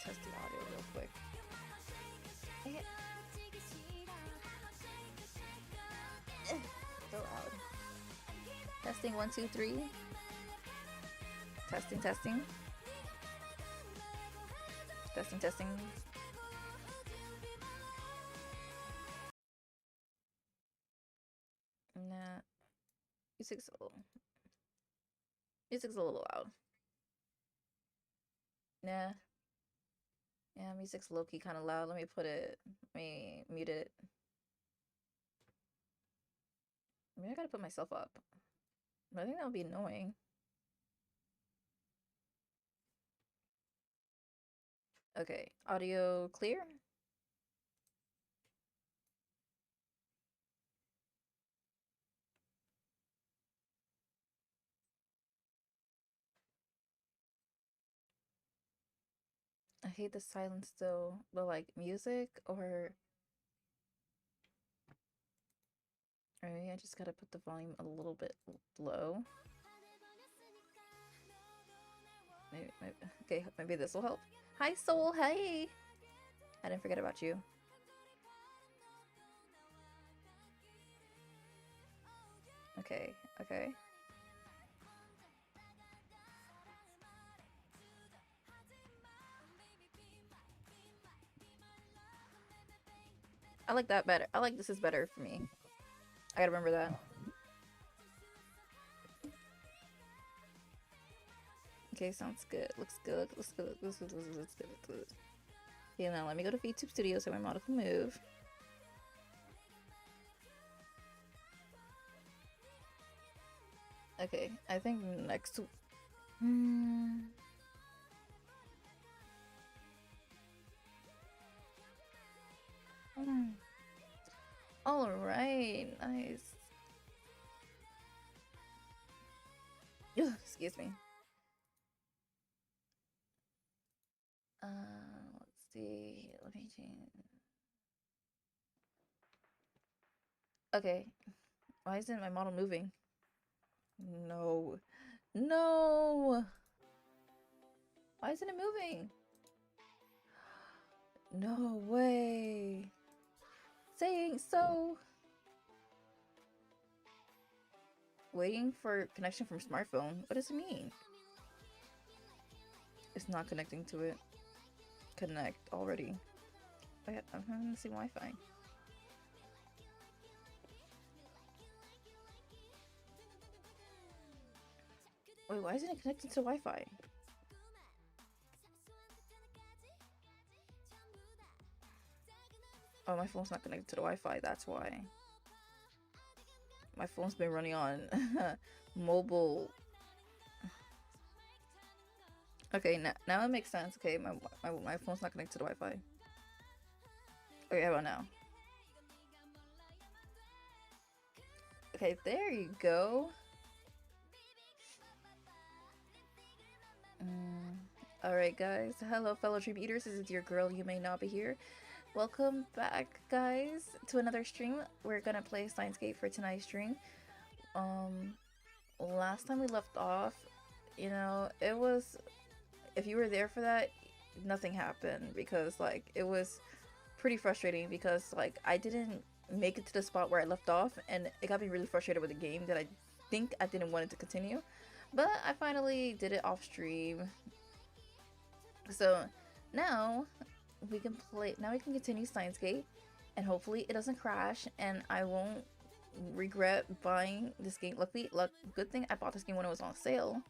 Test the audio real quick. So loud. Testing 1 2 3. Testing. Testing. Nah. Music's a little loud. Nah. Yeah, music's low-key kind of loud. Let me mute it. Maybe I gotta put myself up. But I think that would be annoying. Okay, audio clear? I hate the silence though, but like music or... Alright, I just gotta put the volume a little bit low. Okay, maybe this will help. Hi Soul, hey! I didn't forget about you. Okay. I like that better. I like this is better for me. I gotta remember that. Okay, sounds good. Looks good. Okay, now let me go to VTube Studio so my model can move. Okay, I think next... Alright, nice. Ugh, excuse me. Let's see. Let me change. Okay. Why isn't my model moving? No. Why isn't it moving? No way. Saying so. Waiting for connection from smartphone. What does it mean? It's not connecting to it. Connect already. I'm missing Wi-Fi. Wait, why isn't it connected to Wi-Fi? Oh, my phone's not connected to the Wi-Fi, that's why. My phone's been running on mobile. Okay, now it makes sense. Okay, my phone's not connected to the Wi-Fi. Okay, how about now? Okay, there you go. Alright guys, hello fellow dream eaters, this is your girl Yume Nabi here. Welcome back guys to another stream. We're gonna play Steins for tonight's stream. Last time we left off, you know, it was, if you were there for that, nothing happened because like it was pretty frustrating because like I didn't make it to the spot where I left off and it got me really frustrated with the game that I think I didn't want it to continue. But I finally did it off stream. So now we can play, now we can continue Steins and hopefully it doesn't crash and I won't regret buying this game. Luckily, good thing I bought this game when it was on sale,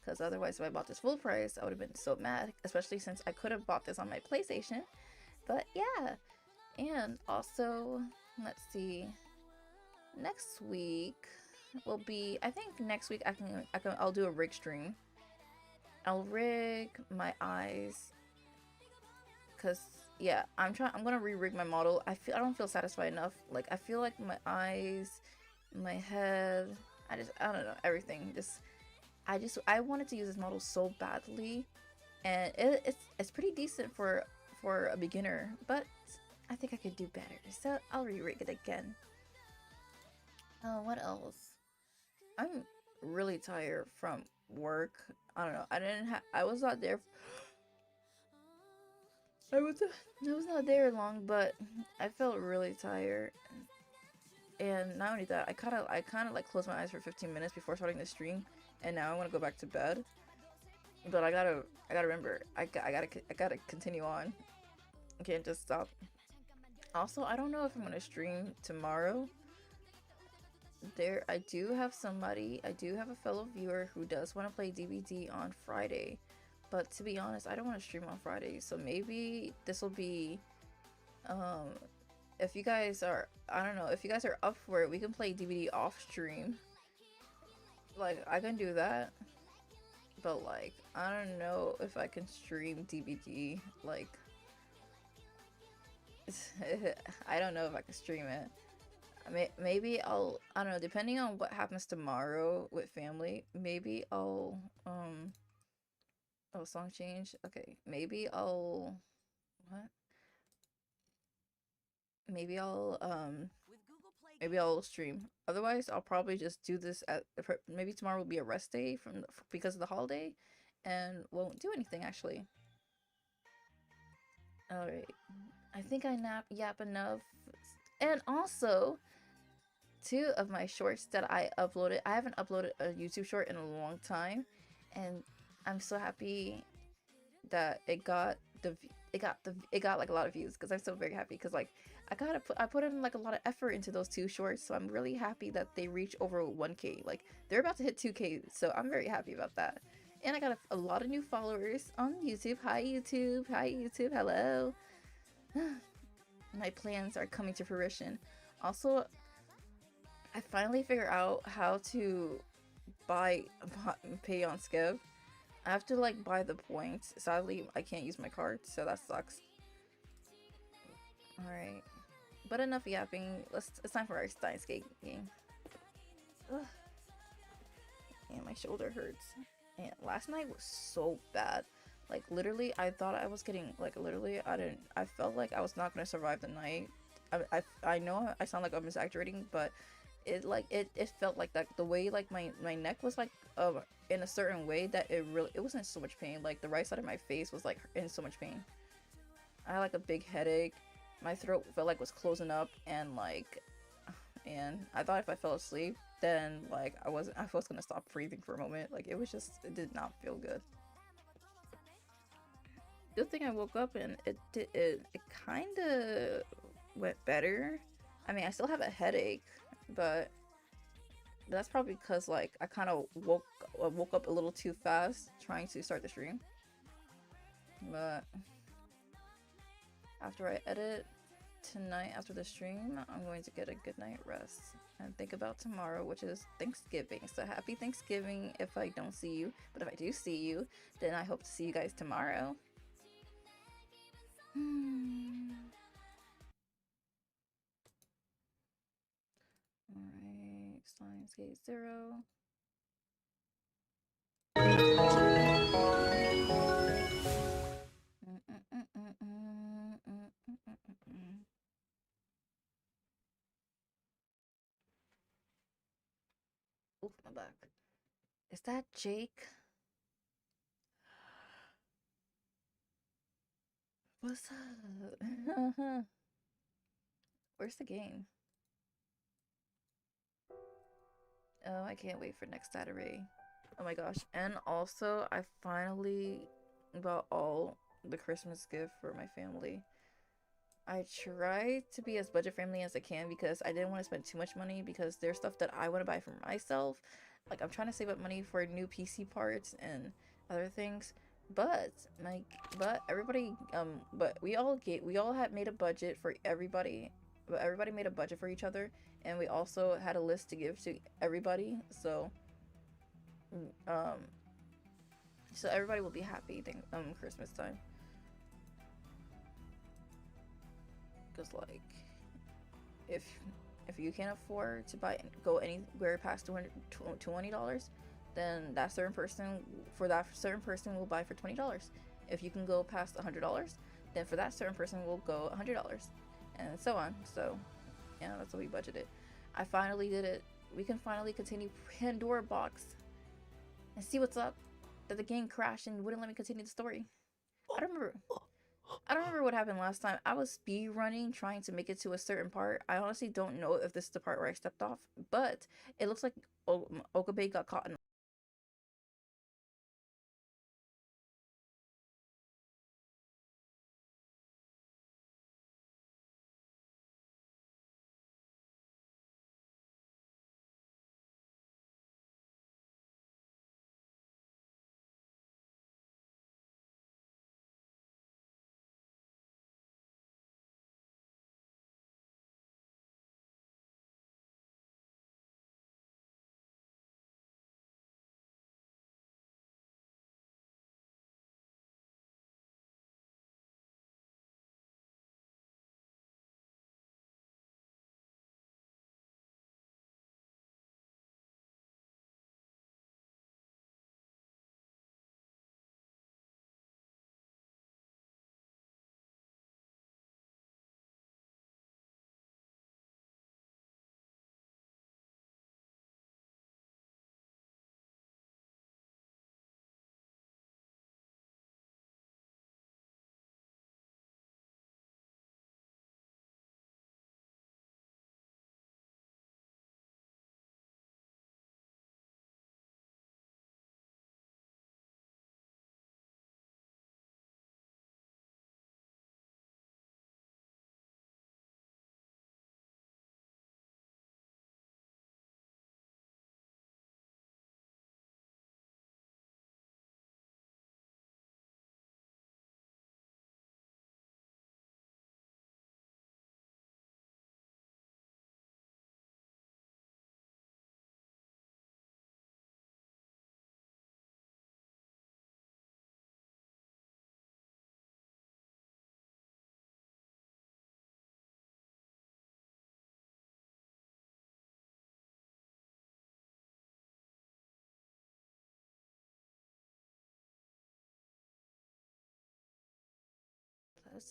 because otherwise if I bought this full price I would have been so mad, especially since I could have bought this on my PlayStation. But yeah, and also let's see, next week will be, I think next week I'll do a rig stream. I'll rig my eyes because yeah, I'm gonna re-rig my model. I don't feel satisfied enough. Like I feel like my eyes, my head, I don't know, everything. I wanted to use this model so badly, and it's pretty decent for a beginner, but I think I could do better. So I'll re-rig it again. What else? I'm really tired from work. I don't know. I was not there. I was not there long, but I felt really tired. And not only that, I kind of like closed my eyes for 15 minutes before starting the stream, and now I want to go back to bed. But I gotta remember, I gotta continue on. I can't just stop. Also, I don't know if I'm gonna stream tomorrow. I do have a fellow viewer who does want to play DBD on Friday, but to be honest, I don't want to stream on Friday, so maybe this will be, if you guys are, I don't know, if you guys are up for it, we can play DBD off stream. Like, I can do that, but like, I don't know if I can stream DBD, like, I don't know if I can stream it. Maybe I don't know, depending on what happens tomorrow with family, maybe I'll, oh, song change, okay, maybe I'll, what? Maybe I'll stream. Otherwise, I'll probably just do this maybe tomorrow will be a rest day because of the holiday, and won't do anything actually. Alright, I think I yap enough. And also, 2 of my shorts that I uploaded, I haven't uploaded a YouTube short in a long time, and I'm so happy that it got like a lot of views, because I'm so very happy, because like I put in like a lot of effort into those 2 shorts, so I'm really happy that they reach over 1K. Like they're about to hit 2K, so I'm very happy about that. And I got a lot of new followers on YouTube. Hi YouTube, hello. My plans are coming to fruition. Also, I finally figured out how to pay on Skiv. I have to like buy the points. Sadly, I can't use my card, so that sucks. Alright. But enough yapping. It's time for our Steins game. Ugh. And my shoulder hurts. And last night was so bad. Like literally, I thought I was getting, like literally, I felt like I was not gonna survive the night. I know I sound like I'm exaggerating, but it felt like that, the way like my neck was like in a certain way that it was in so much pain. Like the right side of my face was like in so much pain. I had like a big headache. My throat felt like was closing up, and I thought if I fell asleep, then like I was gonna stop breathing for a moment. Like it did not feel good. Good thing I woke up and it kind of went better. I mean, I still have a headache, but that's probably because like I kind of woke up a little too fast trying to start the stream. But after I edit tonight, after the stream, I'm going to get a good night rest. and think about tomorrow, which is Thanksgiving. So happy Thanksgiving if I don't see you. But if I do see you, then I hope to see you guys tomorrow. Alright, Steins Gate 0. Oof, my back. Is that Jake? What's up? Where's the game? Oh, I can't wait for next Saturday. Oh my gosh. And also, I finally got all the Christmas gift for my family. I try to be as budget friendly as I can because I didn't want to spend too much money because there's stuff that I want to buy for myself. Like, I'm trying to save up money for new PC parts and other things. But everybody but we all had made a budget for everybody. But everybody made a budget for each other, and we also had a list to give to everybody. So um so everybody will be happy Christmas time. Because like if you can't afford to go anywhere past $20, then that certain person will buy for $20. If you can go past $100, then for that certain person will go $100, and so on. So yeah, that's what we budgeted. I finally did it. We can finally continue Pandora box and see what's up. That the game crashed and wouldn't let me continue the story. I don't remember what happened last time. I was speed running trying to make it to a certain part. I honestly don't know if this is the part where I stepped off, but it looks like Okabe got caught in close.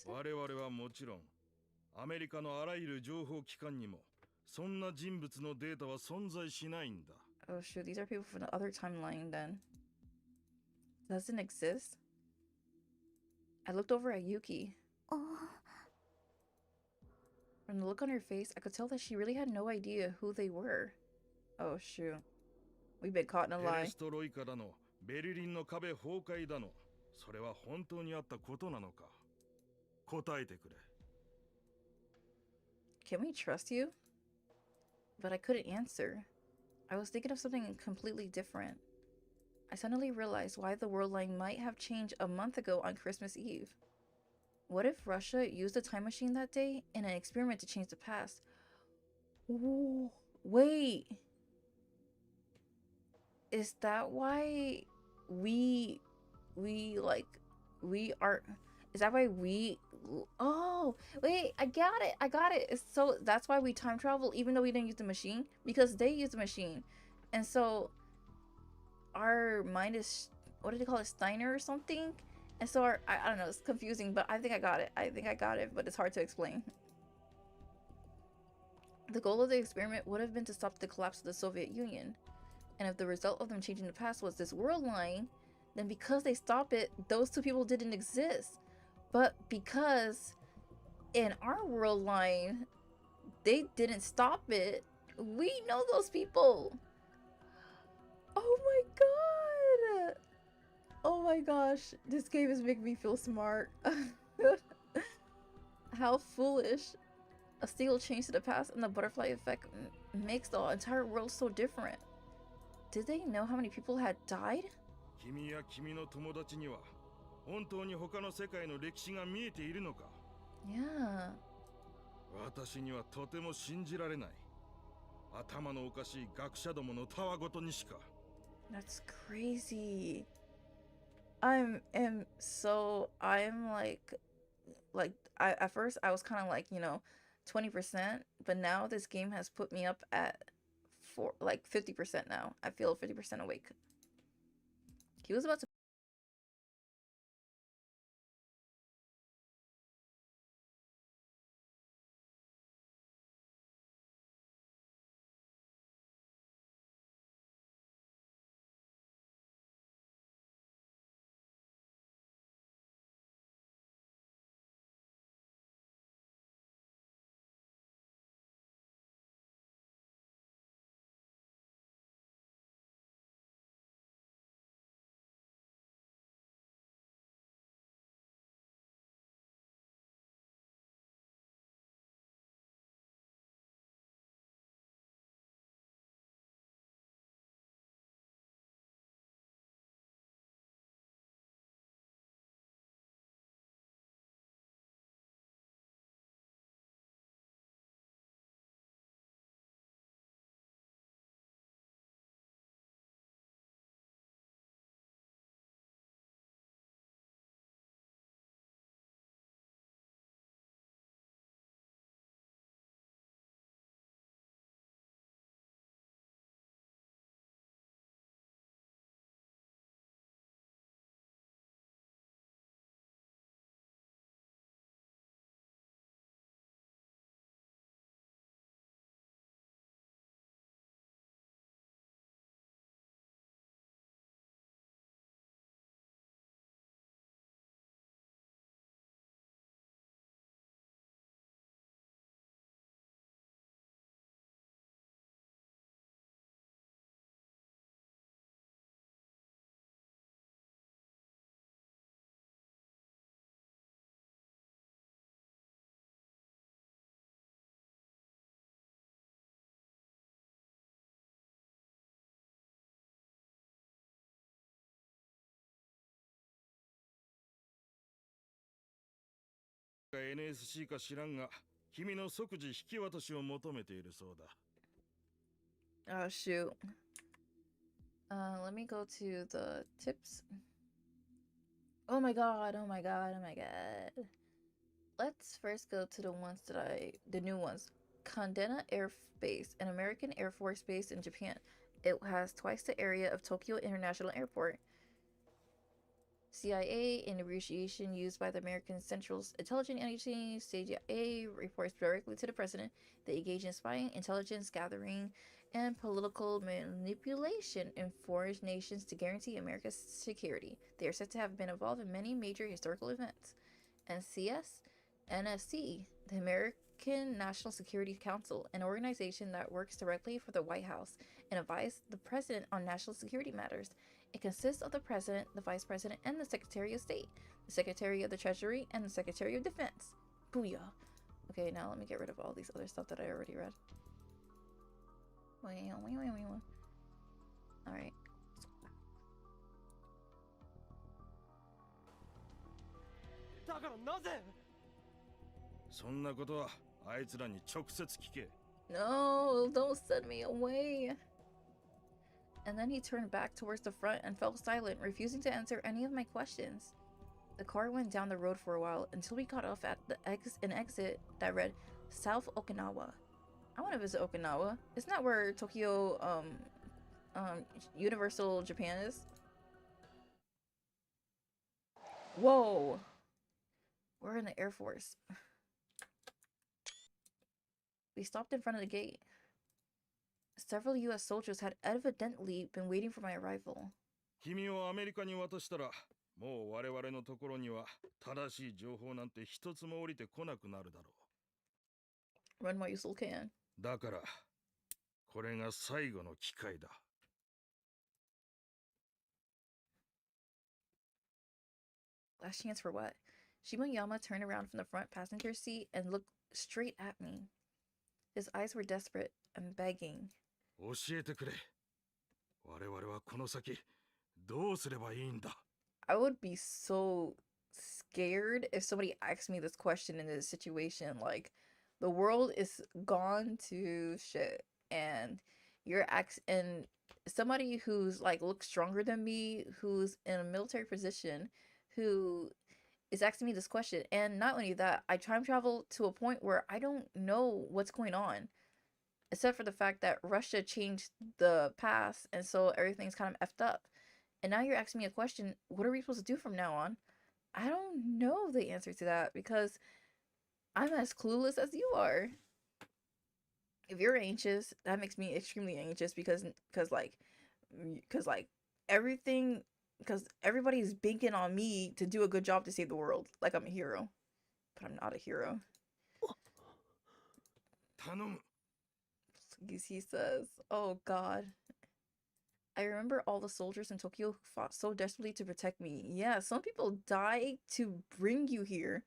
我々はもちろんアメリカのあらゆる情報機関にもそんな人物のデータは存在しないんだ。 Oh shoot, these are people from the other timeline then. Doesn't exist? I looked over at Yuki. From the look on her face, I could tell that she really had no idea who they were. Oh shoot. We've been caught in a ペ lie. レストロイカだの、ベルリンの壁崩壊だの、それは本当にあったことなのか。答えてくれ。 Can we trust you? But I couldn't answer. I was thinking of something completely different. I suddenly realized why the world line might have changed a month ago on Christmas Eve. What if Russia used a time machine that day in an experiment to change the past? Ooh. Wait, is that why we we like we are is that why we oh wait, I got it. So that's why we time travel even though we didn't use the machine, because they used the machine. And so our mind is, what did they call it, Steiner or something? And so I don't know, it's confusing, but I think I got it. I think I got it, but it's hard to explain. The goal of the experiment would have been to stop the collapse of the Soviet Union. And if the result of them changing the past was this world line, then because they stopped it, those two people didn't exist. But because in our world line, they didn't stop it, we know those people. Oh my god! Oh my gosh, this game is making me feel smart. How foolish. A single change to the past and the butterfly effect makes the entire world so different. Did they know how many people had died? 君や君の友達には本当に他の世界の歴史が見えているのか? Yeah. 私にはとても信じられない。頭のおかしい学者どものたわごとにしか。That's crazy. I'm like at first I was kind of like, 20%, but now this game has put me up at 50% now. I feel 50% awake. He was about to NSC か知らんが、君の即時引き渡しを求めているそうだ。Oh shoot. Let me go to the tips. Oh my god, oh my god, oh my god. Let's first go to the new ones. Kandena Air Base, an American Air Force base in Japan. It has twice the area of Tokyo International Airport. CIA, in abbreviation used by the American Central Intelligence Agency, CIA reports directly to the president. They engage in spying, intelligence gathering, and political manipulation in foreign nations to guarantee America's security. They are said to have been involved in many major historical events. NCS, NSC, the American National Security Council, an organization that works directly for the White House and advises the president on national security matters. It consists of the President, the Vice President, and the Secretary of State, the Secretary of the Treasury, and the Secretary of Defense. Booyah. Okay, now let me get rid of all these other stuff that I already read. Wait. Alright. だからなぜ? そんなことはあいつらに直接聞け。No, don't send me away. And then he turned back towards the front and fell silent, refusing to answer any of my questions. The car went down the road for a while until we got off at an exit that read South Okinawa. I want to visit Okinawa. Isn't that where Tokyo, Universal Japan is? Whoa! We're in the Air Force. We stopped in front of the gate. Several US soldiers had evidently been waiting for my arrival. 君をアメリカに渡したら、もう我々のところには正しい情報なんて一つも降りてこなくなるだろう。Run while you still can. だから、これが最後の機会だ。Last chance for what? Shimoyama turned around from the front passenger seat and looked straight at me. His eyes were desperate and begging. 教えてくれ。我々はこの先どうすればいいんだ。I would be so scared if somebody asked me this question in this situation. Like, the world is gone to shit, and and somebody who's like looks stronger than me, who's in a military position, who is asking me this question. And not only that, I time travel to a point where I don't know what's going on, except for the fact that Russia changed the past, and so everything's kind of effed up. And now you're asking me a question, what are we supposed to do from now on? I don't know the answer to that because I'm as clueless as you are. If you're anxious, that makes me extremely anxious because everything, because everybody's banking on me to do a good job to save the world, like I'm a hero, but I'm not a hero. He says, "Oh God." I remember all the soldiers in Tokyo who fought so desperately to protect me. Yeah, some people die to bring you here.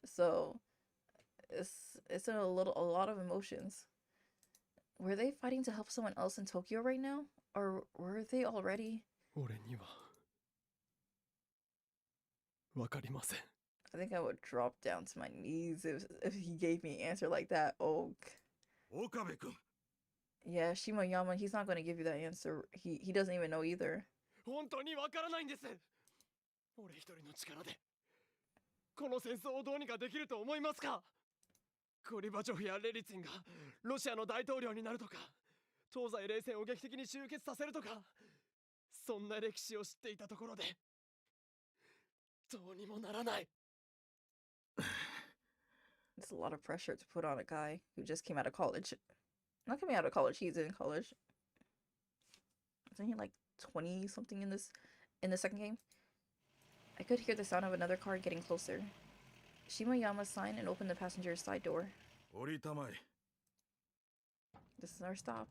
So it's a lot of emotions. Were they fighting to help someone else in Tokyo right now? Or were they already? I think I would drop down to my knees if he gave me an answer like that. Oh. Okabe-kun. Yeah, Shimoyama, he's not going to give you that answer. He doesn't even know either. 本当にわからないんです。俺一人の力でこの戦争をどうにかできると思いますか？ゴリバチョフやレリツィンがロシアの大統領になるとか、東西冷戦を劇的に終結させるとか、そんな歴史を知っていたところでどうにもならない。It's a lot of pressure to put on a guy who just came out of college. Not coming out of college, he's in college. Isn't he like 20 something in the second game? I could hear the sound of another car getting closer. Shimoyama signed and opened the passenger's side door. This is our stop.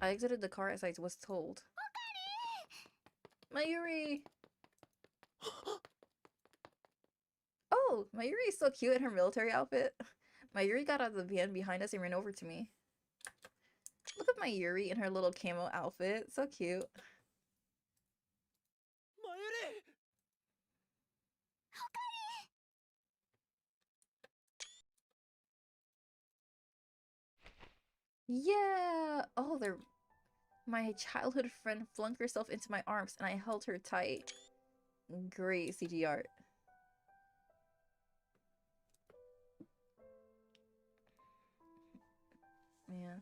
I exited the car as I was told. Mayuri! Oh, Mayuri is so cute in her military outfit. Mayuri got out of the van behind us and ran over to me. Look at Mayuri in her little camo outfit. So cute. Mayuri! Yeah! Oh, my childhood friend flung herself into my arms and I held her tight. Great CG art. Yeah.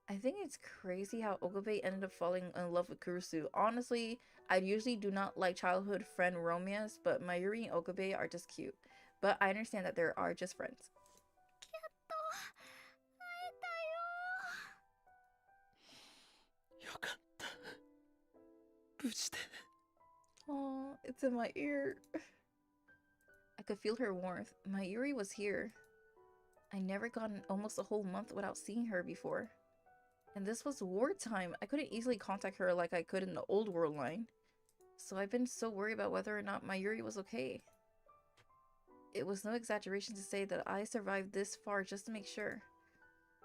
I think it's crazy how Okabe ended up falling in love with Kurusu. Honestly, I usually do not like childhood friend romance, but Mayuri and Okabe are just cute. But I understand that they are just friends. Oh, it's in my ear. I could feel her warmth. Mayuri was here. I never gotten almost a whole month without seeing her before. And this was wartime. I couldn't easily contact her like I could in the old world line. So I've been so worried about whether or not Mayuri was okay. It was no exaggeration to say that I survived this far just to make sure.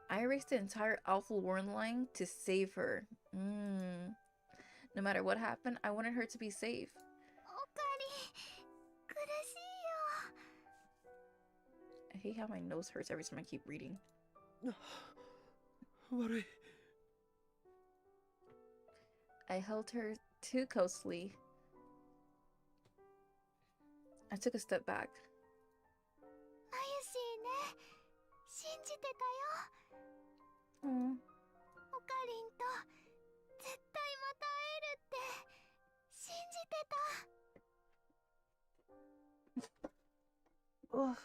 I erased the entire Alpha Warren line to save her. No matter what happened, I wanted her to be safe. I hate how my nose hurts every time I keep reading. 悪い。 I held her too closely. I took a step back. マユシーね、信じてたよ。 Oh, オカリンと絶対また会えるって信じてた。 ugh.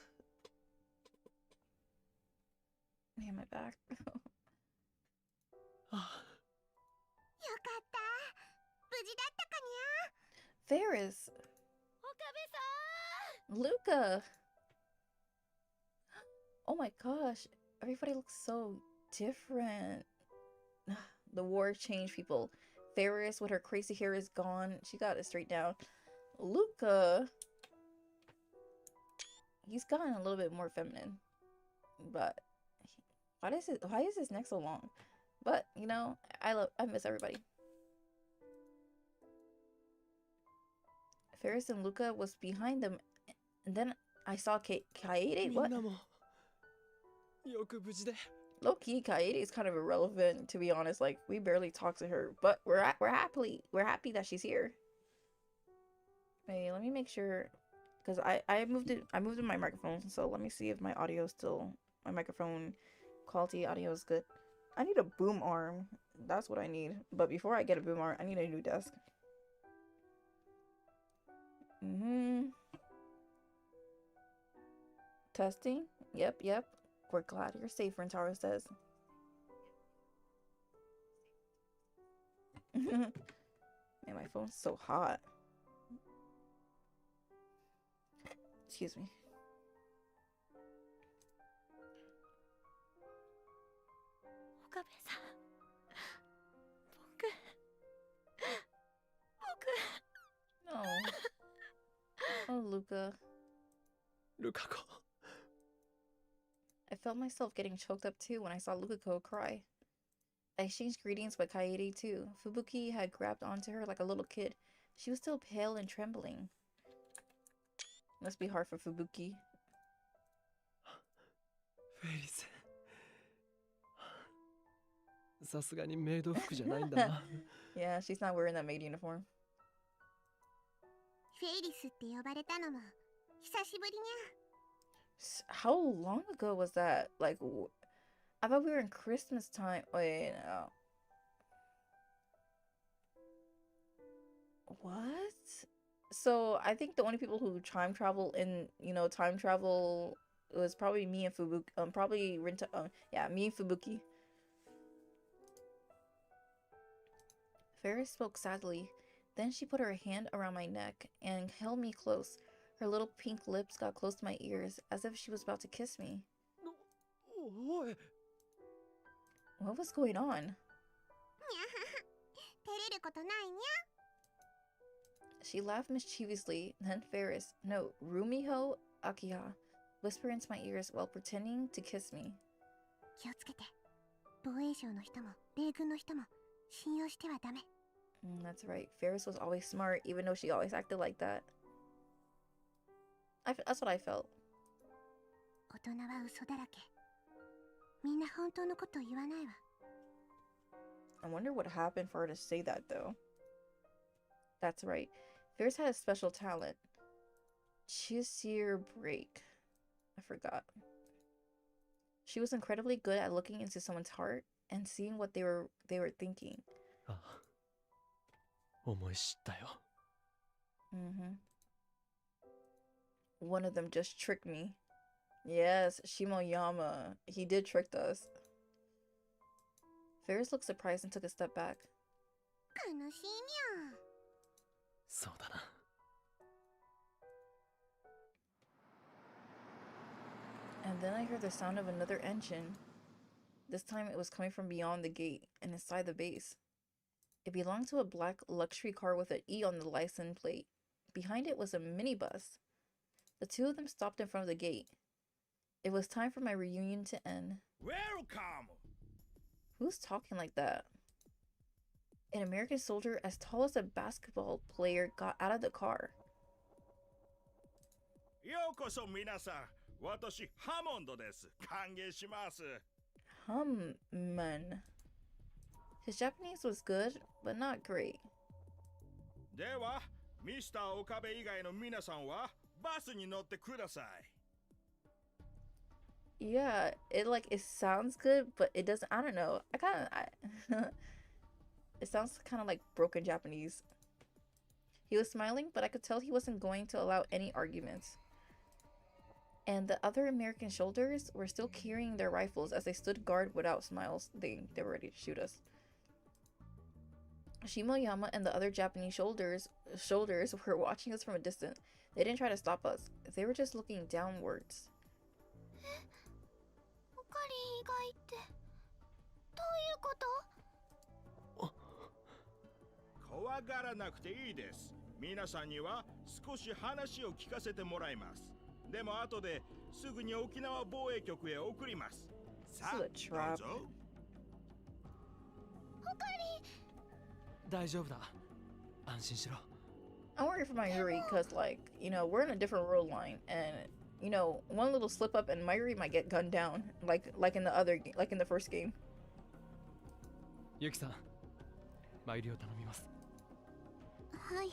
Man, my back. あ、よかった。無事だったかにゃ。 Ferris! 岡部さん。 Luca! Oh my gosh, everybody looks so different. The war changed people. Ferris with her crazy hair is gone. She got it straight down. Luca, he's gotten a little bit more feminine. But why is his neck so long? But you know, I miss everybody. Ferris and Luca was behind them, and then I saw Kaede. みん What? なもよく無事で。 Low-key, Kaede is kind of irrelevant, to be honest. Like, we barely talk to her, but we're happy that she's here. Wait, let me make sure, because I moved in my microphone, so let me see if my audio my microphone quality audio is good. I need a boom arm. That's what I need. But before I get a boom arm, I need a new desk. Testing. Yep. We're glad you're safe, Rintaro says. Man, my phone's so hot. Excuse me. 岡部さん。僕。 Oh, Luca. ルカ子。 I felt myself getting choked up too when I saw Lukako cry. I exchanged greetings with Kaede too. Fubuki had grabbed onto her like a little kid. She was still pale and trembling. Must be hard for Fubuki. フェリス。さすがにメイド服じゃないんだな。 Yeah, she's not wearing that maid uniform. フェイリスって呼ばれたのも久しぶりにゃ。 How long ago was that? Like, I thought we were in Christmas time. Wait, no. What? So I think the only people who time travel in, time travel was probably me and Fubuki. Probably yeah, me and Fubuki. Ferris spoke sadly. Then she put her hand around my neck and held me close. Her little pink lips got close to my ears, as if she was about to kiss me. おい。 What was going on? にゃはは。照れることないにゃ。 She laughed mischievously. Then Ferris, no, Rumiho Akiha, whispered into my ears while pretending to kiss me. 気をつけて。防衛省の人も米軍の人も信用してはダメ。 That's right. Ferris was always smart, even though she always acted like that. That's what I felt. 大人は嘘だらけ。みんな本当のこと言わないわ。 I wonder what happened for her to say that, though. That's right. Ferris had a special talent. Chisir break. I forgot. She was incredibly good at looking into someone's heart and seeing what they were thinking. あ、思い知ったよ。 One of them just tricked me. Yes, Shimoyama. He did trick us. Ferris looked surprised and took a step back. 悲しいにゃ。 そうだな。 And then I heard the sound of another engine. This time it was coming from beyond the gate and inside the base. It belonged to a black luxury car with an E on the license plate. Behind it was a minibus. The two of them stopped in front of the gate. It was time for my reunion to end. Welcome! Who's talking like that? An American soldier as tall as a basketball player got out of the car. ようこそ皆さん。私ハモンドです。歓迎します。Humman. His Japanese was good, but not great. ではミスター岡部以外の皆さんはバスに乗ってください。 Yeah, it sounds good, but it doesn't. I don't know. It sounds kind of like broken Japanese. He was smiling, but I could tell he wasn't going to allow any arguments. And the other American soldiers were still carrying their rifles as they stood guard without smiles. They were ready to shoot us. Shimoyama and the other Japanese soldiers were watching us from a distance. They didn't try to stop us. They were just looking downwards. オカリン以外ってどういうこと？怖がらなくていいです。皆さんには少し話を聞かせてもらいます。でも後ですぐに沖縄防衛局へ送ります。さあ、どうぞ。オカリン。大丈夫だ。安心しろ。 I'm worried for my Yuri because, like, you know, we're in a different road line, and you know, one little slip up and Mayuri might get gunned down, like in the first game. ユキさん、参りを頼みます。はい。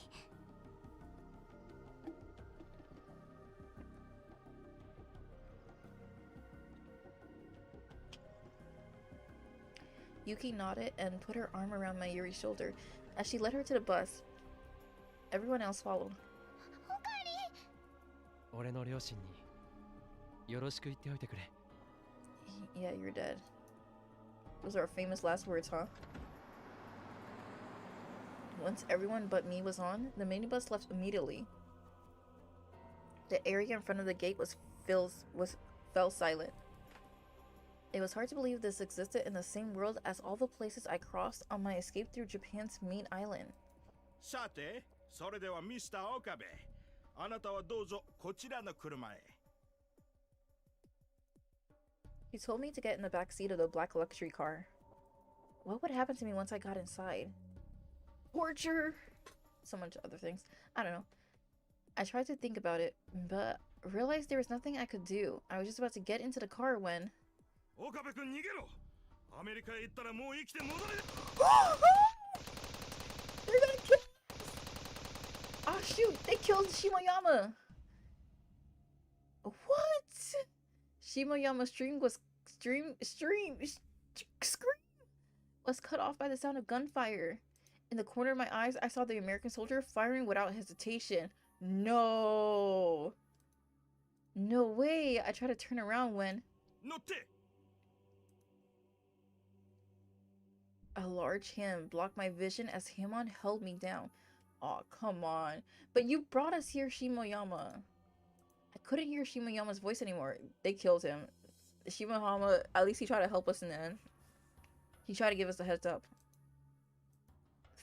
Yuki nodded and put her arm around Mayuri's shoulder as she led her to the bus. Everyone else followed. オカリン。俺の両親によろしく言っておいてくれ。 Yeah, you're dead. Those are our famous last words, huh? Once everyone but me was on, the minibus left immediately. The area in front of the gate fell silent. It was hard to believe this existed in the same world as all the places I crossed on my escape through Japan's main island. さて、それではミスター岡部、あなたはどうぞこちらの車へ。 He told me to get in the back seat of the black luxury car. What would happen to me once I got inside? Torture! So much other things. I don't know. I tried to think about it, but realized there was nothing I could do. I was just about to get into the car when... 岡部君逃げろ。アメリカへ行ったらもう生きて戻れない。 They're gonna kill us! Oh shoot! They killed Shimoyama! What? Shimoyama's scream was cut off by the sound of gunfire. In the corner of my eyes, I saw the American soldier firing without hesitation. No! No way! I tried to turn around when... 乗って。 A large hand blocked my vision as Hamon held me down. Aw, come on. But you brought us here, Shimoyama. I couldn't hear Shimoyama's voice anymore. They killed him. Shimoyama, at least he tried to help us in the end. He tried to give us a heads up.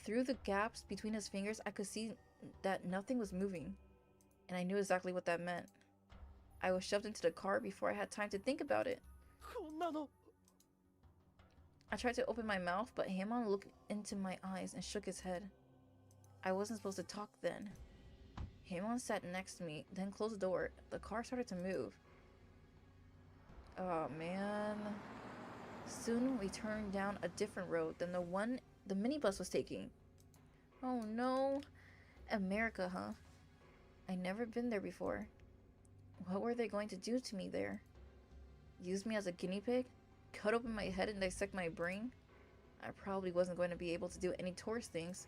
Through the gaps between his fingers, I could see that nothing was moving. And I knew exactly what that meant. I was shoved into the car before I had time to think about it. こんなの。 I tried to open my mouth, but Hamon looked into my eyes and shook his head. I wasn't supposed to talk then. Hamon sat next to me, then closed the door. The car started to move. Oh man. Soon we turned down a different road than the one the minibus was taking. Oh no. America, huh? I'd never been there before. What were they going to do to me there? Use me as a guinea pig? Cut open my head and dissect my brain? I probably wasn't going to be able to do any tourist things.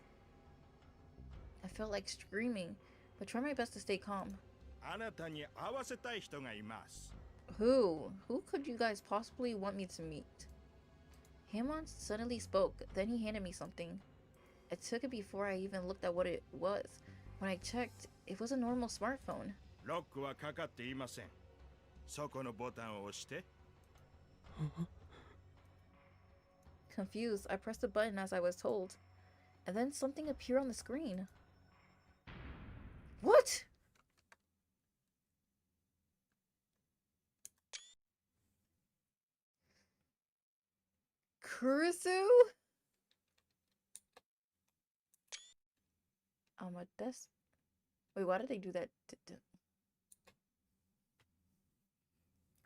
I felt like screaming, but tried my best to stay calm. あなたに会わせたい人がいます。 Who? Who could you guys possibly want me to meet? Hamon suddenly spoke, then he handed me something. I took it before I even looked at what it was. When I checked, it was a normal smartphone. ロックはかかっていません。そこのボタンを押して。 Confused, I pressed the button as I was told. And then something appeared on the screen. What? Kurisu? Amadeus? Wait, why did they do that?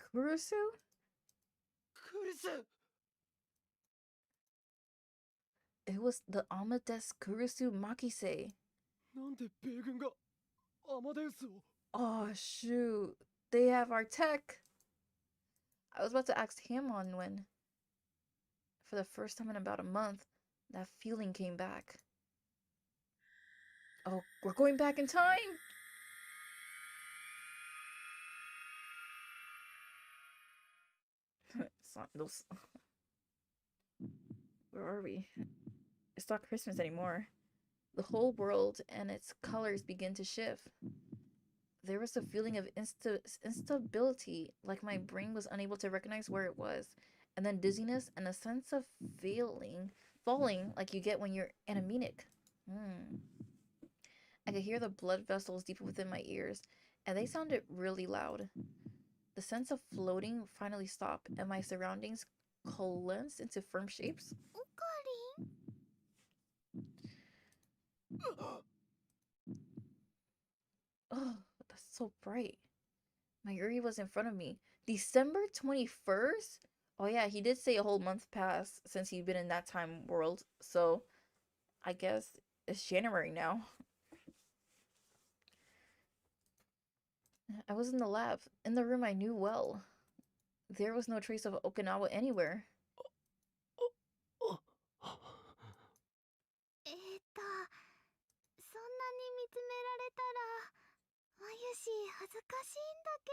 Kurisu? クリス。It was the Amadeus Kurusu Makise. なんで米軍がアマデウスを Oh, shoot. They have our tech. I was about to ask him on when, for the first time in about a month, that feeling came back. Oh, we're going back in time! It's not those. Where are we? It's not Christmas anymore. The whole world and its colors begin to shift. There was a feeling of instability, like my brain was unable to recognize where it was, and then dizziness and a sense of falling like you get when you're anemic. I could hear the blood vessels deep within my ears, and they sounded really loud. The sense of floating finally stopped, and my surroundings condensed into firm shapes. おかりん Oh, that's so bright. Mayuri was in front of me. December 21st? Oh yeah, he did say a whole month passed since he'd been in that time world, so I guess it's January now. I was in the lab, in the room I knew well. There was no trace of Okinawa anywhere. そんなに見つめられたらまゆし恥ずかしいんだけ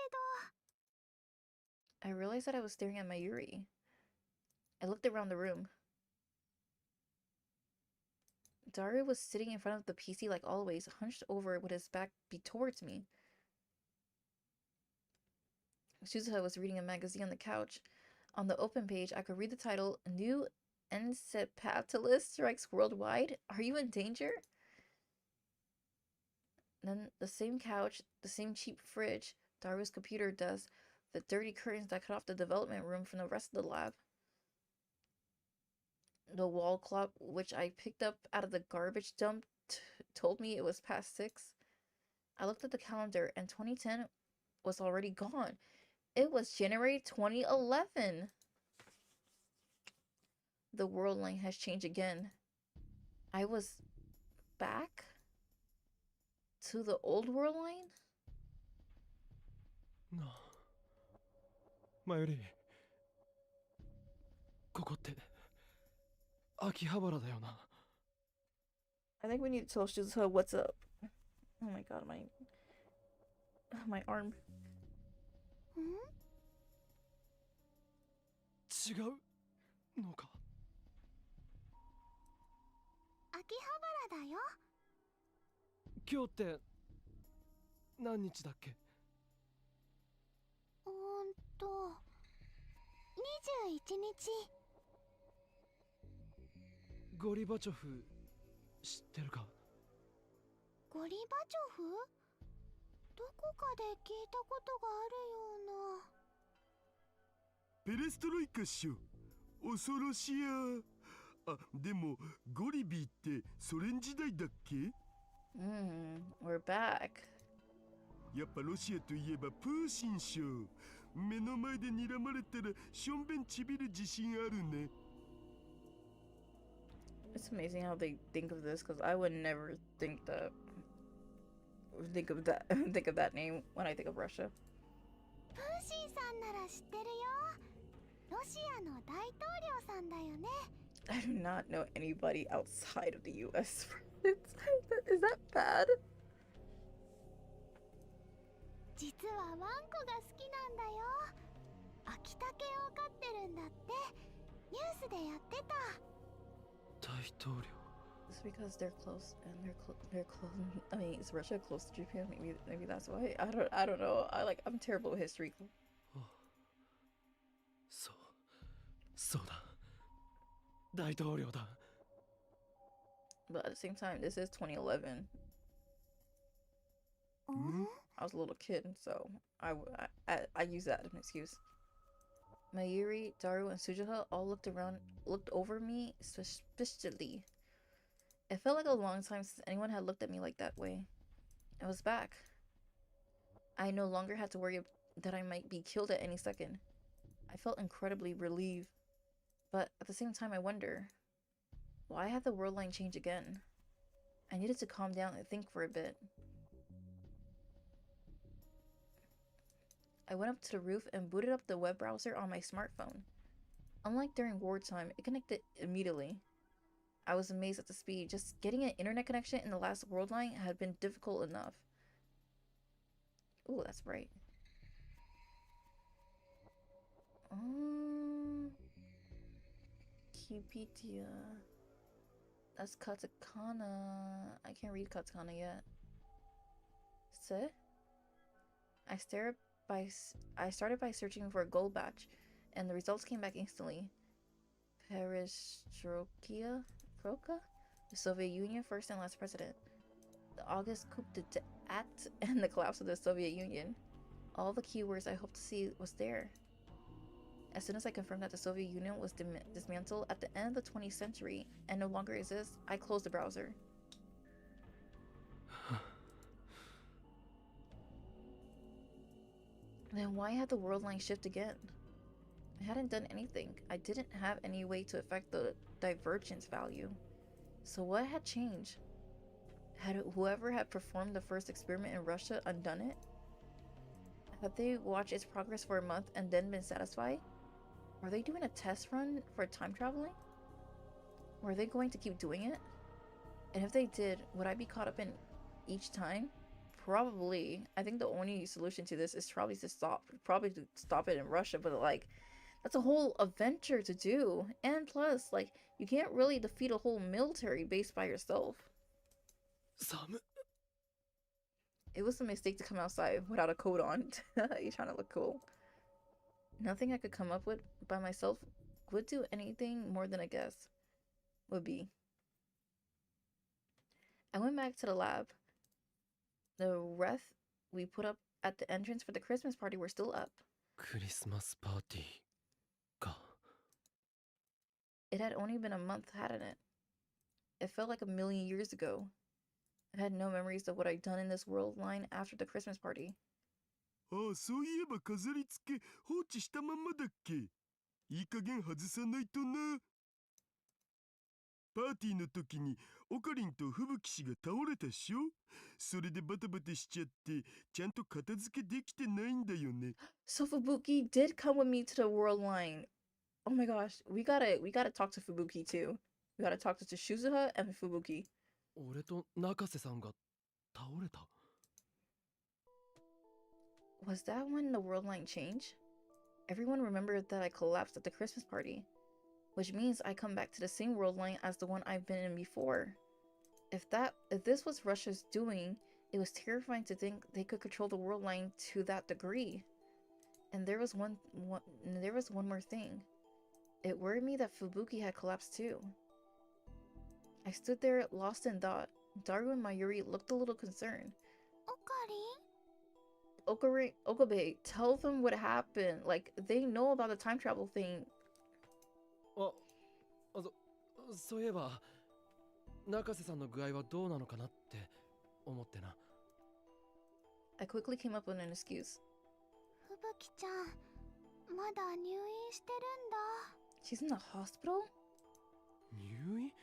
ど I realized that I was staring at Mayuri. I looked around the room. Daru was sitting in front of the PC like always, hunched over with his back towards me. Suzuha was reading a magazine on the couch. On the open page, I could read the title, New Encephalitis Strikes Worldwide. Are you in danger? Then the same couch, the same cheap fridge, Daru's computer desk, the dirty curtains that cut off the development room from the rest of the lab. The wall clock, which I picked up out of the garbage dump, told me it was past 6. I looked at the calendar and 2010 was already gone. It was January 2011. The world line has changed again. I was back to the old world line? なあマユリここって秋葉原だよな I think we need to tell Suzuha what's up. Oh my god, my arm. ん違うのか秋葉原だよ今日って何日だっけ21日ゴリバチョフ知ってるかゴリバチョフどこかで聞いたことがあるようなペレストロイカっしょ恐ろしやあでもゴリビーってソ連時代だっけ We're back. やっぱロシアといえばプーチンっしょ目の前で睨まれたらしょんべんちびる自信あるね It's amazing how they think of this, because I would never think of that name when I think of Russia. プーシンさんなら知ってるよロシアの大統領さんだよね I do not know anybody outside of the US. Is that bad? 実はワンコが好きなんだよ秋竹を飼ってるんだってニュースでやってた大統領 It's because they're close, and they're close. I mean, is Russia close to Japan? Maybe that's why. I don't know. I'm terrible with history. そうだ大統領だ But at the same time, this is 2011. I was a little kid, so I use that as an excuse. Mayuri, Daru, and Suzuha all looked over me suspiciously. It felt like a long time since anyone had looked at me like that way. I was back. I no longer had to worry that I might be killed at any second. I felt incredibly relieved. But at the same time, I wonder, Why had the world line change again? I needed to calm down and think for a bit. I went up to the roof and booted up the web browser on my smartphone. Unlike during wartime, it connected immediately. I was amazed at the speed. Just getting an internet connection in the last world line had been difficult enough. Ooh, that's bright. Wikipedia. That's katakana. I can't read katakana yet. Se? I started by searching for a gold badge, and the results came back instantly. Perestroika? The Soviet Union first and last president. The August coup d'etat and the collapse of the Soviet Union. All the keywords I hoped to see was there. As soon as I confirmed that the Soviet Union was dismantled at the end of the 20th century and no longer exists, I closed the browser. Then why had the world line shift again? I hadn't done anything. I didn't have any way to affect the divergence value. So what had changed? Had whoever had performed the first experiment in Russia undone it? Had they watched its progress for a month and then been satisfied? Were they doing a test run for time traveling? Were they going to keep doing it? And if they did, would I be caught up in each time? Probably. I think the only solution to this is probably to stop it in Russia, but like that's a whole adventure to do. And plus, like, you can't really defeat a whole military base by yourself. It was a mistake to come outside without a coat on. You're trying to look cool. Nothing I could come up with by myself would do anything more than a guess. Would be. I went back to the lab. The wreath we put up at the entrance for the Christmas party were still up. Christmas party. It had only been a month, hadn't it? It felt like a million years ago. I had no memories of what I'd done in this world line after the Christmas party. ああ、そういえば飾り付け放置したまんまだっけ。いい加減外さないとな。パーティーの時にオカリンと吹雪氏が倒れたっしょ。それでバタバタしちゃってちゃんと片付けできてないんだよね。So Fubuki did come with me to the world line. Oh my gosh, we gotta talk to Fubuki too. We gotta talk to Suzuha and Fubuki. 俺と中瀬さんが倒れた。Was that when the world line changed? Everyone remembered that I collapsed at the Christmas party, which means I come back to the same world line as the one I've been in before. If this was Russia's doing, it was terrifying to think they could control the world line to that degree. And there was one more thing. It worried me that Fubuki had collapsed too. I stood there lost in thought. Daru and Mayuri looked a little concerned. Okabe, tell them what happened. Like, they know about the time travel thing. そういえば中瀬さんの具合はどうなのかなって思ってな。I quickly came up with an excuse. ふぶきちゃん、まだ入院してるんだ。She's in the hospital? 入院？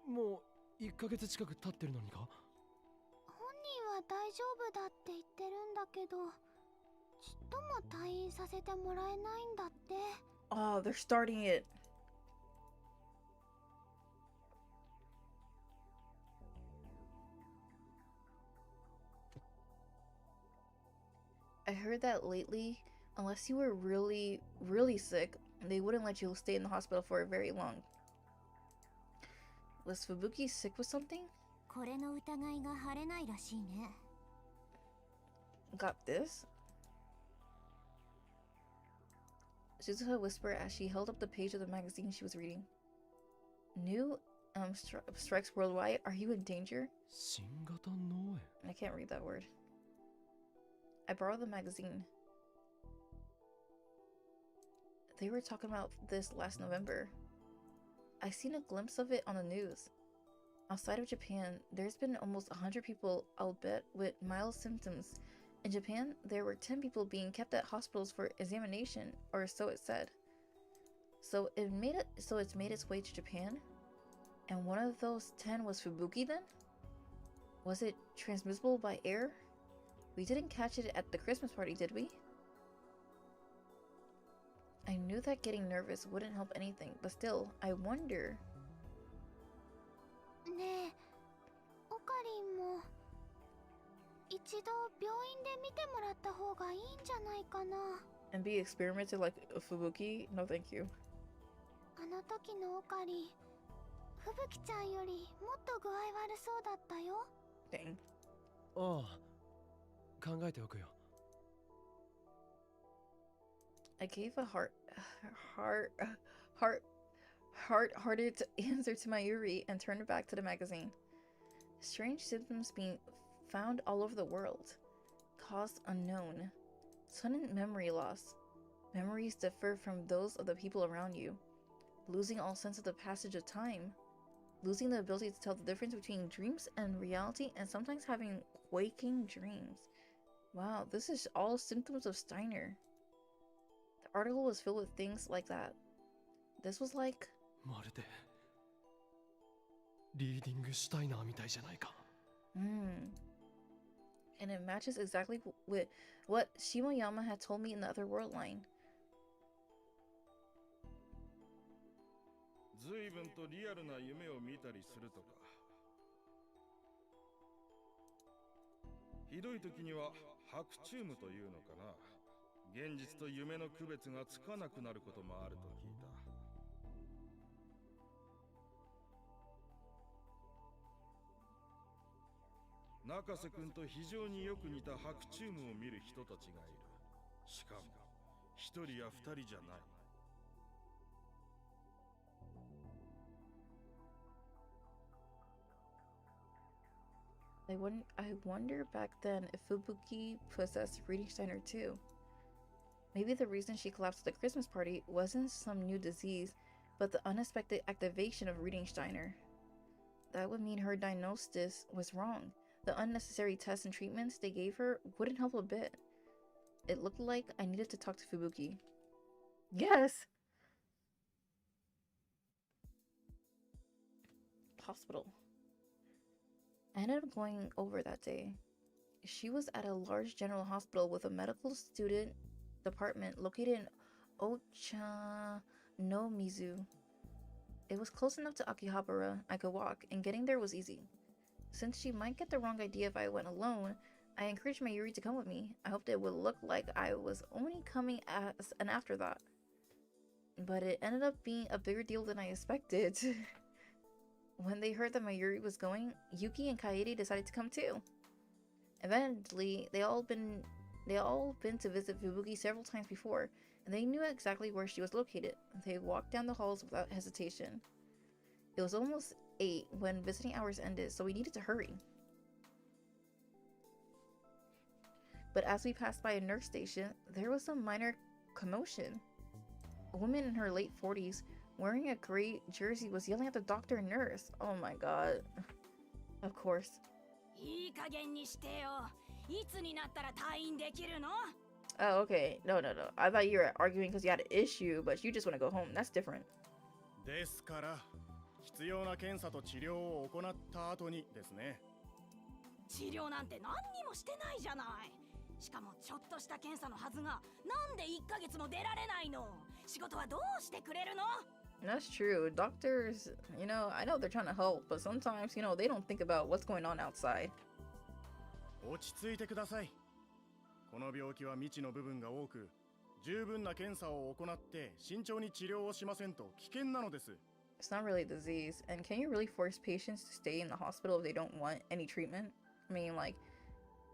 もう1ヶ月近く経ってるのにか？本人は大丈夫だって言ってるんだけど、ちっとも退院させてもらえないんだって。Oh, they're starting it. I heard that lately, unless you were really, really sick, they wouldn't let you stay in the hospital for very long. Was Fubuki sick with something? これの疑いが晴れないらしいね。Got this? Suzuha whispered as she held up the page of the magazine she was reading. New strikes worldwide. Are you in danger? 新型脳炎。 I can't read that word. I borrowed the magazine. They were talking about this last November. I seen a glimpse of it on the news. Outside of Japan, there's been almost 100 people, I'll bet, with mild symptoms. In Japan, there were 10 people being kept at hospitals for examination, or so it said. So it's made its way to Japan? And one of those 10 was Fubuki then? Was it transmissible by air? We didn't catch it at the Christmas party, did we? I knew that getting nervous wouldn't help anything, but still, I wonder. ねえ、オカリンも一度病院で見てもらった方がいいんじゃないかな。 And be experimented like a Fubuki? No thank you. あの時のオカリン、吹雪ちゃんよりもっと具合悪そうだったよ。 Dang. ああ、考えておくよ。I gave a hearted answer to Mayuri and turned back to the magazine. Strange symptoms being found all over the world. Cause unknown. Sudden memory loss. Memories differ from those of the people around you. Losing all sense of the passage of time. Losing the ability to tell the difference between dreams and reality, and sometimes having waking dreams. Wow, this is all symptoms of Steiner. The article was filled with things like that. This was like... まるでリーディングシュタイナーみたいじゃないか。And it matches exactly with what Shimoyama had told me in the other world line. 随分とリアルな夢を見たりするとか。ひどい時には白チュームというのかな。現実と夢の区別がつかなくなることもあると聞いた。中瀬君と非常によく似た白チュームを見る人たちがいる。しかも一人や二人じゃない。I wonder back then if Fubuki possessed Reading Steiner too. Maybe the reason she collapsed at the Christmas party wasn't some new disease, but the unexpected activation of Reading Steiner. That would mean her diagnosis was wrong. The unnecessary tests and treatments they gave her wouldn't help a bit. It looked like I needed to talk to Fubuki. Yes! Hospital. I ended up going over that day. She was at a large general hospital with a medical student department located in Ocha no Mizu. It was close enough to Akihabara I could walk, and getting there was easy. Since she might get the wrong idea if I went alone, I encouraged Mayuri to come with me. I hoped it would look like I was only coming as an afterthought. But it ended up being a bigger deal than I expected. When they heard that Mayuri was going, Yuki and Kaede decided to come too. Eventually, they all been to visit Fubuki several times before, and they knew exactly where she was located. They walked down the halls without hesitation. It was almost 8 when visiting hours ended, so we needed to hurry. But as we passed by a nurse station, there was some minor commotion. A woman in her late 40s, wearing a gray jersey, was yelling at the doctor and nurse. Oh my god. Of course. Oh, okay. No. I thought you were arguing because you had an issue, but you just want to go home. That's different. ですから、必要な検査と治療を行った後にですね。治療なんて何にもしてないじゃない。しかもちょっとした検査のはずが、なんで1ヶ月も出られないの？仕事はどうしてくれるの？ That's true. Doctors, I know they're trying to help, but sometimes, they don't think about what's going on outside. 落ち着いてください。この病気は未知の部分が多く、十分な検査を行って慎重に治療をしませんと危険なのです。It's not really a disease, and can you really force patients to stay in the hospital if they don't want any treatment? I mean,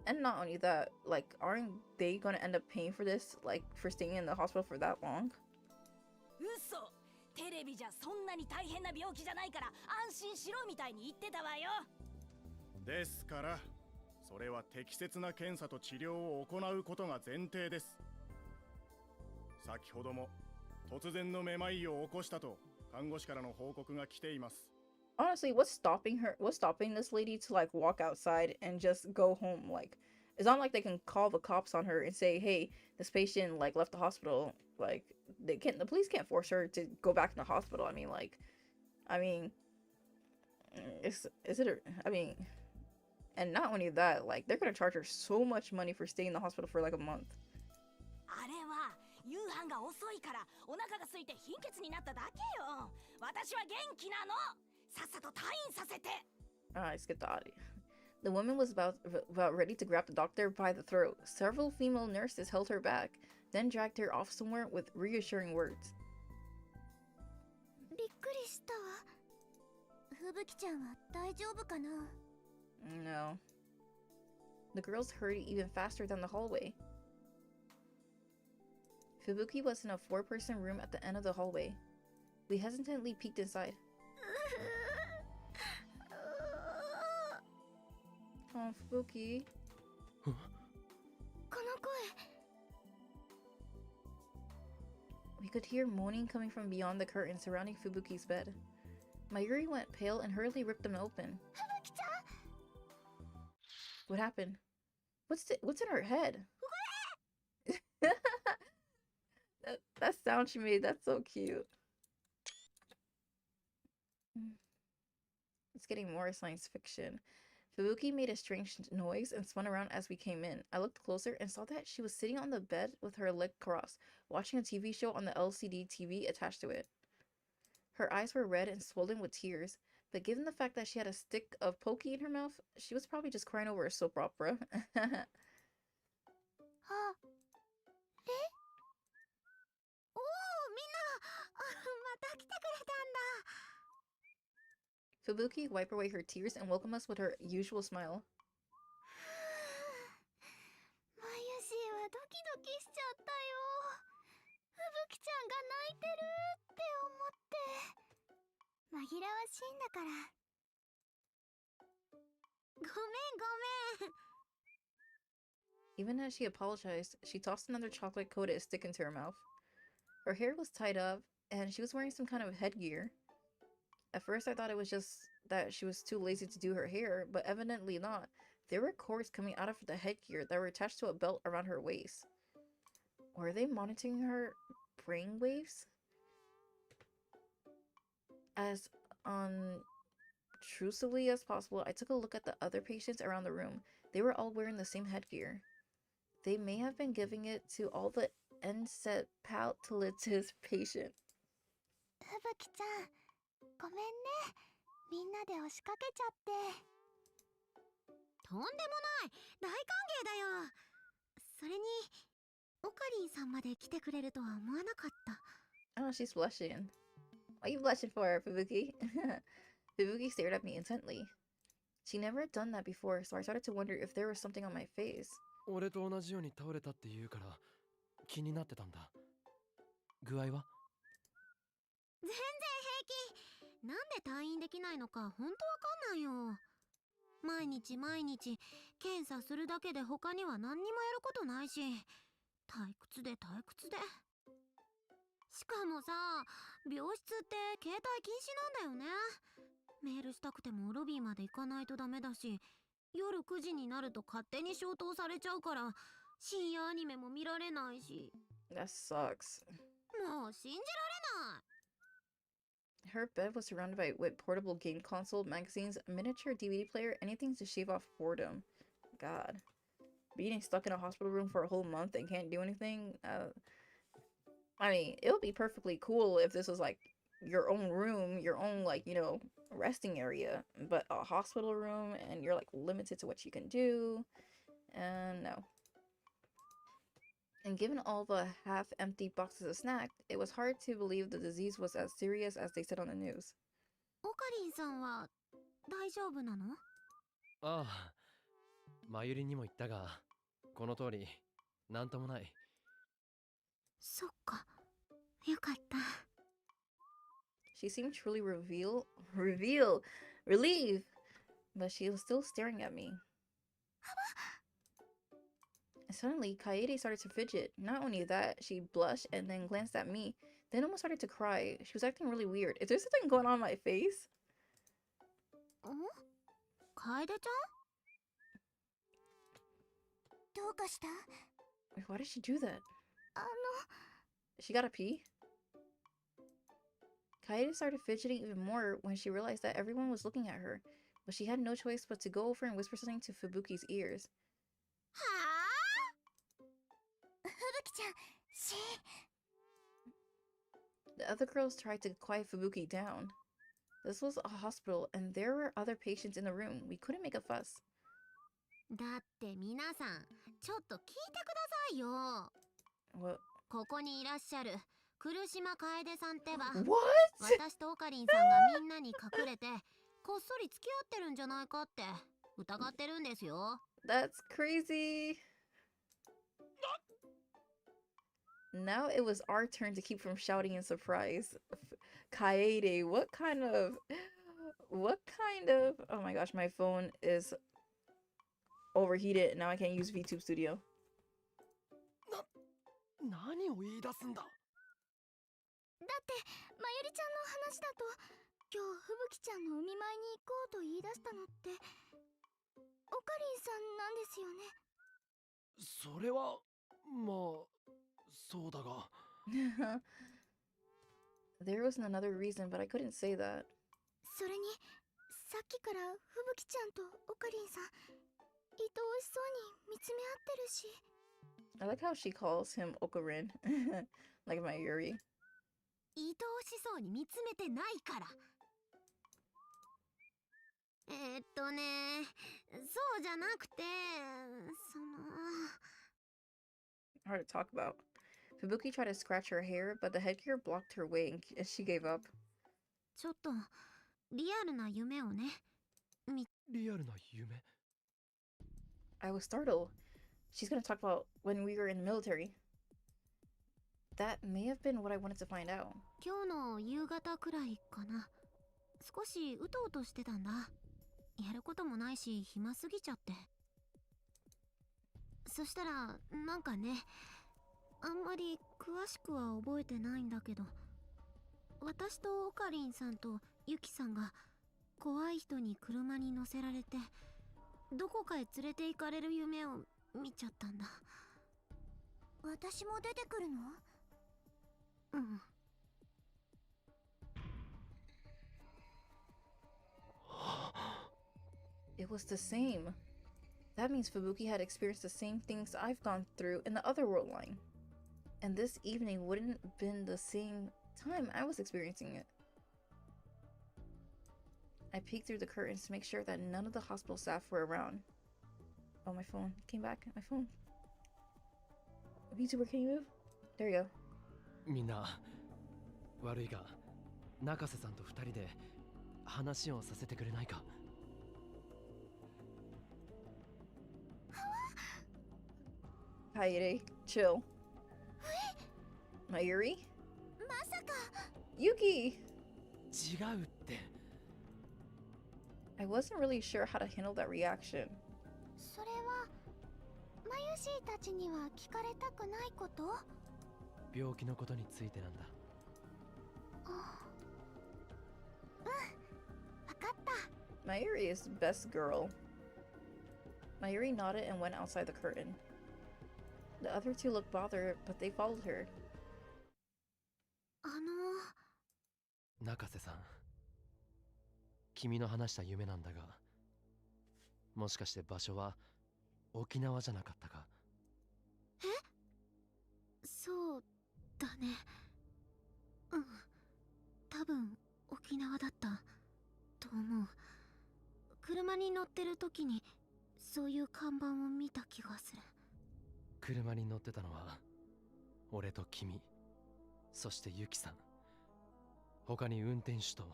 and not only that, aren't they gonna end up paying for this, for staying in the hospital for that long? 嘘。テレビじゃそんなに大変な病気じゃないから安心しろみたいに言ってたわよ。ですから、それは適切な検査と治療を行うことが前提です。先ほども突然のめまいを起こしたと看護師からの報告が来ています。Honestly, what's stopping this lady to walk outside and just go home? It's not like they can call the cops on her and say, hey, this patient left the hospital. The police can't force her to go back to the hospital. I mean, Is it I mean, and not only that, like they're gonna charge her so much money for staying in the hospital for like a month. あれは夕飯が遅いからお腹が空いて貧血になっただけよ。私は元気なの。さっさと退院させて。I skipped the audio. The woman was about ready to grab the doctor by the throat. Several female nurses held her back, then dragged her off somewhere with reassuring words. びっくりしたわ。吹雪ちゃんは大丈夫かな？ No. The girls hurried even faster down the hallway. Fubuki was in a 4-person room at the end of the hallway. We hesitantly peeked inside. Oh, Fubuki. この声。 We could hear moaning coming from beyond the curtain surrounding Fubuki's bed. Mayuri went pale and hurriedly ripped them open. What happened? What's in her head? that sound she made, that's so cute. It's getting more science fiction. Fubuki made a strange noise and spun around as we came in. I looked closer and saw that she was sitting on the bed with her leg crossed, watching a TV show on the LCD TV attached to it. Her eyes were red and swollen with tears, but given the fact that she had a stick of pokey in her mouth, she was probably just crying over a soap opera. あ、え？おお、みんな、また来てくれたんだ。 Fubuki wiped away her tears and welcomed us with her usual smile. まゆしーはドキドキしちゃったよ。ふぶきちゃんが泣いてるって思って。紛らわしいんだから。ごめんごめん。 Even as she apologized, she tossed another chocolate-coated stick into her mouth. Her hair was tied up, and she was wearing some kind of headgear. At first, I thought it was just that she was too lazy to do her hair, but evidently not. There were cords coming out of the headgear that were attached to a belt around her waist. Were they monitoring her brain waves? As unobtrusively as possible, I took a look at the other patients around the room. They were all wearing the same headgear. They may have been giving it to all the encephalitis patients. ふぶきちゃん、ごめんね。みんなで押しかけちゃって。とんでもない。大歓迎だよ。それに、オカリンさんまで来てくれるとは思わなかった。 Oh, she's blushing. What are you blushing for, Fubuki? Fubuki stared at me intently. She never had done that before, so I started to wonder if there was something on my face. 俺と同じように倒れたって言うから気になってたんだ。具合は？全然平気。なんで退院できないのかほんとわかんないよ。毎日毎日検査するだけで他には何にもやることないし、退屈で退屈で。しかもさ、病室って携帯禁止なんだよね。メールしたくてもロビーまで行かないとダメだし、夜9時になると勝手に消灯されちゃうから深夜アニメも見られないし。 That sucks. もう信じられない。 Her bed was surrounded with portable game console, magazines, a miniature DVD player, anything to shave off boredom. God. Being stuck in a hospital room for a whole month and can't do anything? I mean, it would be perfectly cool if this was like your own room, your own, like, you know, resting area. But a hospital room and you're like limited to what you can do. And no. And given all the half-empty boxes of snacks, it was hard to believe the disease was as serious as they said on the news. オカリンさんは大丈夫なの？ああ、マユリにも言ったが、この通りなんともない。そっか、よかった。 She seemed truly relieved, but she was still staring at me. Suddenly, Kaede started to fidget. Not only that, she blushed and then glanced at me, then almost started to cry. She was acting really weird. Is there something going on in my face? 楓ちゃん？どうかした？ Why did she do that? あの、 She gotta pee? Kaede started fidgeting even more when she realized that everyone was looking at her, but she had no choice but to go over and whisper something to Fubuki's ears. はあ、吹雪ちゃん、The other girls tried to quiet Fubuki down. This was a hospital, and there were other patients in the room. We couldn't make a fuss. だって皆さん、ちょっと聞いてくださいよ。 What? ここにいらっしゃる来島楓さんってば、 What? 私とオカリンさんがみんなに隠れてこっそり付き合ってるんじゃないかって疑ってるんですよ。 That's crazy. Now it was our turn to keep from shouting in surprise. Kaede, what kind of... Oh my gosh, my phone is overheated. Now I can't use VTube Studio. 何を言い出すんだ。だってまゆりちゃんの話だと、今日吹雪ちゃんのお見舞いに行こうと言い出したのってオカリンさんなんですよね。それはまあそうだが。There was another reason, but I couldn't say that. それにさっきから吹雪ちゃんとオカリンさん愛おしそうに見つめ合ってるし。 I like how she calls him Okarin, like my Yuri. 愛おしそうに見つめてないから。そうじゃなくて、その。 Hard to talk about. Fubuki tried to scratch her hair, but the headgear blocked her way and she gave up. ちょっとリアルな夢をね。リアルな夢。 I was startled. She's gonna talk about when we were in the military. That may have been what I wanted to find out. 今日の夕方くらいかな。少しうとうとしてたんだ。やることもないし暇すぎちゃって。そしたらなんかね、あんまり詳しくは覚えてないんだけど、私とオカリンさんとユキさんが怖い人に車に乗せられてどこかへ連れて行かれる夢を見ちゃったんだ。私も出てくるの？うん。 It was the same. That means Fubuki had experienced the same things I've gone through in the other world line. And this evening wouldn't have been the same time I was experiencing it. I peeked through the curtains to make sure that none of the hospital staff were around. Oh, my phone came back. My phone. VTuber, can you move? There you go. みんな悪いが中瀬さんと二人で話をさせてくれないか。 Kaede, chill. Mayuri? まさか。 Yuki! 違うって。 I wasn't really sure how to handle that reaction. それはマユシーたちには聞かれたくないこと？病気のことについてなんだ。うん、わかった。 Mayuri is best girl. Mayuri nodded and went outside the curtain. The other two looked bothered, but they followed her. 中瀬さん、君の話した夢なんだが、もしかして場所は沖縄じゃなかったか？え？そうだね。うん、多分沖縄だったと思う。車に乗ってる時にそういう看板を見た気がする。車に乗ってたのは俺と君、そしてユキさん、他に運転手と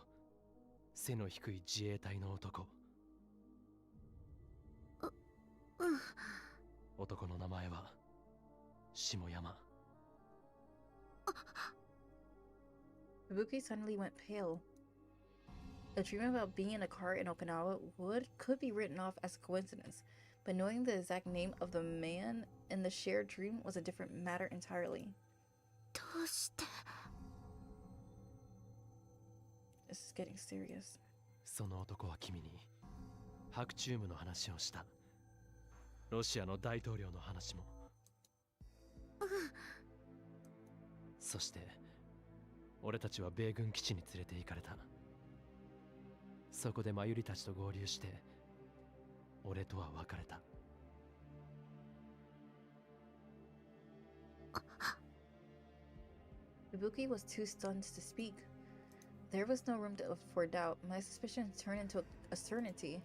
背の低い自衛隊の男。うん。男の名前は下山。Fubuki suddenly went pale. The dream about being in a car in Okinawa could be written off as a coincidence, but knowing the exact name of the man in the shared dream was a different matter entirely. どうして？ This is getting serious. その男は君に白チュームの話をした。ロシアの大統領の話も。そして俺たちは米軍基地に連れて行かれた。そこでマユリたちと合流して俺とは別れた。Ibuki was too stunned to speak. There was no room for doubt. My suspicions turned into a certainty.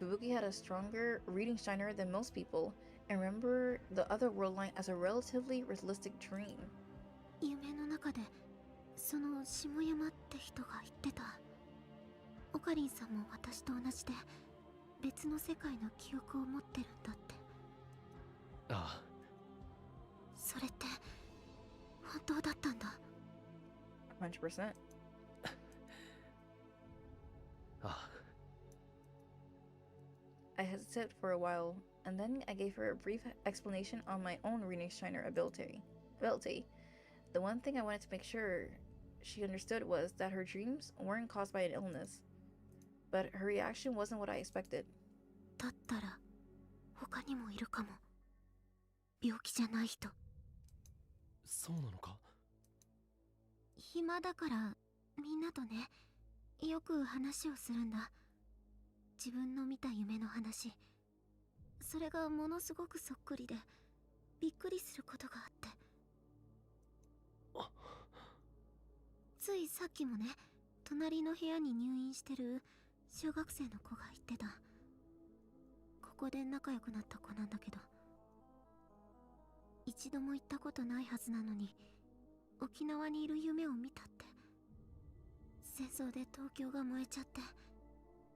Ibuki had a stronger reading shiner than most people, and remember the other world line as a relatively realistic dream. 夢の中でその下山って人が言ってた。オカリンさんも私と同じで別の世界の記憶を持ってるんだって。ああ、それって本当だったんだ。 100%. ああ。 I hesitated for a while, and then I gave her a brief explanation on my own reading shiner ability. The one thing I wanted to make sure she understood was that her dreams weren't caused by an illness. But her reaction wasn't what I expected. だったら他にもいるかも。病気じゃない人。そうなのか。暇だからみんなとね、よく話をするんだ。自分の見た夢の話。それがものすごくそっくりでびっくりすることがあって。ついさっきもね、隣の部屋に入院してる小学生の子が言ってた。ここで仲良くなった子なんだけど、一度も行ったことないはずなのに沖縄にいる夢を見たって。戦争で東京が燃えちゃって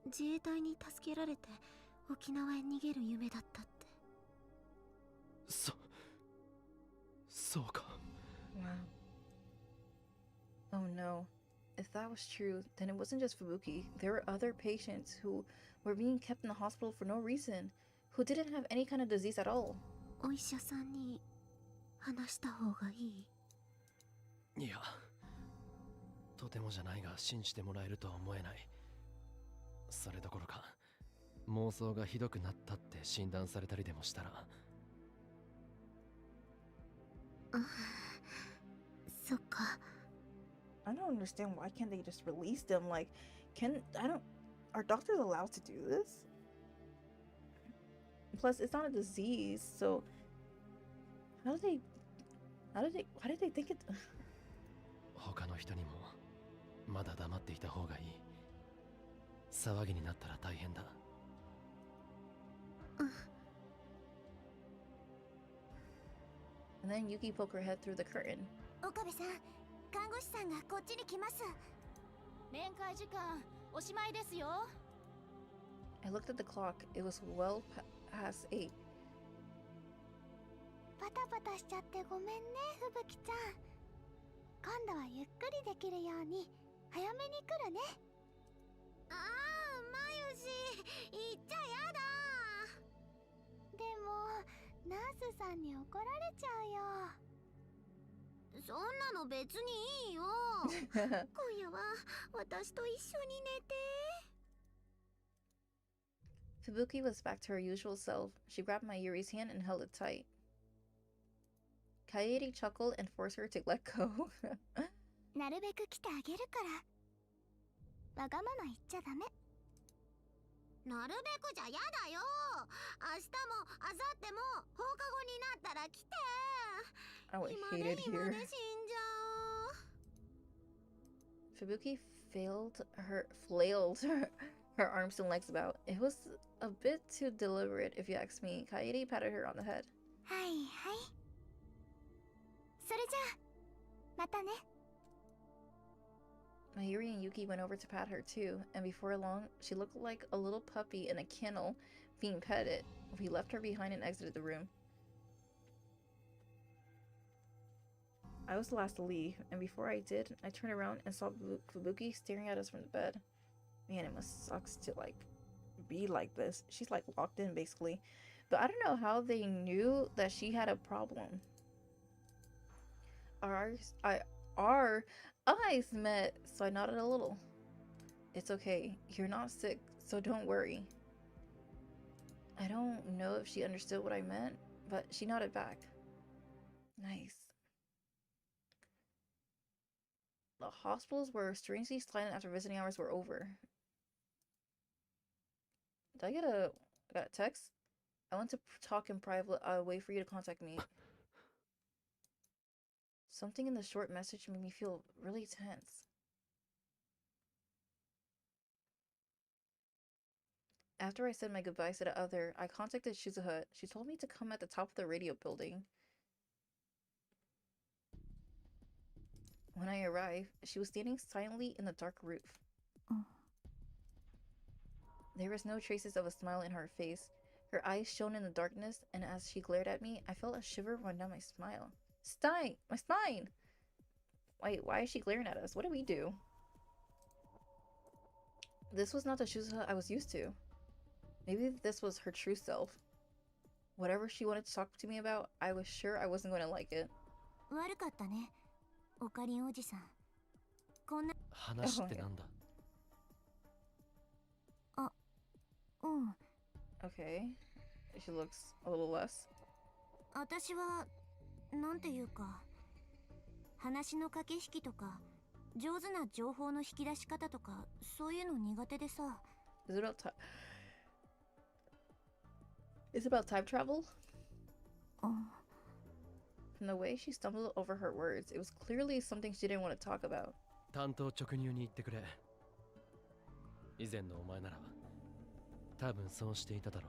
自衛隊に助けられて沖縄へ逃げる夢だったって。そうか。Wow. Oh no. If that was true, then it wasn't just Fubuki. There were other patients who were being kept in the hospital for no reason, who didn't have any kind of disease at all. お医者さんに話した方がいい？いや、とてもじゃないが信じてもらえるとは思えない。それどころか妄想がひどくなったって診断されたりでもしたら。そっか。I don't understand why can't they just release them? Like, are doctors allowed to do this? Plus, it's not a disease, so why did they think it? 他の人にもまだ黙っていた方がいい。騒ぎになったら大変だ。And then Yuki poked her head through the curtain. 岡部さん、看護師さんがこっちに来ます。面会時間おしまいですよ。I looked at the clock. It was well past 8. パタパタしちゃってごめんね、ふぶきちゃん。今度はゆっくりできるように早めに来るね。ああ、まゆし、言っちゃやだ。でもナースさんに怒られちゃうよ。そんなの別にいいよ。今夜は私と一緒に寝て。Fubuki was back to her usual self. She grabbed my Yuri's hand and held it tight. Kaede chuckled and forced her to let go. なるべく来てあげるから。わがまま言っちゃダメ。なるべくじゃやだよ。明日も明後日も放課後になったら来て。I would hate it 今 here. で死んじゃう。 Fubuki flailed her arms and legs about. It was a bit too deliberate, if you ask me. Kaede patted her on the head. はいはい。それじゃあまたね。Mayuri and Yuki went over to pat her too, and before long, she looked like a little puppy in a kennel being petted. We left her behind and exited the room. I was the last to leave, and before I did, I turned around and saw Fubuki staring at us from the bed. Man, it must suck to like be like this. She's like locked in basically. But I don't know how they knew that she had a problem. Our eyes met, so I nodded a little. It's okay. You're not sick, so don't worry. I don't know if she understood what I meant, but she nodded back. Nice. The hospitals were strangely silent after visiting hours were over. Did I get a text? I want to talk in private. I'll wait for you to contact me. Something in the short message made me feel really tense. After I said my goodbyes to the other, I contacted Suzuha. She told me to come at the top of the radio building. When I arrived, she was standing silently in the dark roof. There was no traces of a smile in her face. Her eyes shone in the darkness, and as she glared at me, I felt a shiver run down my spine. My spine! Wait, why is she glaring at us? What did we do? This was not the Suzuha I was used to. Maybe this was her true self. Whatever she wanted to talk to me about, I was sure I wasn't going to like it. 悪かったね、オカリンおじさん。こんな話ってなんだ？Okay. She looks a little less. 私はなんていうか、話の駆け引きとか上手な情報の引き出し方とかそういうの苦手でさ。Is it about time travel? From the way she stumbled over her words, it was clearly something she didn't want to talk about. 単刀直入に言ってくれ。以前のお前なら多分そうしていただろ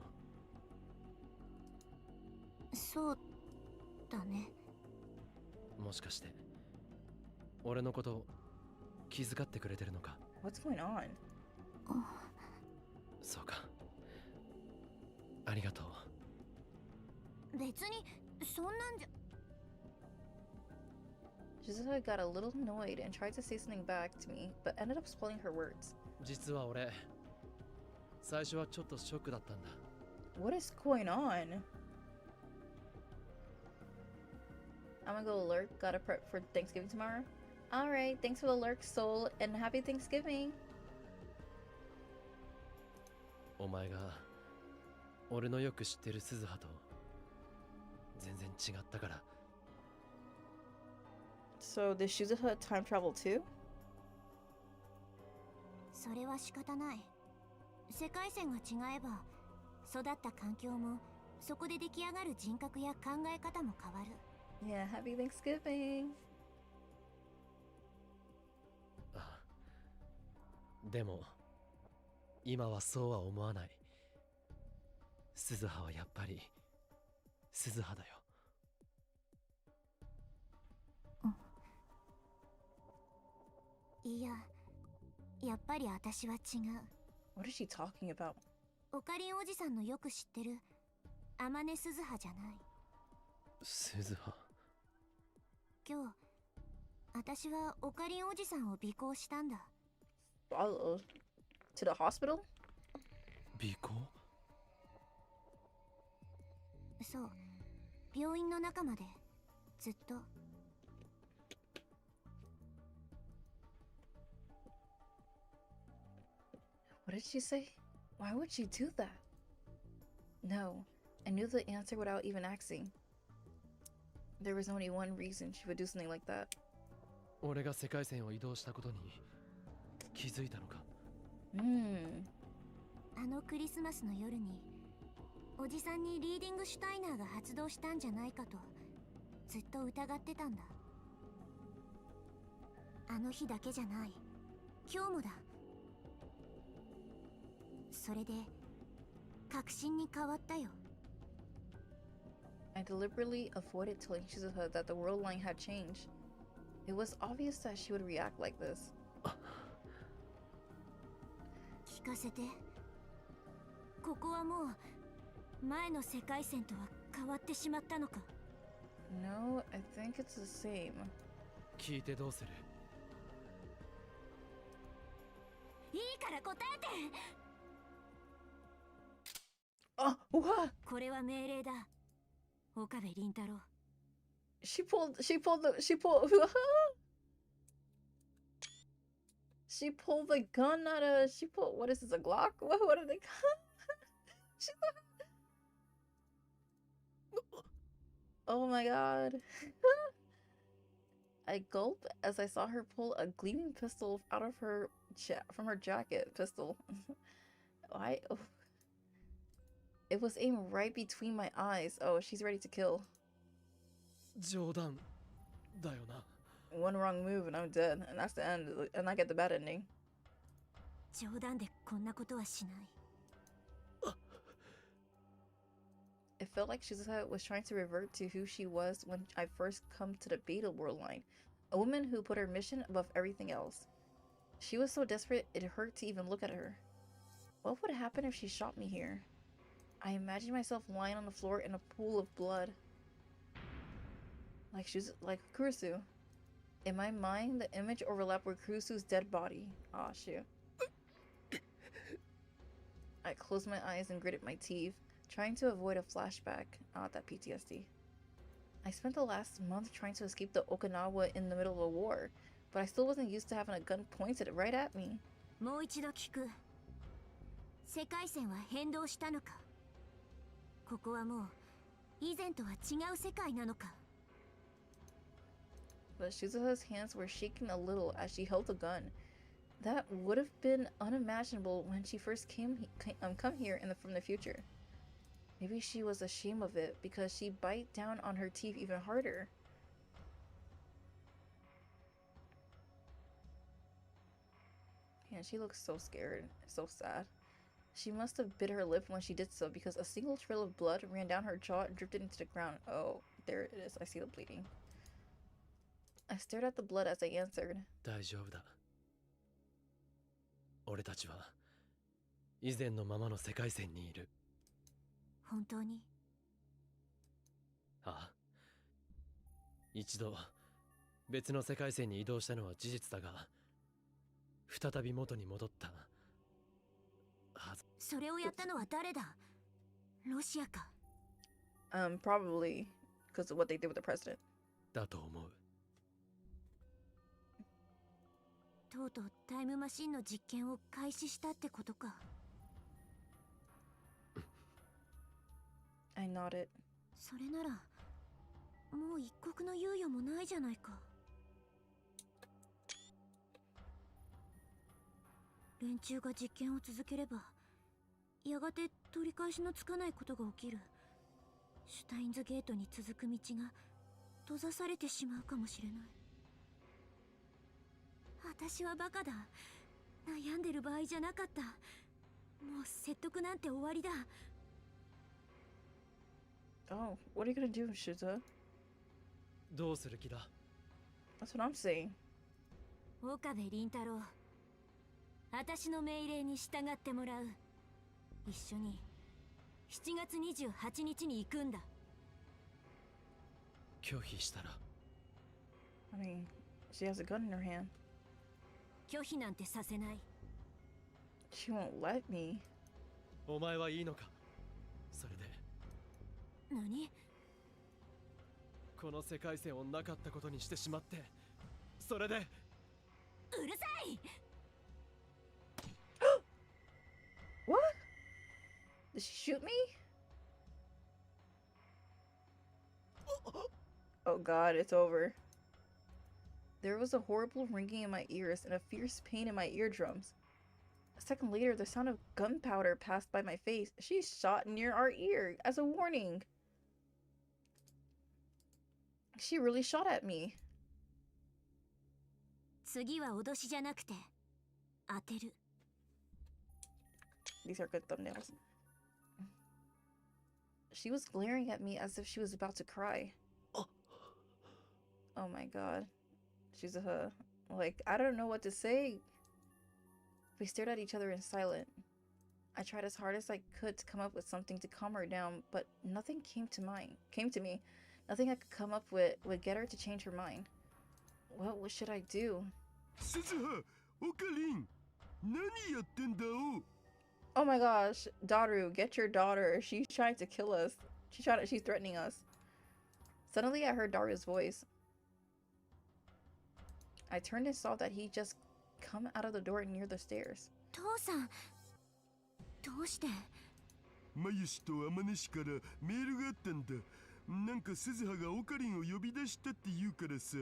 う。そうだね。もしかして俺のこと気遣ってくれてるのか？ What's going on? そうか。ありがとう。別にそんなんじゃ。Suzuha got a little annoyed and tried to say something back to me, but ended up spoiling her words. 実は俺、最初はちょっとショックだったんだ。What is going on? I'm gonna go lurk. Gotta prep for Thanksgiving tomorrow. Alright, thanks for the lurk, soul, and happy Thanksgiving. お前が俺のよく知ってる鈴葉と全然違ったから。So, does Suzuha time travel too? それは仕方ない。世界線が違えば育った環境もそこで出来上がる人格や考え方も変わる。Yeah, happy Thanksgiving. あ、でも今はそうは思わない。鈴葉はやっぱり鈴葉だよ。いや、やっぱり私は違う。What is she talking about? オカリンおじさんのよく知ってるアマネ鈴葉じゃない。鈴葉。今日、私はオカリンおじさんを尾行したんだ。To the hospital? 尾行？そう、病院の中までずっと。What did she say? Why would she do that? No, I knew the answer without even asking. There was only one reason she would do something like that. 俺が世界線を移動したことに気づいたのか？あのクリスマスの夜におじさんにリーディングシュタイナーが発動したんじゃないかとずっと疑ってたんだ。あの日だけじゃない、今日もだ。それで確信に変わったよ。I deliberately avoided telling Shizuha that the world line had changed. It was obvious that she would react like this. 聞かせて。ここはもう前の世界線とは変わってしまったのか？ No, I think it's the same. 聞いてどうする？いいから答えて。Oh, what? これは命令だ。岡部倫太郎。She pulled the gun out of, what is this, a Glock? What are they Oh my god. I gulped as I saw her pull a gleaming pistol out of her from her jacket. Pistol. Why? Oh. It was aimed right between my eyes. Oh, she's ready to kill. 冗談だよな。 One wrong move and I'm dead. And that's the end. And I get the bad ending. 冗談でこんなことはしない。 It felt like Suzuha was trying to revert to who she was when I first come to the Beta World line. A woman who put her mission above everything else. She was so desperate it hurt to even look at her. What would happen if she shot me here? I imagined myself lying on the floor in a pool of blood. Like Kurusu. In my mind, the image overlapped with Kurusu's dead body. Aw, shoot. I closed my eyes and gritted my teeth, trying to avoid a flashback. Ah, that PTSD. I spent the last month trying to escape the Okinawa in the middle of a war, but I still wasn't used to having a gun pointed right at me. もう一度聞く。世界線は変動したのか。ここはもう以前とは違う世界なのか。 But Suzuha's hands were shaking a little as she held the gun. That would have been unimaginable when she first come here from the future. Maybe she was ashamed of it because she bite down on her teeth even harder. Man, she looks so scared, so sad. She must have bit her lip when she did so because a single trail of blood ran down her jaw and drifted into the ground. Oh, there it is. I see the bleeding. I stared at the blood as I answered. 大丈夫だ。俺たちは以前のままの世界線にいる。本当に？ああ。一度別の世界線に移動したのは事実だが、再び元に戻ったはず。それをやったのは誰だ？ロシアか。Probably because of what they did with the president. だと思う。とうとうタイムマシンの実験を開始したってことか。I nodded. それならもう一刻の猶予もないじゃないか。連中が実験を続ければやがて取り返しのつかないことが起きる。シュタインズゲートに続く道が閉ざされてしまうかもしれない。私はバカだ。悩んでる場合じゃなかった。もう説得なんて終わりだ。Oh, what are you gonna do, Shizuha? どうする気だ？ That's what I'm saying. 岡部倫太郎、私の命令に従ってもらう。一緒に7月28日に行くんだ。拒否したら？ I mean, she has a gun in her hand. 拒否なんてさせない。She won't let me. お前はいいのか？それで。何？この世界線をなかったことにしてしまって、それで。うるさい！ What? Did she shoot me? Oh god, it's over. There was a horrible ringing in my ears and a fierce pain in my eardrums. A second later, the sound of gunpowder passed by my face. She shot near our ear as a warning. She really shot at me. 次は脅しじゃなくて当てる。 These are good thumbnails. She was glaring at me as if she was about to cry. Oh my god. She's like, I don't know what to say. We stared at each other in silence. I tried as hard as I could to come up with something to calm her down, but nothing came to me. Nothing I could come up with would get her to change her mind. What should I do? Suzuha, Okarin, nani yatten da o? Oh my gosh, Daru, get your daughter. She's trying to kill us. She's threatening us. Suddenly I heard Daru's voice. I turned and saw that he just come out of the door near the stairs. 父さん、どうして？マユシとアマネシからメールがあったんだ。なんか鈴葉がオカリンを呼び出したって言うからさ、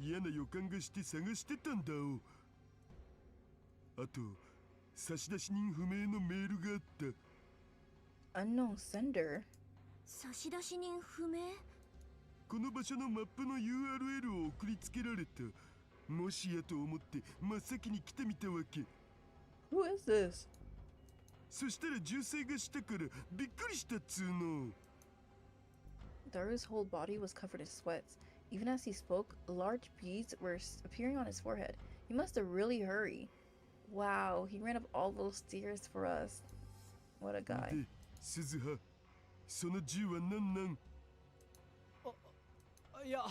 嫌な予感がして探してたんだお。あと差出人不明のメールがあった。 Unknown sender. 差出人不明。この場所のマップの URL を送りつけられた。もしやと思って真っ先に来てみたわけ。 Who is this? そしたら銃声がしたからびっくりしたっつーの。 Daru's whole body was covered in sweats. Even as he spoke, large beads were appearing on his forehead. He must have really hurried. Wow, he ran up all those stairs for us. What a guy. で、鈴葉、その銃は何なん？いや、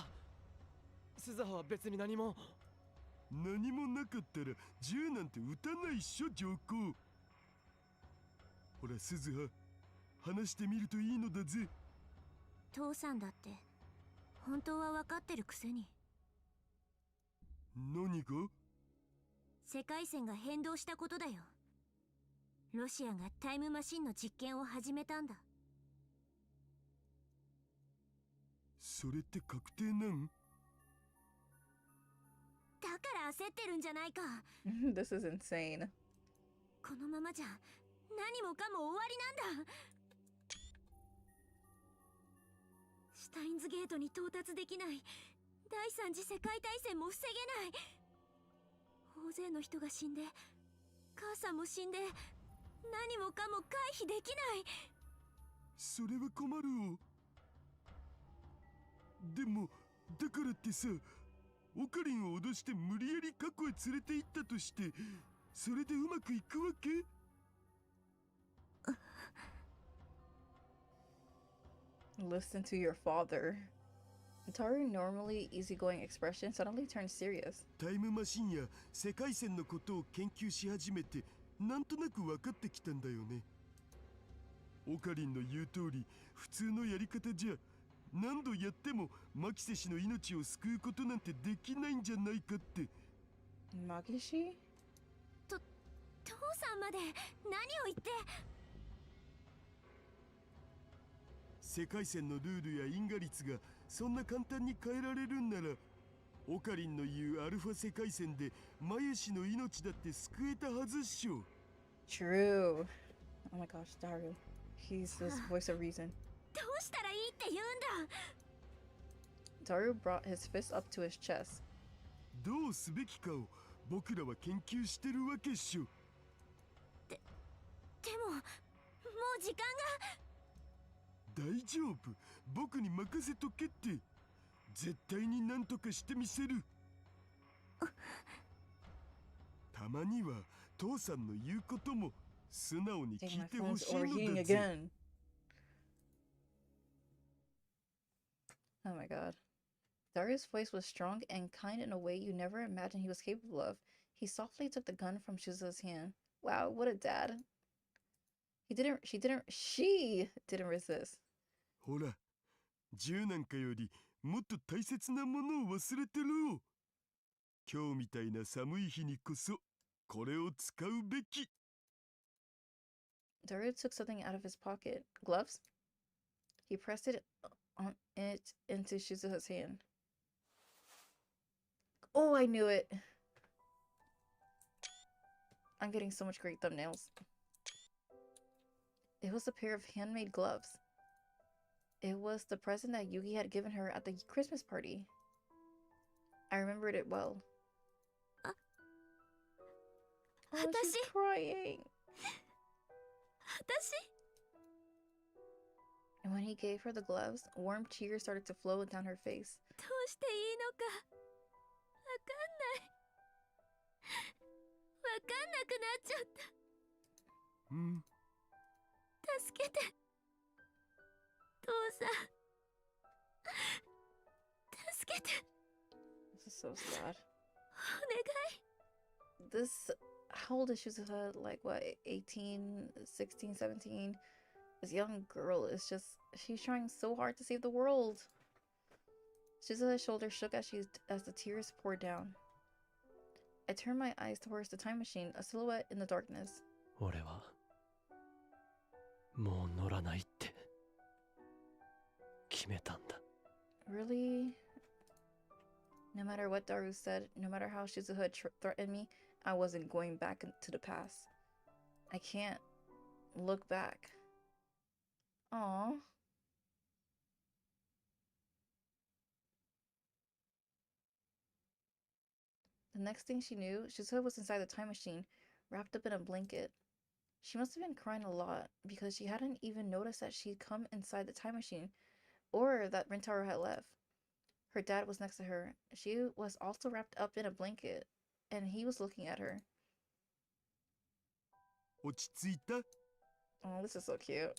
鈴葉は別に何も。何もなかったら銃なんて撃たないっしょ、上皇。ほら鈴葉、話してみるといいのだぜ。父さんだって本当は分かってるくせに。何が？世界線が変動したことだよ。ロシアがタイムマシンの実験を始めたんだ。それって確定なん？だから焦ってるんじゃないか。This is insane. このままじゃ何もかも終わりなんだ。シュタインズゲートに到達できない。第三次世界大戦も防げない。大勢の人が死んで、母さんも死んで、何もかも回避できない。それは困るお。でもだからってさ、オカリンを脅して無理やり過去へ連れて行ったとして、それでうまくいくわけ？Listen to your father. Taru, normally easygoing expression, suddenly turned serious. タイムマシンや世界線のことを研究し始めて、なんとなく分かってきたんだよね。オカリンの言う通り、普通のやり方じゃ何度やってもマキセ氏の命を救うことなんてできないんじゃないかって。マキシ？父さんまで何を言って。世界線のルールや因果率がそんな簡単に変えられるんなら、オカリンの言うアルファ世界線でマユ氏の命だって救えたはずっしょ。 True. Oh my gosh, Daru. He's this voice of reason. どうしたらいいって言うんだ。 Daru brought his fist up to his chest. どうすべきかを僕らは研究してるわけっしょ。でももう時間が。大丈夫、僕に任せとけって。絶対に何とかしてみせる。たまには父さんの言うことも素直に聞いてほしいのだぜ。Oh my god. Daru's voice was strong and kind in a way you never imagined he was capable of. He softly took the gun from Shizuha's hand. Wow, what a dad. She didn't resist. ほら、銃なんかよりもっと大切なものを忘れてるお。今日みたいな寒い日にこそこれを使うべき。Daru took something out of his pocket. Gloves? He pressed it into Shizuha's hand. Oh, I knew it. I'm getting so much great thumbnails. It was a pair of handmade gloves. It was the present that Yugi had given her at the Christmas party. I remembered it well. Oh, she's crying. And when he gave her the gloves, warm tears started to flow down her face. どうしていいのかわかんない。わかんなくなっちゃった。うん。助けて。父さん。助けて。This is so sad. お願い。This, how old is Shizuha? Like what, 18, 16, 17? This young girl is just, she's trying so hard to save the world. Shizuha's shoulders shook as the tears poured down. I turned my eyes towards the time machine, a silhouette in the darkness. 俺はもう乗らないって決めたんだ。 Really? No matter what Daru said, no matter how Shizuha threatened me, I wasn't going back into the past. I can't look back. Aww. The next thing she knew, Shizuha was inside the time machine, wrapped up in a blanket. She must have been crying a lot, because she hadn't even noticed that she'd come inside the time machine, or that Rintaro had left. Her dad was next to her. She was also wrapped up in a blanket, and he was looking at her. 落ち着いた? Oh, this is so cute.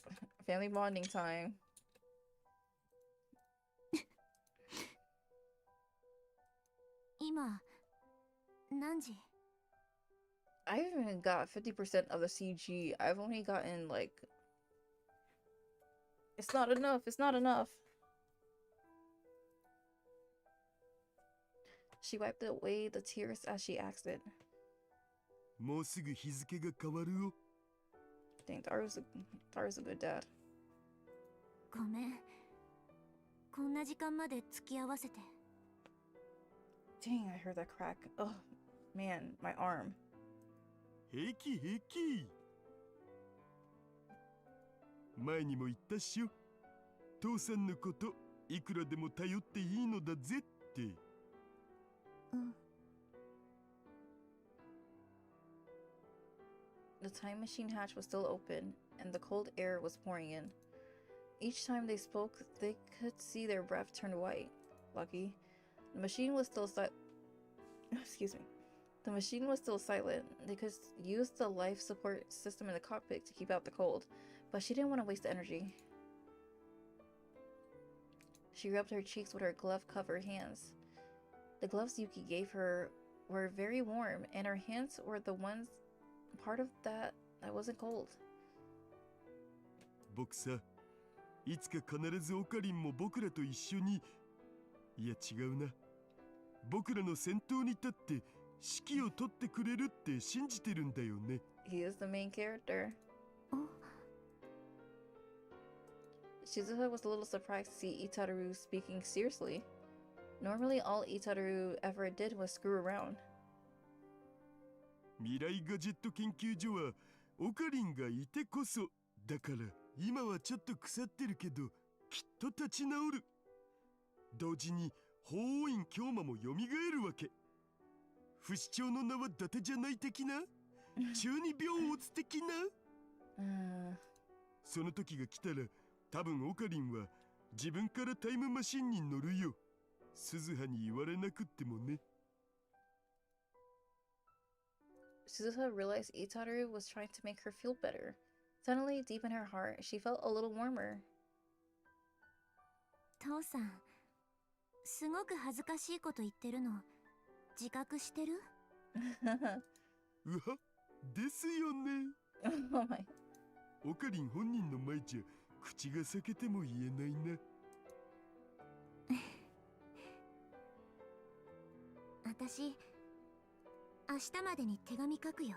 Family bonding time. 今何時? I haven't even got 50% of the CG. I've only gotten like... It's not enough. It's not enough. She wiped away the tears as she asked it. もうすぐ日付が変わるよ. Dang, Daru's a good dad. ごめん。こんな時間まで付き合わせて。 Dang, I heard that crack. Oh, man, my arm. 平気平気。前にも言ったっしょ。父さんのこといくらでも頼っていいのだぜって。うん。 The time machine hatch was still open, and the cold air was pouring in. Each time they spoke, they could see their breath turn white. Lucky. The machine was still Excuse me. The machine was still silent. They could use the life support system in the cockpit to keep out the cold, but she didn't want to waste the energy. She rubbed her cheeks with her glove-covered hands. The gloves Yuki gave her were very warm, and her hands were the ones part of that wasn't cold. 僕さ、いつか必ずオカリンも僕らと一緒に、いや違うな。僕らの先頭に立って指揮を取ってくれるって信じてるんだよね。He is the main character. Shizuha was a little surprised to see Itaru speaking seriously. Normally, all Itaru ever did was screw around. 未来ガジェット研究所はオカリンがいてこそだから今はちょっと腐ってるけどきっと立ち直る。同時に法王院京馬もよみがえるわけ。不死鳥の名は伊達じゃない的な中二病オツ的なその時が来たら多分オカリンは自分からタイムマシンに乗るよ。鈴葉に言われなくってもね。Suzuha realized Itaru was trying to make her feel better. Suddenly, deep in her heart, she felt a little warmer. 父さん、すごく恥ずかしいこと言ってるの自覚してる？うわ、ですよね。Oh my. オカリン本人の前じゃ口が裂けても言えないな。私、明日までに手紙書くよ。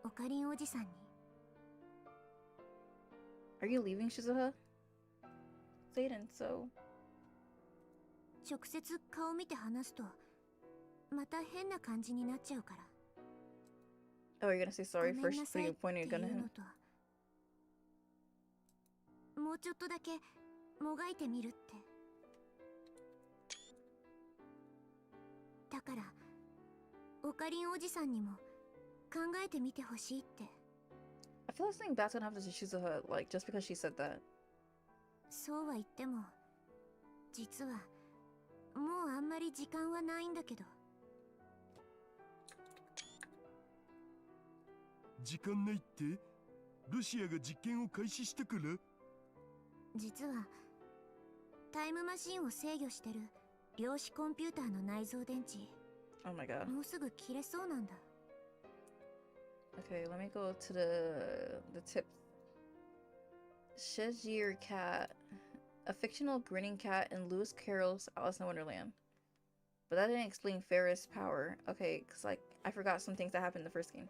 オカリンおじさんに。Are you leaving, Shizuha? Satan, so. 直接顔見て話すと、また変な感じになっちゃうから。Oh, you're gonna say sorry ごめ for んなさい putting っ a て pointing いう gun at の him? と、もうちょっとだけもがいてみるって。だから、オカリンおじさんにも考えてみてほしいって。I feel like something bad's gonna happen to Shizuha, like, just because she said that. そうは言っても、実はもうあんまり時間はないんだけど。時間ないって？ロシアが実験を開始したから？実はタイムマシンを制御してる量子コンピューターの内蔵電池、 Oh my god. もうすぐ切れそうなんだ。 Okay, let me go to the tips. Shajir Cat, a fictional grinning cat in Lewis Carroll's Alice in Wonderland. But that didn't explain Ferris' power. Okay, because, like, I forgot some things that happened in the first game.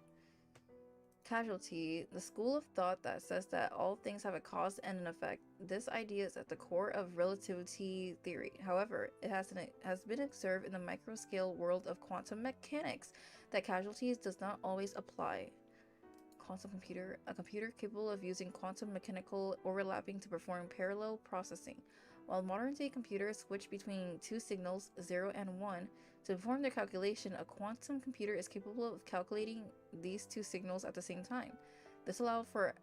Casualty, the school of thought that says that all things have a cause and an effect. This idea is at the core of relativity theory. However, it has been observed in the microscale world of quantum mechanics that casualties does not always apply. Quantum computer, a computer capable of using quantum mechanical overlapping to perform parallel processing. While modern-day computers switch between two signals, 0 and 1, to perform their calculation, a quantum computer is capable of calculating these two signals at the same time. This allows for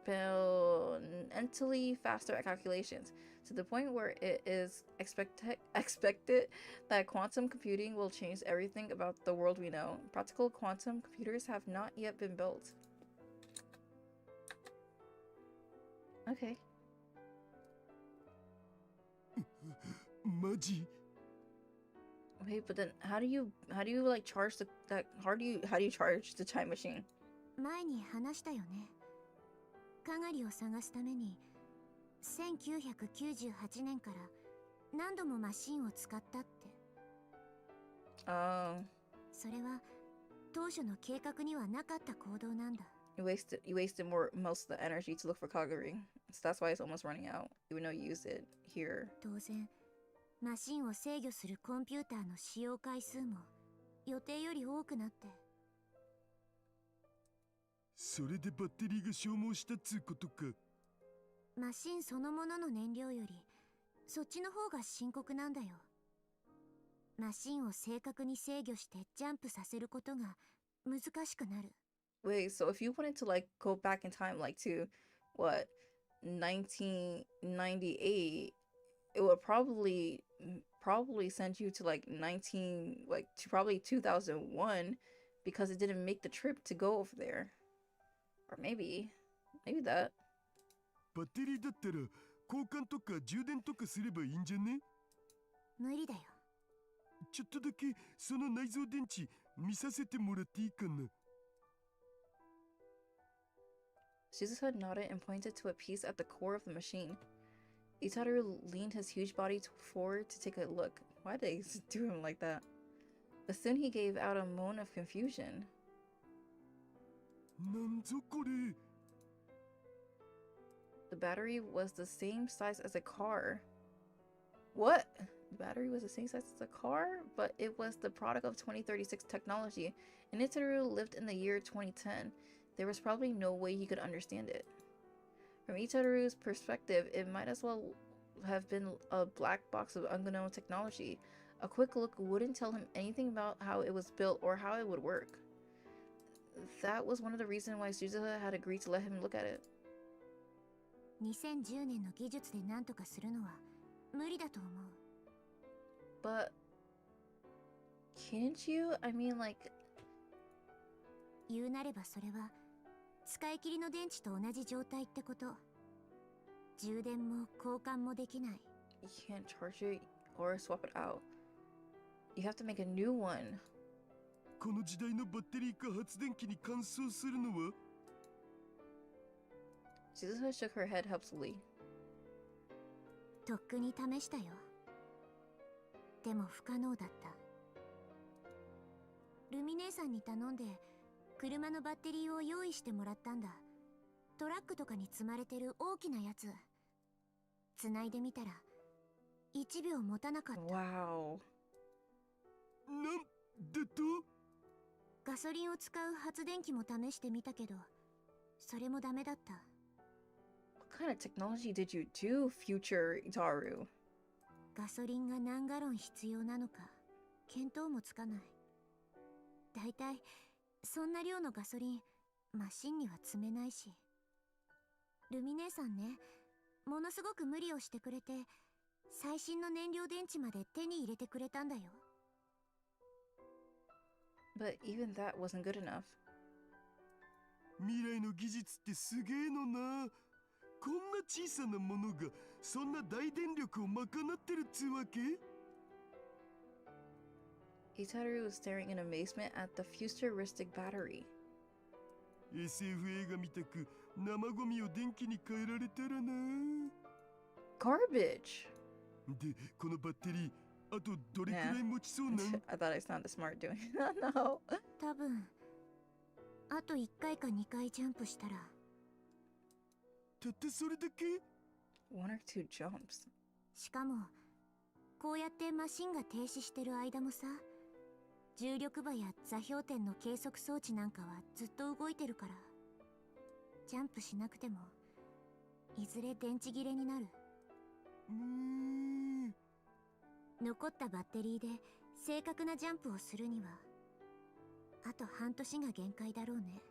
exponentially faster calculations, to the point where it is expected that quantum computing will change everything about the world we know. Practical quantum computers have not yet been built. Okay. マジ Wait, but then how do you like charge how do you charge the time machine? 前に話したよね。かがりを探すために1998年から何度もマシンを使ったって。それは当初の計画にはなかった行動なんだ。You wasted most of the energy to look for Kagari. So that's why it's almost running out, even though you used it here. 当然、マシンを制御するコンピューターの使用回数も予定より多くなって。それでバッテリーが消耗したっつうことか。マシンそのものの燃料よりそっちの方が深刻なんだよ。マシンを正確に制御してジャンプさせることが難しくなる。Wait, so if you wanted to like go back in time like to what 1998, it would probably send you to like probably 2001 because it didn't make the trip to go over there. Or maybe that. バッテリーだったら交換とか充電とかすればいいんじゃね？無理だよ。ちょっとだけその内蔵電池見させてもらっていいかな？ Suzuha nodded and pointed to a piece at the core of the machine. Itaru leaned his huge body forward to take a look. Why did they do him like that? But soon he gave out a moan of confusion. なんぞこれ。 The battery was the same size as a car. What? The battery was the same size as a car? But it was the product of 2036 technology, and Itaru lived in the year 2010. There was probably no way he could understand it. From Itaru's perspective, it might as well have been a black box of unknown technology. A quick look wouldn't tell him anything about how it was built or how it would work. That was one of the reasons why Suzuha had agreed to let him look at it. 2010年の技術で何とかするのは無理だと思う。But can't you? I mean, like. 言うなればそれは使い切りの電池と同じ状態ってこと。充電も交換もできない。You can't charge it or swap it out. You have to make a new one. この時代のバッテリーか発電機に換装するのは？ Suzuha shook her head helpfully. とっくに試したよ。でも不可能だった。ルミ姉さんに頼んで車のバッテリーを用意してもらったんだ。トラックとかに積まれてる大きなやつ。繋いでみたら1秒持たなかった。Wow. なんだと？ガソリンを使う発電機も試してみたけど、それもダメだった。What kind of technology did you do, future Itaru? ガソリンが何ガロン必要なのか見当もつかない。だいたいそんな量のガソリンマシンには積めないし。ルミ姉さんね、ものすごく無理をしてくれて最新の燃料電池まで手に入れてくれたんだよ。But even that wasn't good enough. 未来の技術ってすげえのな。こんな小さなものがそんな大電力を賄ってるっつうわけ？ Itaru was staring in amazement at the futuristic battery. SF 映画みたく生ゴミを電気に変えられたらな。Garbage! で、このバッテリー、あとどれくらい持ちそうなん？ I thought I sounded smart doing that. No. 多分あと1回か2回ジャンプしたら。たったそれだけ？ 1 or 2 jumps. しかもこうやってマシンが停止してる間もさ、重力場や座標点の計測装置なんかはずっと動いてるから、ジャンプしなくてもいずれ電池切れになる。残ったバッテリーで正確なジャンプをするにはあと半年が限界だろうね。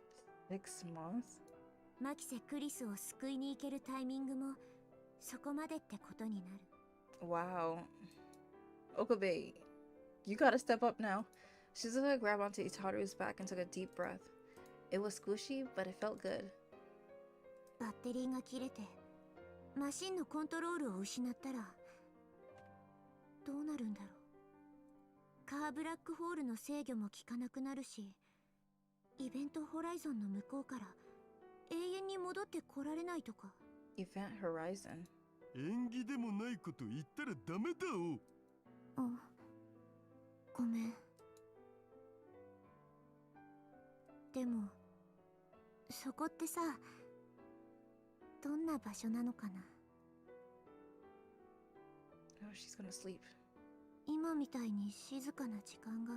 6 months? マキセ・クリスを救いに行けるタイミングもそこまでってことになる。 Wow. Okabe, you gotta step up now. Shizuka grabbed onto Itaru's back and took a deep breath. It was squishy, but it felt good. バッテリーが切れてマシンのコントロールを失ったらどうなるんだろう。カーブラックホールの制御も効かなくなるし、イベントホライゾンの向こうから永遠に戻ってこられないとか。 Event Horizon. 縁起でもないこと言ったらダメだお。あ、ごめん。でもそこってさ、どんな場所なのかな。 Oh, she's gonna sleep. 今みたいに静かな時間が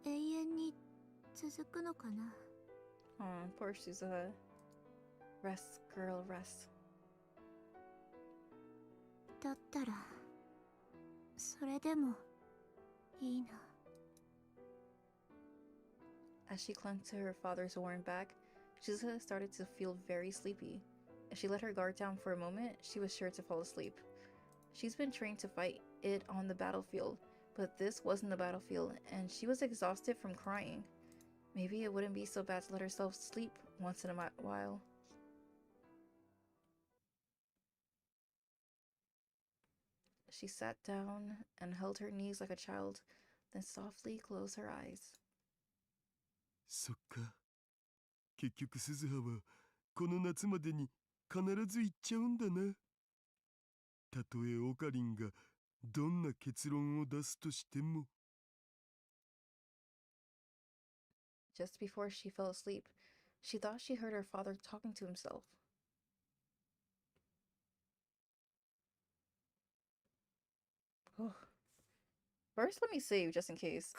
永遠に続くのかな。 Oh, poor Shizuha. Rest, girl, rest. だったらそれでもいいな。 As she clung to her father's worn back, Shizuha started to feel very sleepy. If she let her guard down for a moment, she was sure to fall asleep. She's been trained to fight it on the battlefield, but this wasn't the battlefield, and she was exhausted from crying. Maybe it wouldn't be so bad to let herself sleep once in a while. She sat down and held her knees like a child, then softly closed her eyes. そっか。結局鈴葉はこの夏までに必ず行っちゃうんだな。たとえオカリンがどんな結論を出すとしても。 Just before she fell asleep, she thought she heard her father talking to himself. Oh. First, let me save just in case.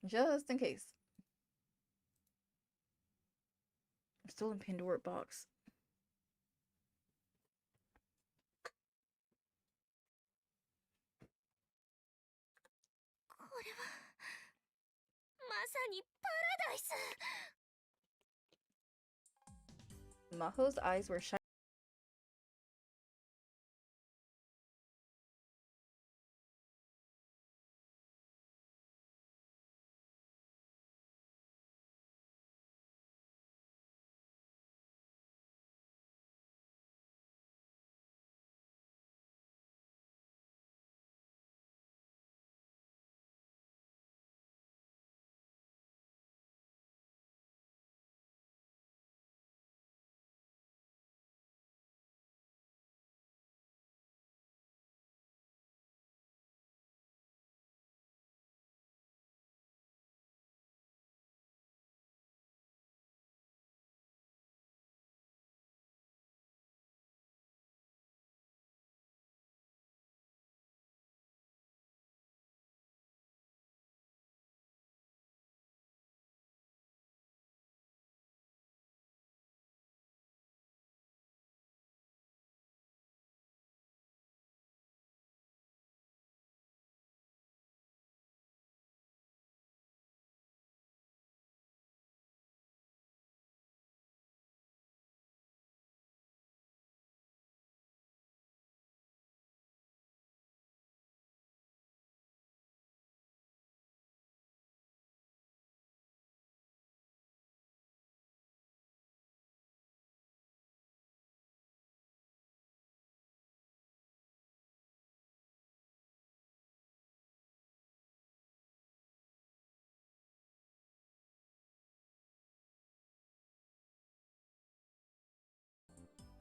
Just in case. I'm still in Pandora box. これはまさにパラダイス。 Maho's eyes were shining.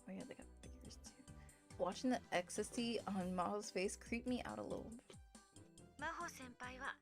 Oh yeah, they got figures too. Watching the ecstasy on Maho's face creeped me out a little. 真帆先輩は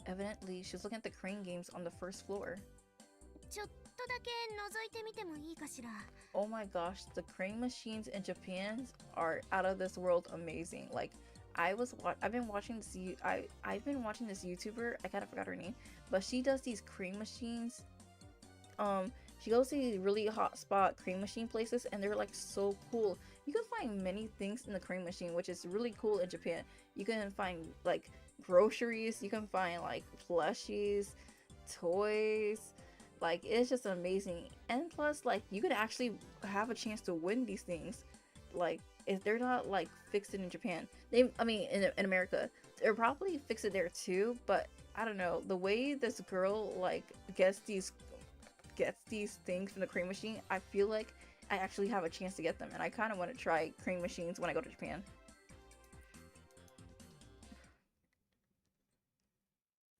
Evidently, she was looking at the crane games on the first floor. ちょっとだけ覗いてみてもいいかしら。 Oh my gosh, the crane machines in Japan are out of this world amazing. Like, I've been watching I've been watching this YouTuber, I kind of forgot her name, but she does these crane machines. She goes to these really hot spot crane machine places, and they're like so cool. You can find many things in the crane machine, which is really cool in Japan. You can find like groceries, you can find like plushies, toys. Like, it's just amazing. And plus, like, you could actually have a chance to win these things. Like, if they're not like fixed in Japan, in America, they're probably fixed there too. But I don't know, the way this girl like gets these things from the crane machine, I feel like I actually have a chance to get them, and I kind of want to try crane machines when I go to Japan.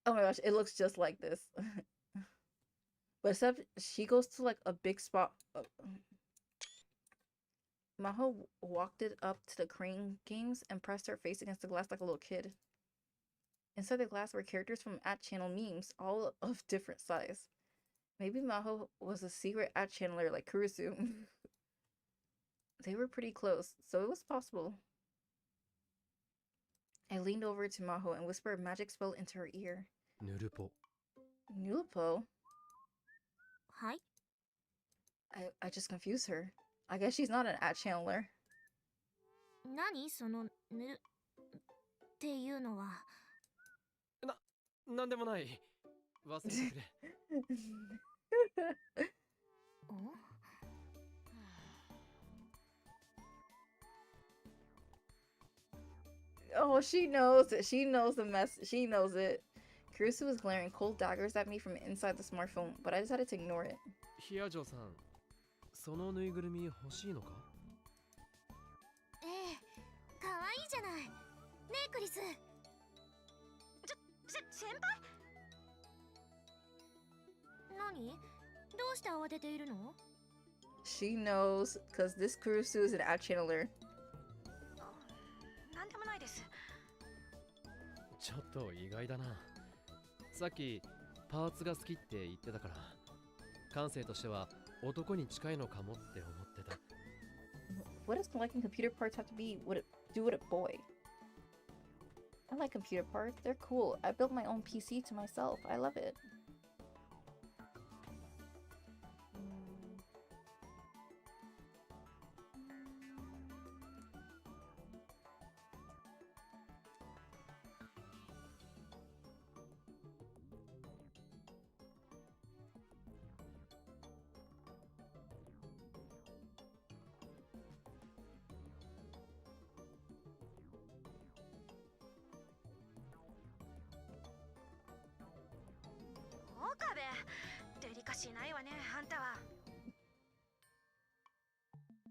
Oh my gosh, it looks just like this. But except she goes to like a big spot. Maho walked it up to the crane games and pressed her face against the glass like a little kid. Inside the glass were characters from @channel memes, all of different size. Maybe Maho was a secret @channeler like Kurusu. They were pretty close, so it was possible. I leaned over to Maho and whispered a magic spell into her ear. Nurupo. Nulupo? はい。 I just confused her. I guess she's not an @channeler. 何そのぬっていうのは。なんでもない。忘れてくれ。お Oh, she knows it. She knows the mess. She knows it. Kurusu was glaring cold daggers at me from inside the smartphone, but I decided to ignore it. ヒヤジョさん、そのぬいぐるみ欲しいのか？ええ、かわいいじゃない。ねえクリス。先輩？何？どうして慌てているの？ She knows, cause this Kurusu is an @channeler. なんでもないです。ちょっと意外だな。さっきパーツが好きって言ってたから、感性としては男に近いのかもって思ってた。What does collecting computer parts have to do with a boy? I like computer parts. They're cool. I built my own PC to myself. I love it.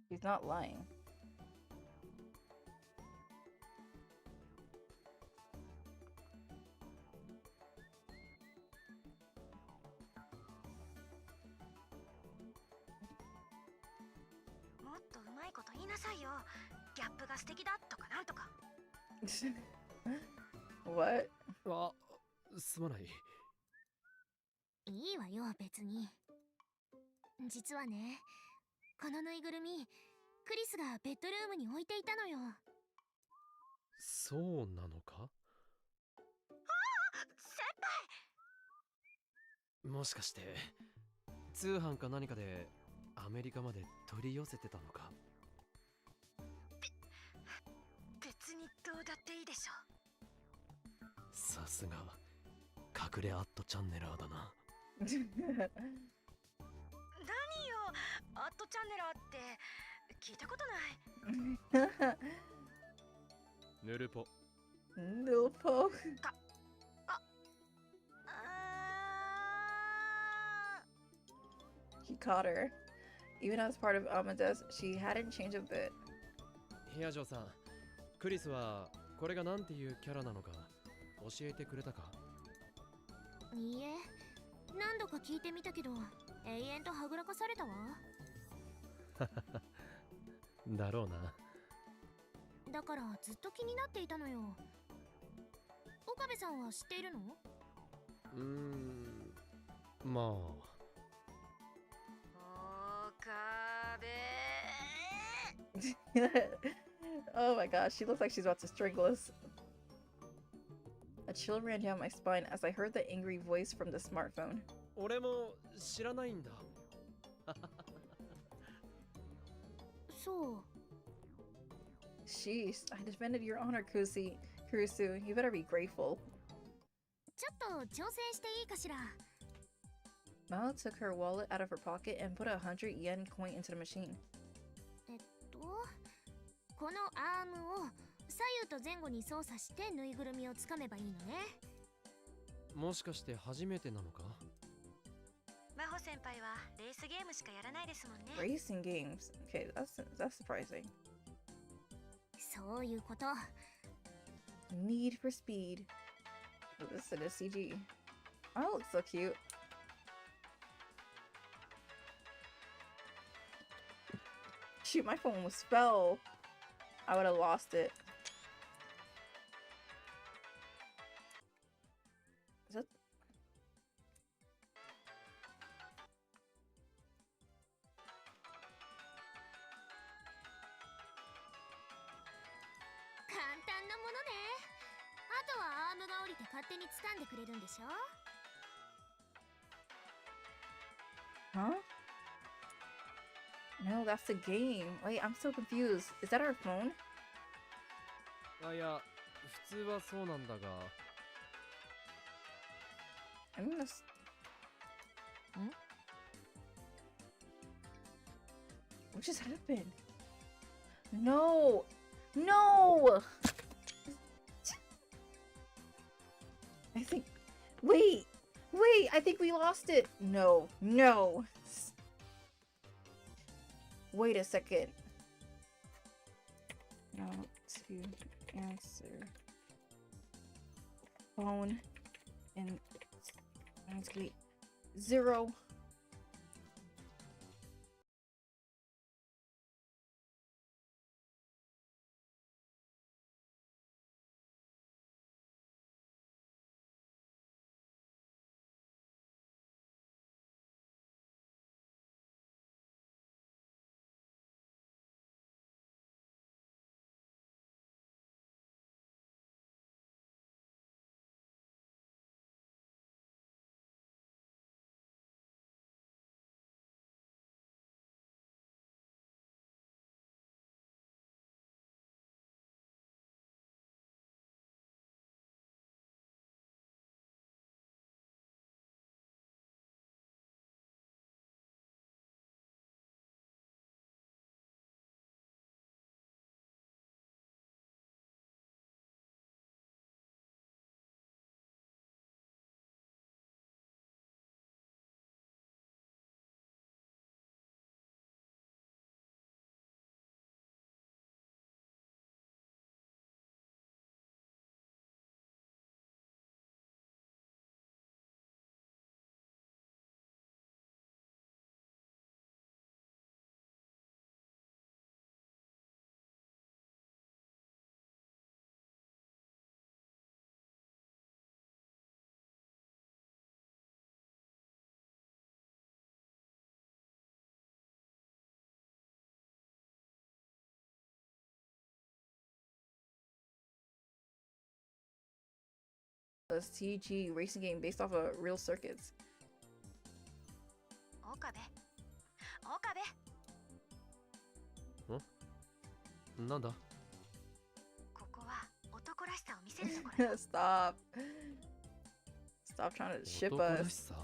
He's not lying. What? あ、すまない。いいわよ別に。実はね、このぬいぐるみクリスがベッドルームに置いていたのよ。そうなのか？先輩！もしかして通販か何かでアメリカまで取り寄せてたのか？別にどうだっていいでしょ。さすが隠れチャンネラーだな。何よ、アットチャンネラーって聞いたことない。ヌルポ。ヌルポ。He caught her. Even as part of Amadeus, she hadn't changed a bit. ヒヤジョさん、クリスはこれがなんていうキャラなのか教えてくれたか？いいえ、何度か聞いてみたけど永遠とはぐらかされたわ。だろうな。だからずっと気になっていたのよ。岡部さんは知っているの？まあ。Oh my gosh, she looks like she's about to strangle us. A chill ran down my spine as I heard the angry voice from the smartphone. 俺も知らないんだ。そう。 Sheesh, I defended your honor, Kurusu. You better be grateful. ちょっと調整していいかしら。 Maho took her wallet out of her pocket and put a 100 yen coin into the machine. このアームを左右と前後に操作してぬいぐるみをつかめばいいのね。もしかして初めてなのか？真帆先輩はレースゲームしかやらないですもんね。 Racing games. Okay, that's surprising. そういうこと。 Need for speed. Oh, this is a CG. Oh, it looks so cute. Shoot, my phone almost fell. I would have lost it. Is that... Huh? No, that's the game. Wait, I'm so confused. Is that our phone? あ、いや、普通はそうなんだが。I mean, that's... What just happened? No! No! I think... Wait! Wait! I think we lost it! No. No! Wait a second. Now to answer. Phone. And... Actually... 0. A CG racing game based off of real circuits. Okabe. なんだ？ここは男らしさを見せるところ。 Stop. Stop trying to ship 男らし us. さ？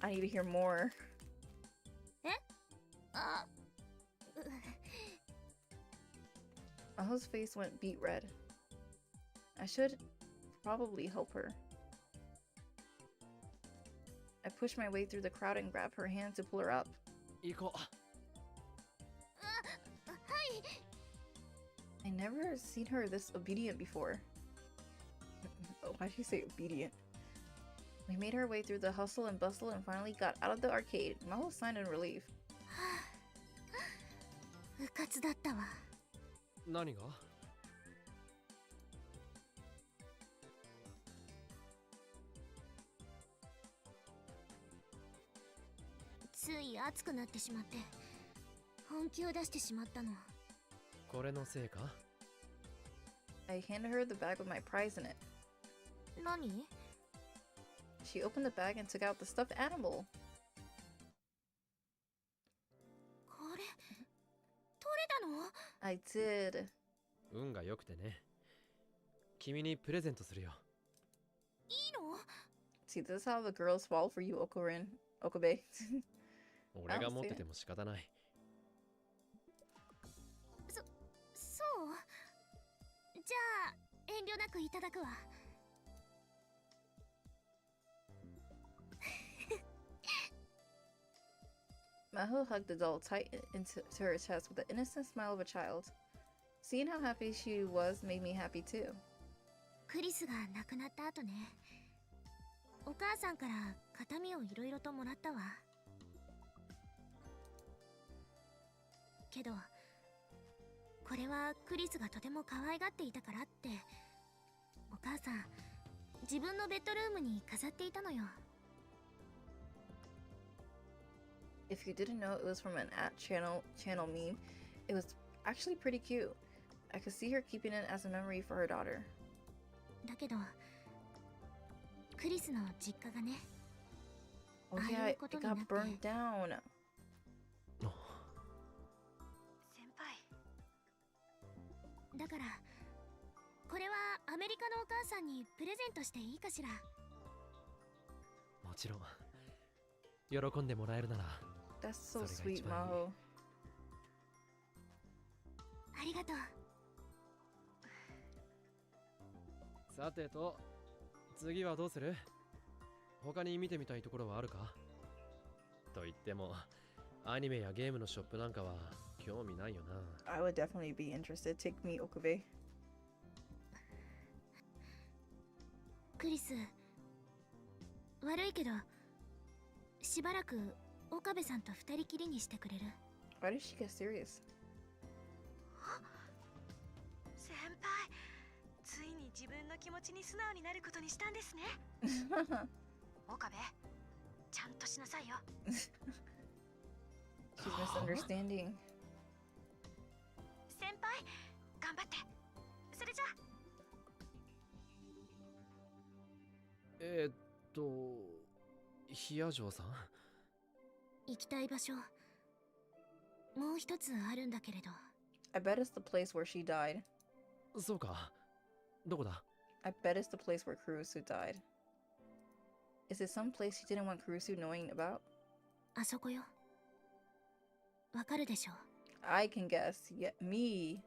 I need to hear more. あ、 Maho's face went beet red. I should probably help her. I pushed my way through the crowd and grabbed her hand to pull her up. 行こう。はい。 I never seen her this obedient before. Why did you say obedient? We made our way through the hustle and bustle and finally got out of the arcade. Maho signed in relief. うかつだったわ。何が？つい熱くなってしまって本気を出してしまったの。これのせいか？ I handed her the bag with my prize in it. 何？ She opened the bag and took out the stuffed animal. これ取れたの？ I did. 運が良くてね。君にプレゼントするよ。いいの？ See, this is how the girls fall for you, Okabe. 俺が持ってても仕方ない。そう？じゃあ遠慮なくいただくわ。Maho hugged the doll tight into her chest with the innocent smile of a child. Seeing how happy she was made me happy too. クリスが亡くなった後ね、お母さんから形見をいろいろともらったわ。けどこれはクリスがとても可愛がっていたからってお母さん自分のベッドルームに飾っていたのよ。 If you didn't know it was from an channel meme, it was actually pretty cute. I could see her keeping it as a memory for her daughter. だけどクリスの実家がね。 Oh yeah, it got burned down. 先輩だからこれはアメリカのお母さんにプレゼントしていいかしら？もちろん。喜んでもらえるなら。 That's so sweet, Maho. ありがとう。さてと、次はどうする？他に見てみたいところはあるか？と言っても、アニメやゲームのショップなんかは興味ないよな。I would definitely be interested. Take me, Okabe. クリス、悪いけどしばらく岡部さんと二人きりにしてくれる？ Why did she get serious? 先輩、ついに自分の気持ちに素直になることにしたんですね。岡部、ちゃんとしなさいよ。She's misunderstanding. 先輩、頑張って。それじゃヒヤジョさん？行きたい場所もう一つあるんだけれど。 I bet it's the place where she died. そうか。どこだ？ I bet it's the place where Kurusu died. Is it some place she didn't want Kurusu knowing about? あそこよ。わかるでしょ？ I can guess. Yet me.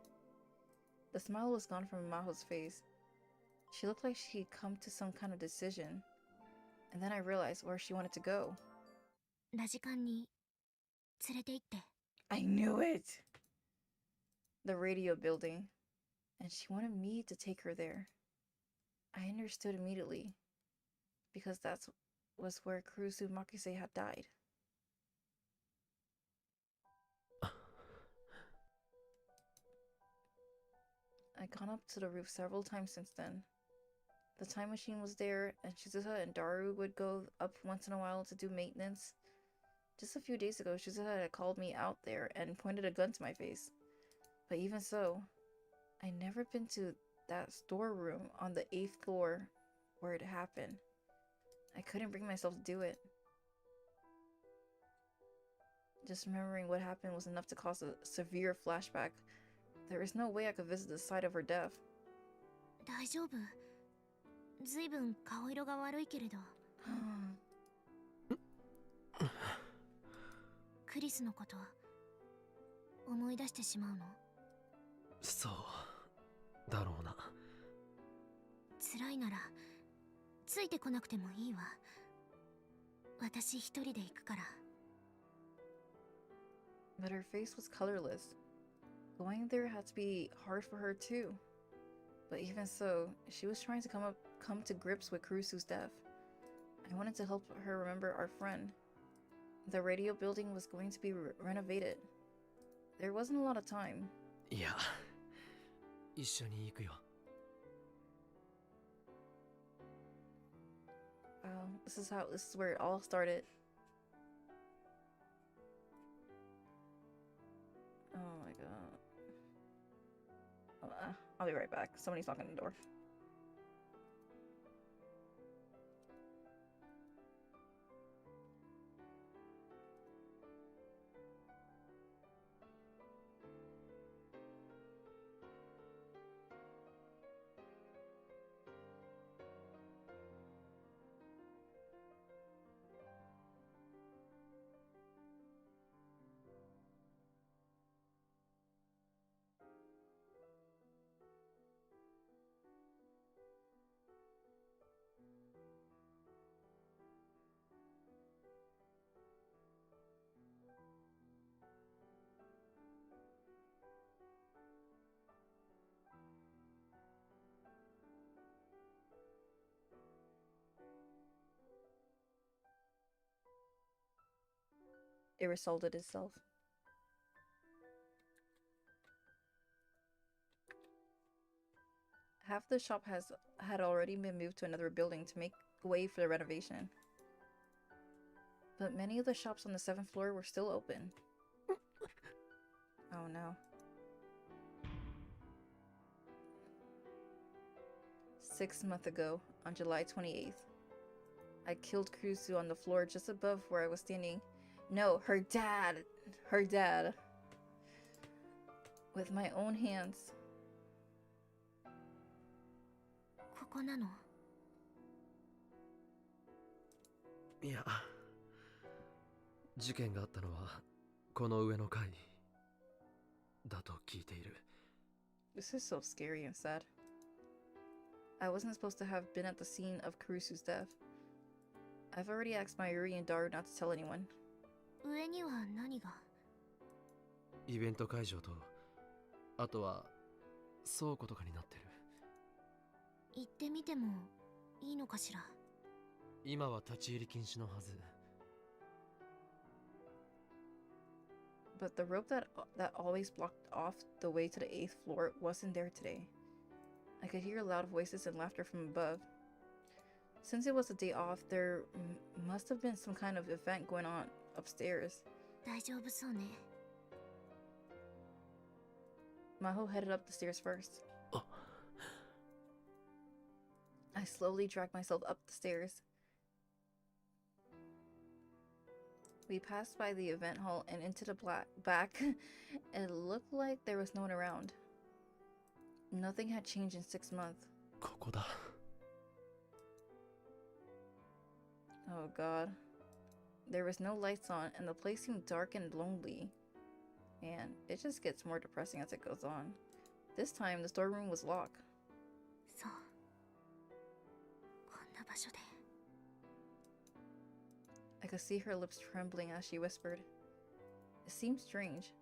The smile was gone from Maho's face. She looked like she'd come to some kind of decision. And then I realized where she wanted to go. ラジカンに連れて行って。 I knew it! The radio building. And she wanted me to take her there. I understood immediately. Because that was where Kurusu Makise had died. I'd gone up to the roof several times since then. The time machine was there, and Shizuha and Daru would go up once in a while to do maintenance. Just a few days ago, Shizuha had called me out there and pointed a gun to my face. But even so, I'd never been to that storeroom on the 8th floor where it happened. I couldn't bring myself to do it. Just remembering what happened was enough to cause a severe flashback. There is no way I could visit the site of her death. 大丈夫？ずいぶん顔色が悪いけれど。クリスのこと思い出してしまうの？そうだろうな。辛いならついてこなくてもいいわ。私一人で行くから。 But her face was colorless. Going there had to be hard for her too. But even so, she was trying to come to grips with Kurusu's death. I wanted to help her remember our friend. The radio building was going to be renovated. There wasn't a lot of time. いや、一緒に行くよ。This is where it all started. Oh my god. I'll be right back. Somebody's knocking on the door. It resolved itself. Half the shop had already been moved to another building to make way for the renovation. But many of the shops on the 7th floor were still open. Oh no. 6 months ago, on July 28th, I killed Kurusu on the floor just above where I was standing. No, her dad! Her dad. With my own hands. ここなの？いや、事件があったのはこの上の階だと聞いている。This is so scary and sad. I wasn't supposed to have been at the scene of Kurusu's death. I've already asked Mayuri and Daru not to tell anyone. 上には何が？イベント会場と、あとは倉庫とかになってる。行ってみてもいいのかしら？今は立ち入り禁止のはず。But the rope that always blocked off the way to the 8th floor wasn't there today. I could hear loud voices and laughter from above. Since it was a day off, there must have been some kind of event going on upstairs. 大丈夫そうね。Maho headed up the stairs first. I slowly dragged myself up the stairs. We passed by the event hall and into the back. It looked like there was no one around. Nothing had changed in 6 months. ここだ。Oh god. There was no lights on and the place seemed dark and lonely. And it just gets more depressing as it goes on. This time the storeroom was locked. そう。こんな場所で。I could see her lips trembling as she whispered. It seemed strange.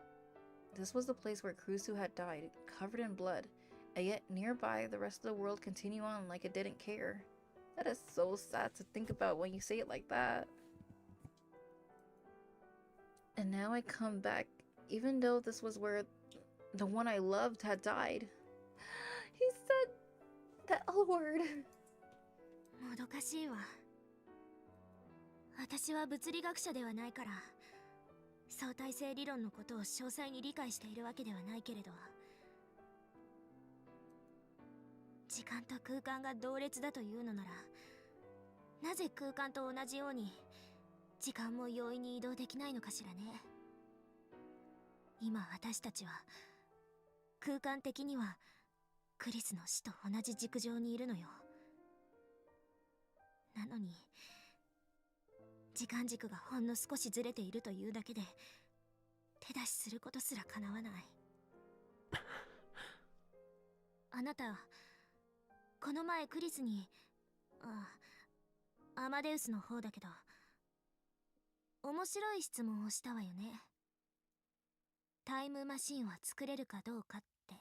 This was the place where Kurusu had died, covered in blood, and yet nearby the rest of the world continued on like it didn't care. That is so sad to think about when you say it like that. And now I come back, even though this was where the one I loved had died. He said that L word. もどかしいわ。私は物理学者ではないから相対性理論のことを詳細に理解しているわけではないけれど、時間と空間が同列だというのなら、なぜ空間と同じように時間も容易に移動できないのかしらね。今私たちは空間的にはクリスの死と同じ軸上にいるのよ。なのに時間軸がほんの少しずれているというだけで手出しすることすら叶わない。あなた、この前クリスに、アマデウスの方だけど、面白い質問をしたわよね。タイムマシンは作れるかどうかって。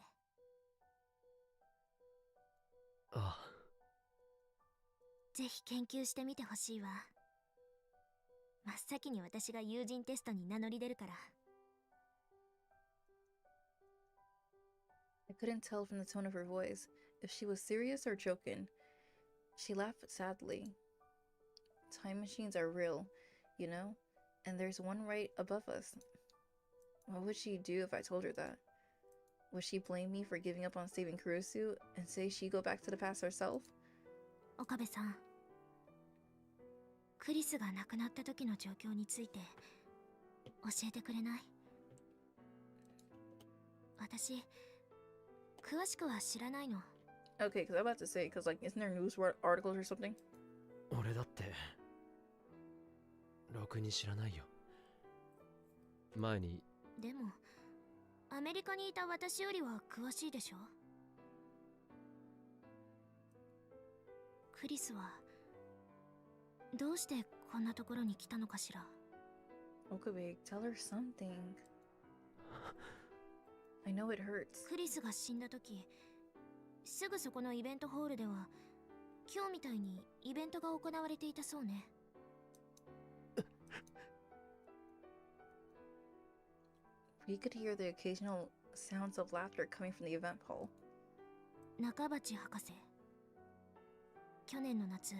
ああ。ぜひ研究してみてほしいわ。真っ先に私が友人テストに名乗り出るから。I couldn't tell from the tone of her voice if she was serious or joking. She laughed sadly. Time machines are real, you know, and there's one right above us. What would she do if I told her that? Would she blame me for giving up on saving Kurusu and say she'd go back to the past herself? 岡部さん、クリスが亡くなった時の状況について教えてくれない？私、詳しくは知らないの。Okay, because I'm about to say, because like, isn't there news articles or something? 俺だってろくに知らないよ。前に。でもアメリカにいた私よりは詳しいでしょ。クリスはどうしてこんなところに来たのかしら。Okabe, tell her something. I know it hurts. クリスが死んだ時、すぐそこのイベントホールでは今日みたいにイベントが行われていたそうね。We could hear the occasional sounds of laughter coming from the event hall. 中鉢博士、去年の夏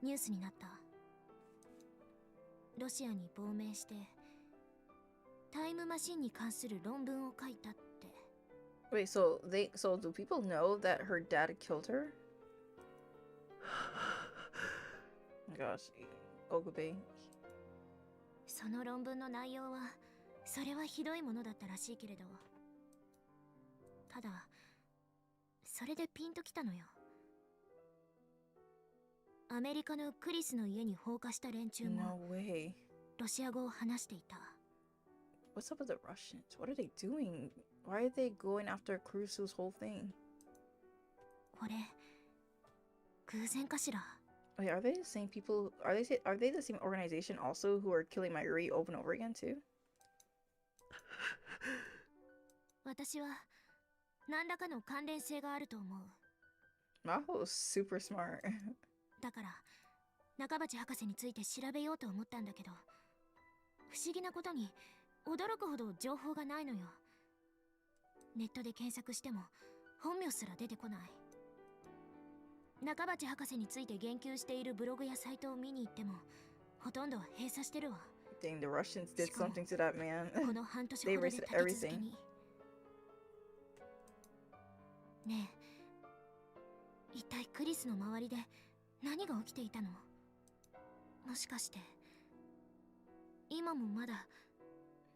ニュースになった。ロシアに亡命してタイムマシンに関する論文を書いたって。 Wait, so do people know that her dad killed her? Oh my gosh, Okabe. その論文の内容はそれはひどいものだったらしいけれど、ただそれでピンときたのよ。アメリカのクリスの家に放火した連中も No way. ロシア語を話していた。 What's up with the Russians? What are they doing? Why are they going after Kurusu's whole thing? これ偶然かしら。 Wait, are they the same people? Are they the same organization also who are killing Mayuri over and over again too? 私は何らかの関連性があると思う。 Maho's super smart. だから中鉢博士について調べようと思ったんだけど、不思議なことに驚くほど情報がないのよ。ネットで検索しても本名すら出てこない。中鉢博士について言及しているブログやサイトを見に行ってもほとんどは閉鎖してるわ。 Dang, the Russians did something to that man. この半年 They ほどで erased 立て続け everything. に。ねえ、一体クリスの周りで何が起きていたの？もしかして今もまだ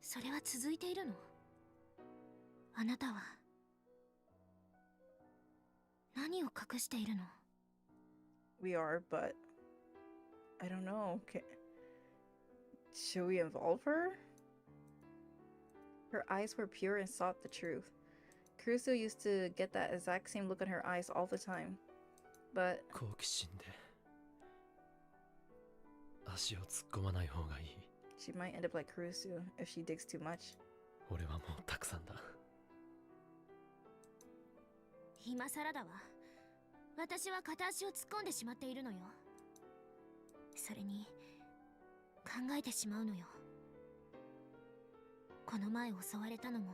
それは続いているの？あなたは何を隠しているの？ We are, but I don't know. Should we involve her? Her eyes were pure and sought the truth. Kurusu used to get that exact same look in her eyes all the time. But 好奇心で足を突っ込まない方がいい。 she might end up like Kurusu if she digs too much. 俺はもうたくさんだ。今更だわ。私は片足を突っ込んでしまっているのよ。それに考えてしまうのよ。この前襲われたのも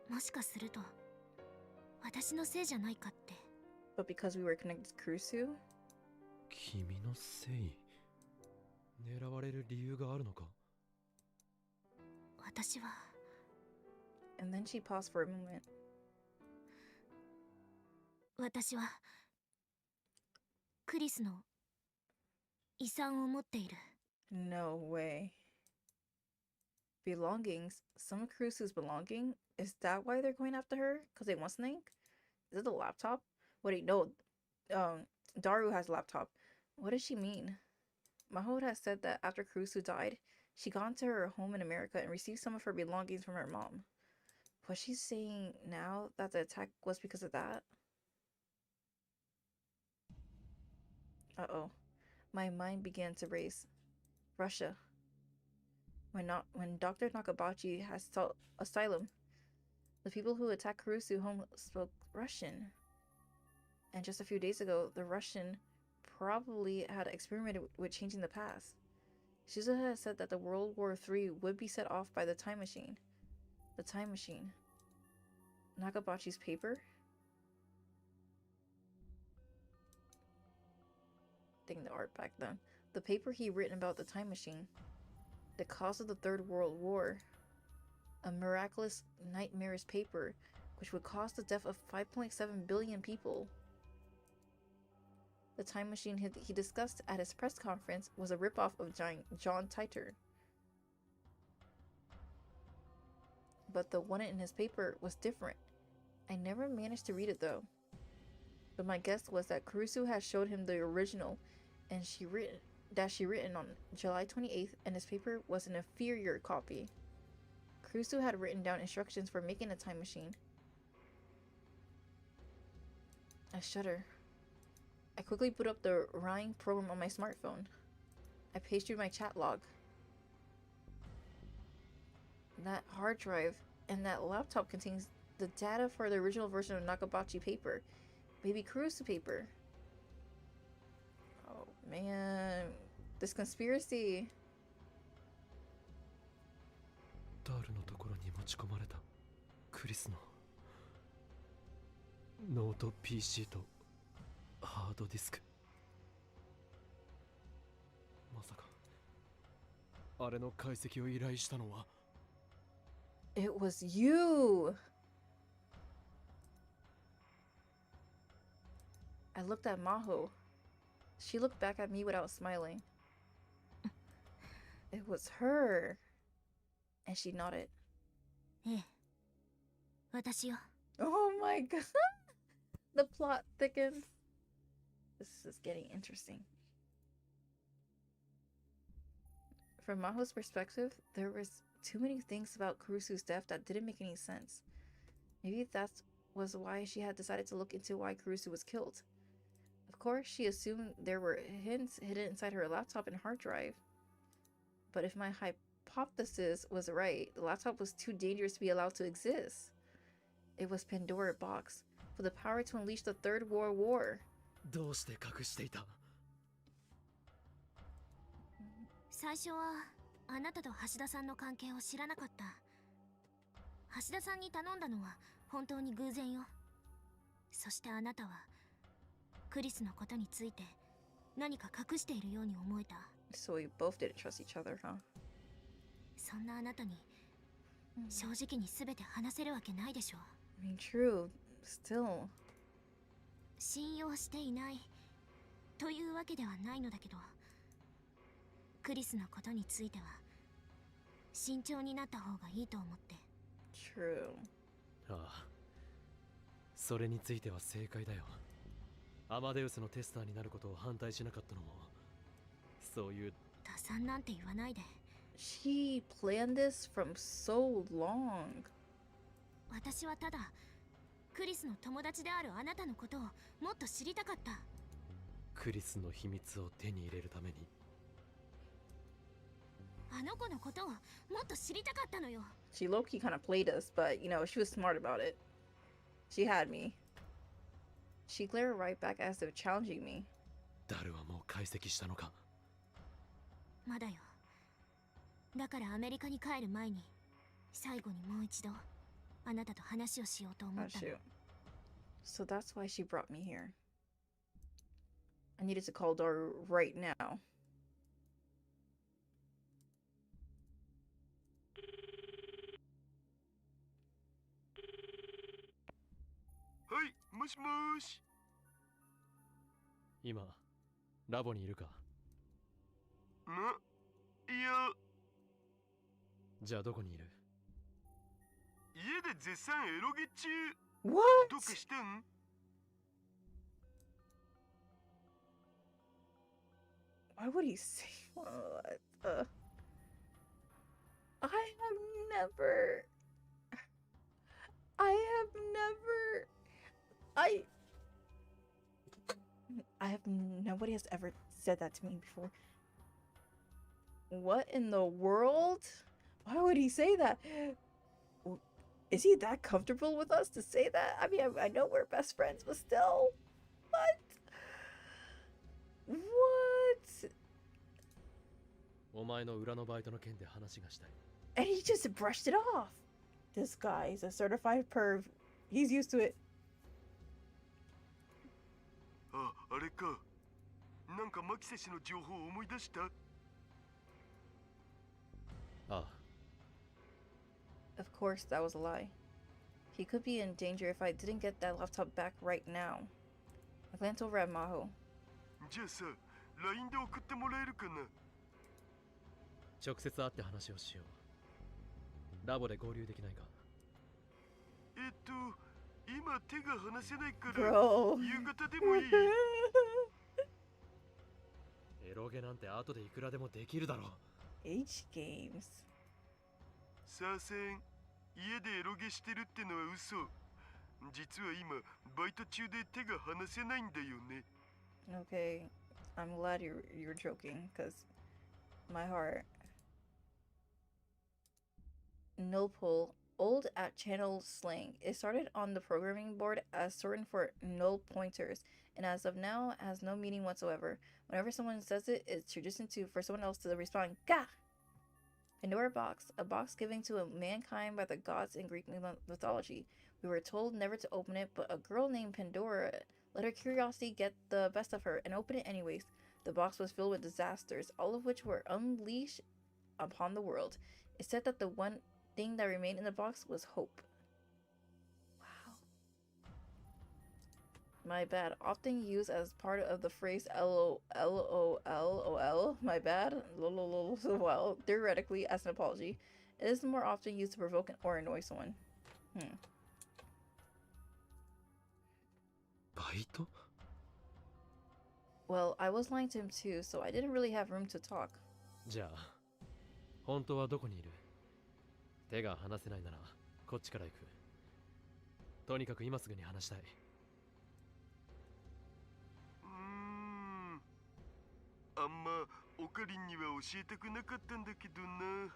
もしかすると私のせいじゃないかって。 But because we were connected to Kurusu? 君のせい。狙われる理由があるのか？私は。 And then she paused for a moment. 私はクリスの遺産を持っている。 No way. Belongings? Some of Kurusu's belonging? Is that why they're going after her? Because they want something? Is it the laptop? Wait, no. Daru has a laptop. What does she mean? Maho has said that after Kurusu died, she got into her home in America and received some of her belongings from her mom. Was she saying now that the attack was because of that? Uh-oh. My mind began to race. Russia. When Dr. Nakabachi has sought asylum, the people who attacked Kurusu home spoke Russian. And just a few days ago, the Russian probably had experimented with changing the past. Suzuha has said that the World War III would be set off by the time machine. The time machine. Nakabachi's paper? Taking the art back then. The paper he written about the time machine. The cause of the Third World War. A miraculous, nightmarish paper which would cause the death of 5.7 billion people. The time machine he discussed at his press conference was a ripoff of John Titor. But the one in his paper was different. I never managed to read it though. But my guess was that Kurusu had showed him the original and she written on July 28th, and his paper was an inferior copy. Kurusu had written down instructions for making a time machine. I shudder. I quickly boot up the Rhine program on my smartphone. I page through my chat log. That hard drive and that laptop contains the data for the original version of Nakabachi paper. Maybe Kurusu paper. Oh man. This conspiracy. ダールのところに持ち込まれたクリスのノート PC とハードディスク。まさかあれの解析を依頼したのは It was you! I looked at Maho. She looked back at me without smiling. It was her. And she nodded. ええ、私よ。 Oh my god! The plot thickens. This is getting interesting. From Maho's perspective, there was too many things about Kurusu's death that didn't make any sense. Maybe that was why she had decided to look into why Kurusu was killed. Of course, she assumed there were hints hidden inside her laptop and hard drive. But if my hypothesis was right, the laptop was too dangerous to be allowed to exist. It was Pandora's box, with the power to unleash the Third World War. どうして隠していた？最初はあなたと橋田さんの関係を知らなかった。橋田さんに頼んだのは本当に偶然よ。そしてあなたはクリスのことについて何か隠しているように思えた。So we both didn't trust each other, huh? そんなあなたに正直に全て話せるわけないでしょ。I mean, true. Still. 信用していないというわけではないのだけど、クリスのことについては慎重になった方がいいと思って。True. ああ、それについては正解だよ。アマデウスのテスターになることを反対しなかったのもそういう打算なんて言わないで。 She planned this from so long. 私はただクリスの友達であるあなたのことをもっと知りたかった。クリスの秘密を手に入れるために。あの子のことをもっと知りたかったのよ。 She low-key kind of played us, but, you know, she was smart about it. She had me. She glared right back as if challenging me. ダルはもう解析したのか？まだよ。だからアメリカに帰る前に最後にもう一度あなたと話をしようと思 Oh, ったの。 shoot. So that's why she brought me here. I needed to call Daru right now. Hi, もしもーし。今ラボにいるか？いや、じゃあどこにいる？家で絶賛エロゲ中。 What? どうかしたん？ Why would he say What? I have never. Nobody has ever said that to me before. What in the world? Why would he say that? Is he that comfortable with us to say that? I mean, I know we're best friends, but still. What? What? And he just brushed it off. This guy is a certified perv. He's used to it. あ、あれか。なんかマキセ氏の情報を思い出した？ああ。Of course, that was a lie. He could be in danger if I didn't get that laptop back right now. I glanced over at Maho. じゃあさ、LINE で送ってもらえるかな？直接会って話をしよう。ラボで合流できないか？今手が離せないから、Bro. 夕方でもいい？エロゲなんて後でいくらでもできるだろう。H games. さあせん、家でエロゲしてるってのは嘘。実は今、バイト中で手が離せないんだよね。Okay, I'm glad you're joking, cause my heart. No pull. Old at channel slang. It started on the programming board as shortened for null pointers, and as of now has no meaning whatsoever. Whenever someone says it, it's tradition for someone else to respond, "Gah!" Pandora box, a box given to mankind by the gods in Greek mythology. We were told never to open it, but a girl named Pandora let her curiosity get the best of her and opened it anyways. The box was filled with disasters, all of which were unleashed upon the world. It said that the one thing that remained in the box was hope. Wow. My bad. Often used as part of the phrase LOL. My bad. Lol. Well, theoretically, as an apology, it is more often used to provoke or annoy someone. Baito? Well, I was lying to him too, so I didn't really have room to talk. じゃあ、本当はどこにいる？手が離せないならこっちから行く。とにかく今すぐに話したい。あんまオカリンには教えたくなかったんだけどな。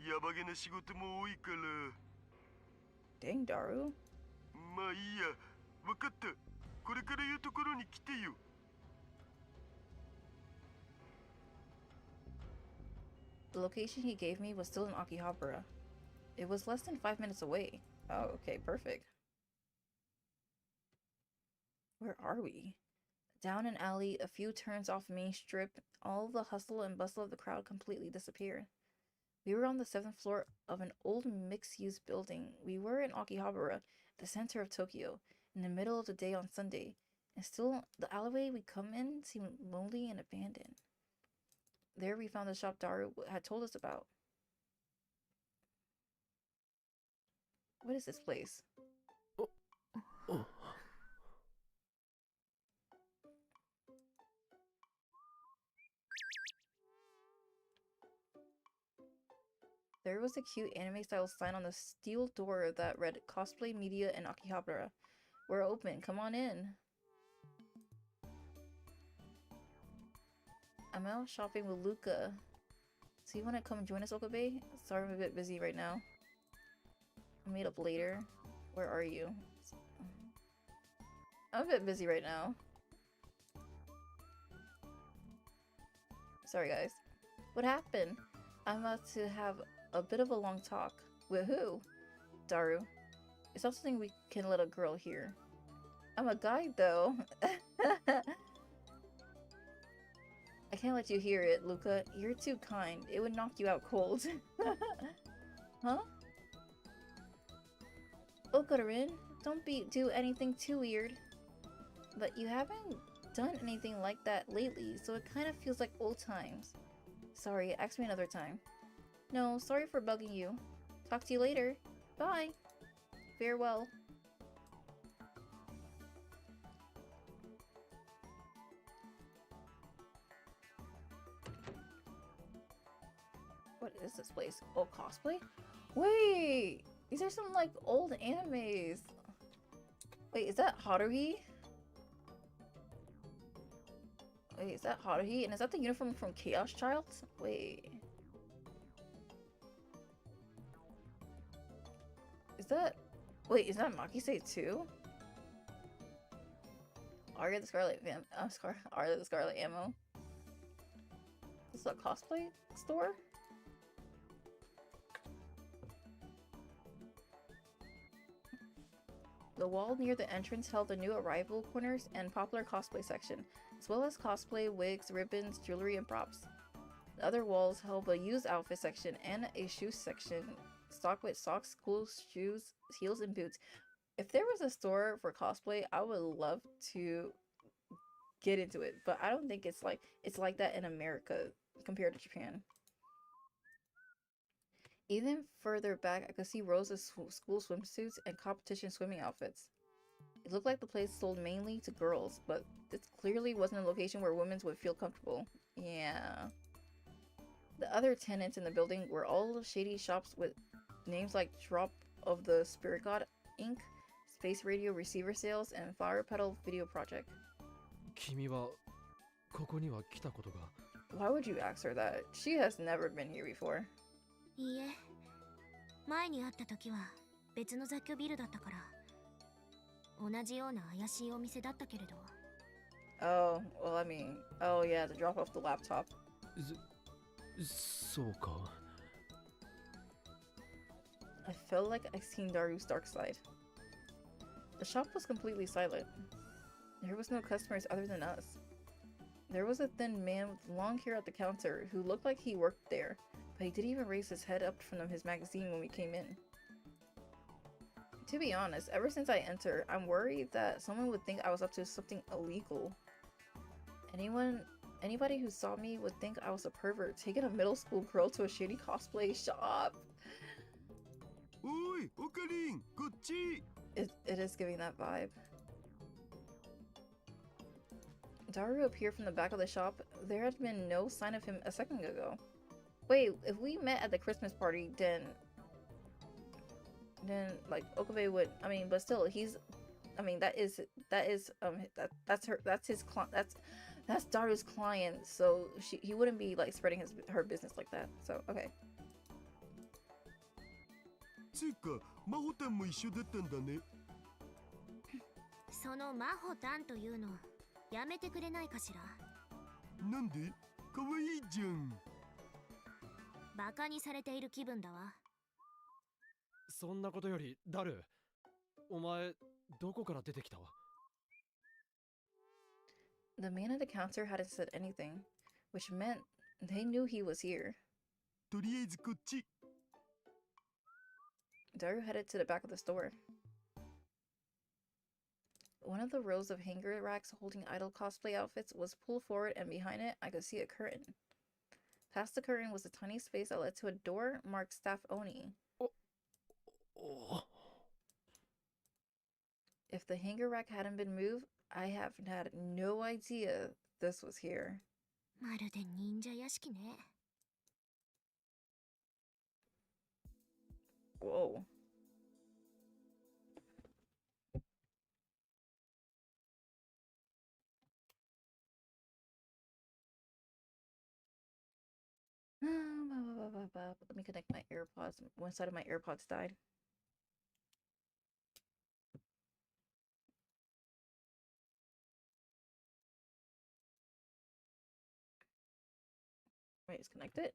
やばげな仕事も多いから。Dang, Daru. まあいいや。わかった。これから言うところに来てよ。The location he gave me was still in Akihabara. It was less than 5 minutes away. Oh, okay, perfect. Where are we? Down an alley, a few turns off Main Strip, all the hustle and bustle of the crowd completely disappeared. We were on the 7th floor of an old mixed-use building. We were in Akihabara, the center of Tokyo, in the middle of the day on Sunday, and still the alleyway we come in seemed lonely and abandoned. There we found the shop Daru had told us about. What is this place? There was a cute anime-style sign on the steel door that read Cosplay Media in Akihabara. We're open, come on in. I'm out shopping with Luca. So you want to come join us, Okabe? Sorry, I'm a bit busy right now. I'll meet up later. Where are you? I'm a bit busy right now. Sorry, guys. What happened? I'm about to have a bit of a long talk. With who? Daru. It's not something we can let a girl hear. I'm a guy, though. I can't let you hear it, Luca. You're too kind. It would knock you out cold. Huh? Okarin, don't do anything too weird. But you haven't done anything like that lately, so it kind of feels like old times. Sorry, ask me another time. No, sorry for bugging you. Talk to you later. Bye. Farewell. is this place? Oh, cosplay? Wait! These are some, like, old animes. Wait, is that Haruhi? Wait, is that Haruhi? And is that the uniform from Chaos Child? Wait. Is that... Wait, is that Makise too? Arya the Scarlet Arya the Scarlet Ammo. This is a cosplay store? The wall near the entrance held the new arrival corners and popular cosplay section, as well as cosplay, wigs, ribbons, jewelry, and props. The other walls held a used outfit section and a shoe section, stocked with socks, schools, shoes, heels, and boots. If there was a store for cosplay, I would love to get into it, but I don't think it's like that in America compared to Japan. Even further back, I could see rows of school swimsuits and competition swimming outfits. It looked like the place sold mainly to girls, but this clearly wasn't a location where women would feel comfortable. Yeah. The other tenants in the building were all shady shops with names like Drop of the Spirit God Inc., Space Radio Receiver Sales, and Flower Petal Video Project. 君はここには来たことが Why would you ask her that? She has never been here before. いいえ、前に会った時は別の雑居ビルだったから同じような怪しいお店だったけれど。 Oh, well, I mean, oh yeah, to drop off the laptop. そうか I felt like I seen Daru's dark side. The shop was completely silent. There was no customers other than us. There was a thin man with long hair at the counter who looked like he worked there, but he didn't even raise his head up from his magazine when we came in. To be honest, ever since I entered, I'm worried that someone would think I was up to something illegal. Anybody who saw me would think I was a pervert taking a middle school girl to a shady cosplay shop. Oi, Okarin, kochi! It is giving that vibe. Daru appeared from the back of the shop. There had been no sign of him a second ago. Wait, if we met at the Christmas party, then like Okabe would. I mean, but still, he's. I mean, that's Daru's client, so he wouldn't be like spreading her business like that. So okay. つうか、真帆たんも一緒だったんだね。その真帆たんというのやめてくれないかしら。なんで？かわいいじゃん。バカにされている気分だわ。そんなことよりダル、お前どこから出てきた？ The man at the counter hadn't said anything, which meant they knew he was here. とりあえずこっち。Daru headed to the back of the store. One of the rows of hanger racks holding idol cosplay outfits was pulled forward, and behind it, I could see a curtain. Past the curtain was a tiny space that led to a door marked Staff Oni. If the hanger rack hadn't been moved, I have had no idea this was here. まるで忍者屋敷ね。Whoa. Let me connect my AirPods. One side of my AirPods died. Wait, it's connected?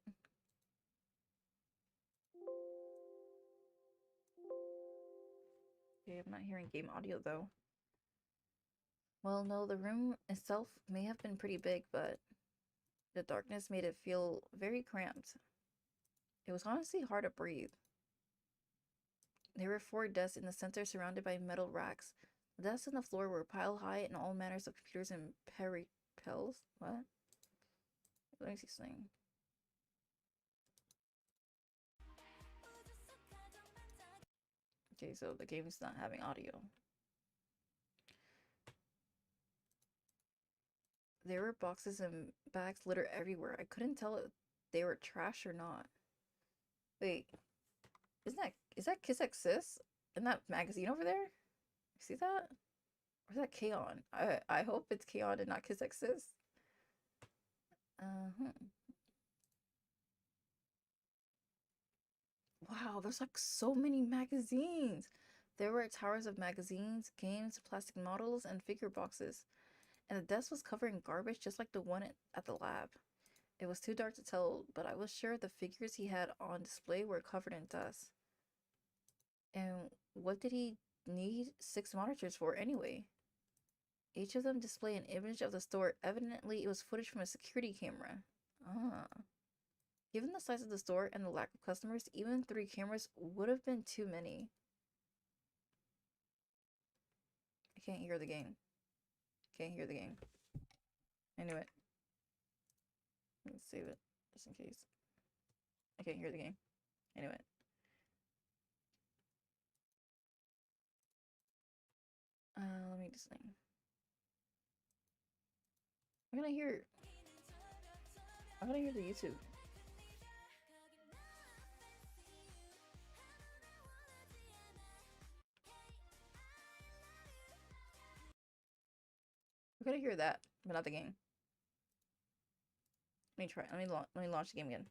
Okay, I'm not hearing game audio though. Well, no, the room itself may have been pretty big, but the darkness made it feel very cramped. It was honestly hard to breathe. There were 4 desks in the center surrounded by metal racks. The desks on the floor were piled high and all manners of computers and peripherals. What? Let me see something. Okay, so the game is not having audio. There were boxes and bags littered everywhere. I couldn't tell if they were trash or not. Wait, is that Kiss X Sis in that magazine over there? See that? Or is that K-On? I hope it's K-On and not Kiss X Sis. Wow, there's like so many magazines. There were towers of magazines, games, plastic models, and figure boxes. And the desk was covered in garbage just like the one at the lab. It was too dark to tell, but I was sure the figures he had on display were covered in dust. And what did he need 6 monitors for anyway? Each of them display an image of the store. Evidently, it was footage from a security camera. Ah. Given the size of the store and the lack of customers, even 3 cameras would have been too many. I can't hear the game. Can't hear the game. I knew it. Let's save it, just in case. I can't hear the game. I knew it. Let me just think. I'm gonna hear the YouTube. I'm gonna hear that, but not the game. Let me try. Let me launch the game again.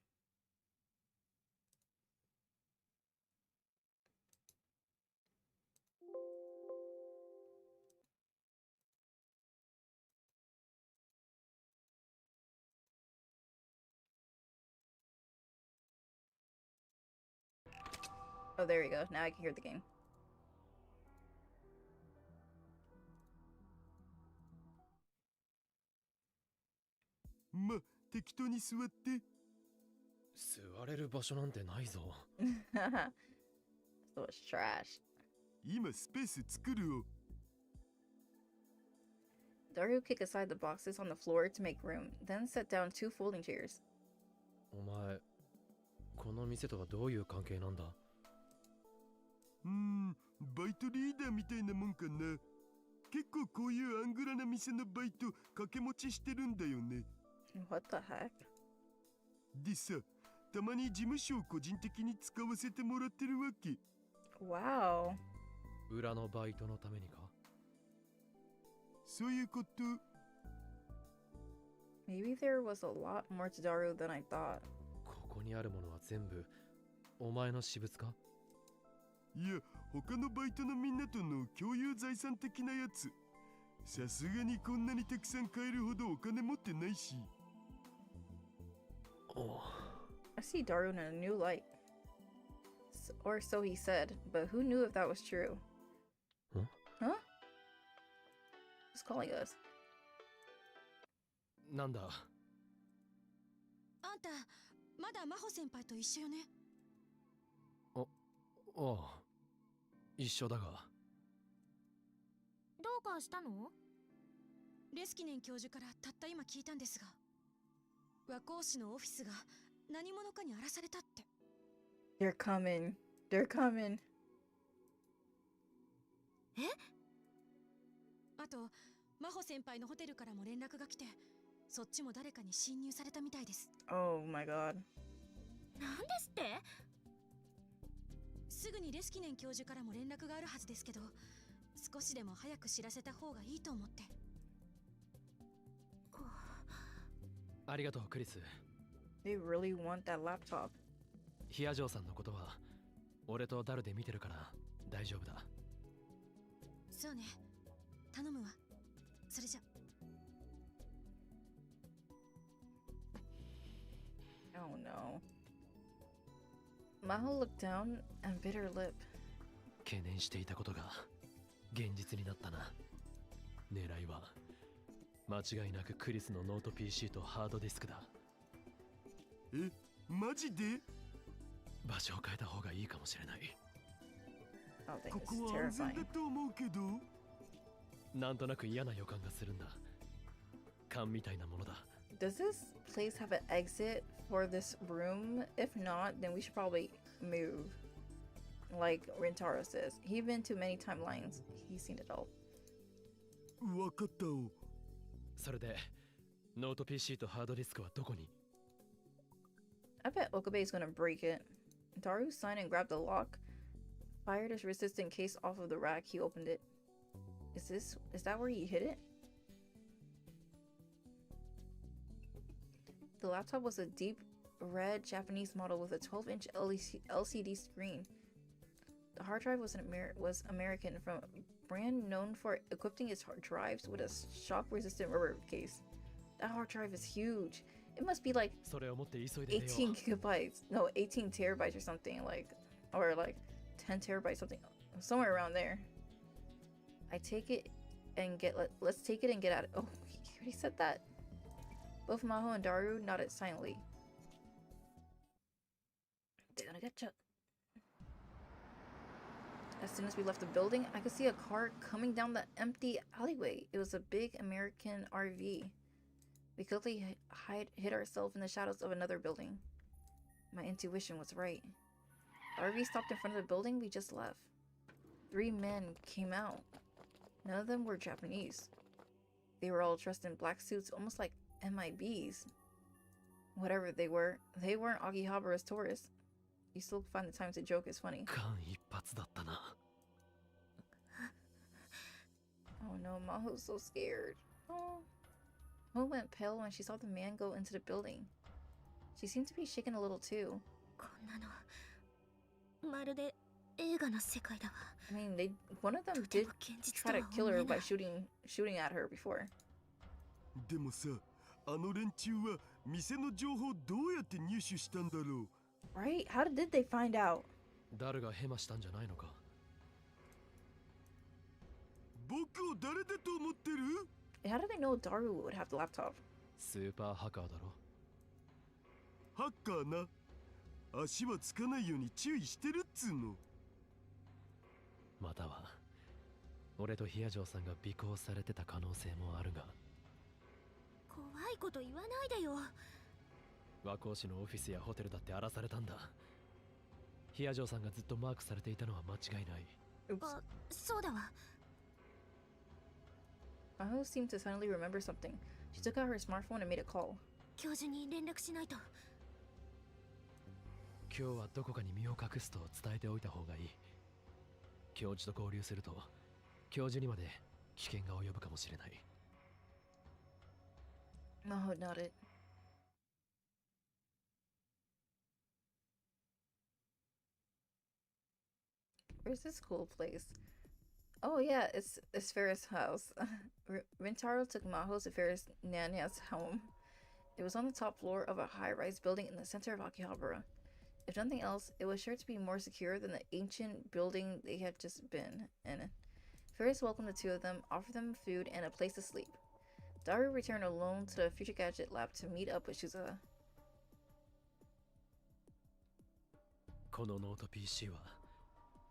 Oh, there we go. Now I can hear the game. Ma, 適当に座って。座れる場所なんてないぞ。So it's trash. 今スペース作るよ。Dario kicked aside the boxes on the floor to make room, then set down 2 folding chairs. お前、この店とはどういう関係なんだ？バイトリーダーみたいなもんかな。結構こういうアングラな店のバイト掛け持ちしてるんだよね。What the heck? でさ、たまに事務所を個人的に使わせてもらってるわけ。Wow. 裏のバイトのためにか？そういうこと。Maybe there was a lot more to Dario than I thought. ここにあるものは全部お前の私物か？いや、他のバイトのみんなとの共有財産的なやつ。さすがにこんなにたくさん買えるほどお金持ってないし。I see Dario in a new light. Or so he said, but who knew if that was true? Huh? Huh? Who's calling us? なんだ？あんたまだ真帆先輩と一緒よね。ああ、一緒だが。どうかしたの？レスキネン教授からたった今聞いたんですが、和光市のオフィスが何者かに荒らされたって。They're coming. They're coming. え？あと、真帆先輩のホテルからも連絡が来て、そっちも誰かに侵入されたみたいです。Oh my god. なんですって？すぐにレスキネン教授からも連絡があるはずですけど、少しでも早く知らせた方がいいと思って。ありがとう、クリス。They really want that laptop. ヒヤジョーさんのことは俺とダルで見てるから大丈夫だ。そうね。頼むわ。それじゃ。Oh no. Maho looked down and bit her lip. 懸念していたことが現実になったな。狙いは間違いなくクリスのノート PC とハードディスクだ。え、マジで？場所を変えた方がいいかもしれない。ここは安全だと思うけど。なんとなく嫌な予感がするんだ。勘みたいなものだ。Does this place have an exit for this room? If not, then we should probably move. Like Rintaro says. He's been to many timelines. He's seen it all. わかったお。それで、ノート PC とハードディスクはどこに？ I bet Okabe is gonna break it. Daru signed and grabbed the lock, fired his resistant case off of the rack. He opened it. Is that where he hid it? The laptop was a deep red Japanese model with a 12-inch LCD screen. The hard drive was American, from a brand known for equipping its hard drives with a shock-resistant rubber case. That hard drive is huge. It must be like 18 gigabytes. No, 18 terabytes or something, or 10 terabytes, somewhere around there. Let's take it and get out of. Oh, he already said that. Both Maho and Daru nodded silently. They're gonna get you. As soon as we left the building, I could see a car coming down the empty alleyway. It was a big American RV. We quickly hid ourselves in the shadows of another building. My intuition was right. The RV stopped in front of the building we just left. 3 men came out. None of them were Japanese. They were all dressed in black suits, almost like MIBs. Whatever they weren't Akihabara's tourists. You still find the time to joke is funny. Oh no, Maho's so scared. Oh. Maho went pale when she saw the man go into the building. She seemed to be shaken a little too. I mean, one of them did try to kill her by shooting at her before. でもさ、あの連中は店の情報どうやって入手したんだろう? Right? How did they find out? 誰がヘマしたんじゃないのか。僕を誰だと思ってる? How did they know Daru would have the laptop? スーパーハッカーだろ。ハッカーな。足はつかないように注意してるっつうの。または俺とヒヤジョーさんが尾行されてた可能性もあるが。怖いこと言わないでよ。和光市のオフィスやホテルだって荒らされたんだ。ヒヤジョーさんがずっとマークされていたのは間違いない。あ、そうだわ。Maho seemed to suddenly remember something. She took out her smartphone and made a call. 教授に連絡しないと。今日はどこかに身を隠すと伝えておいた方がいい。教授と合流すると教授にまで危険が及ぶかもしれない。Maho nodded. Where's this cool place? Oh yeah, it's Ferris' house. Rintaro took Maho to Ferris Nanya's home. It was on the top floor of a high-rise building in the center of Akihabara. If nothing else, it was sure to be more secure than the ancient building they had just been in. Ferris welcomed the two of them, offered them food and a place to sleep. Daru returned alone to the Future Gadget lab to meet up with Suzuha. このノート PC は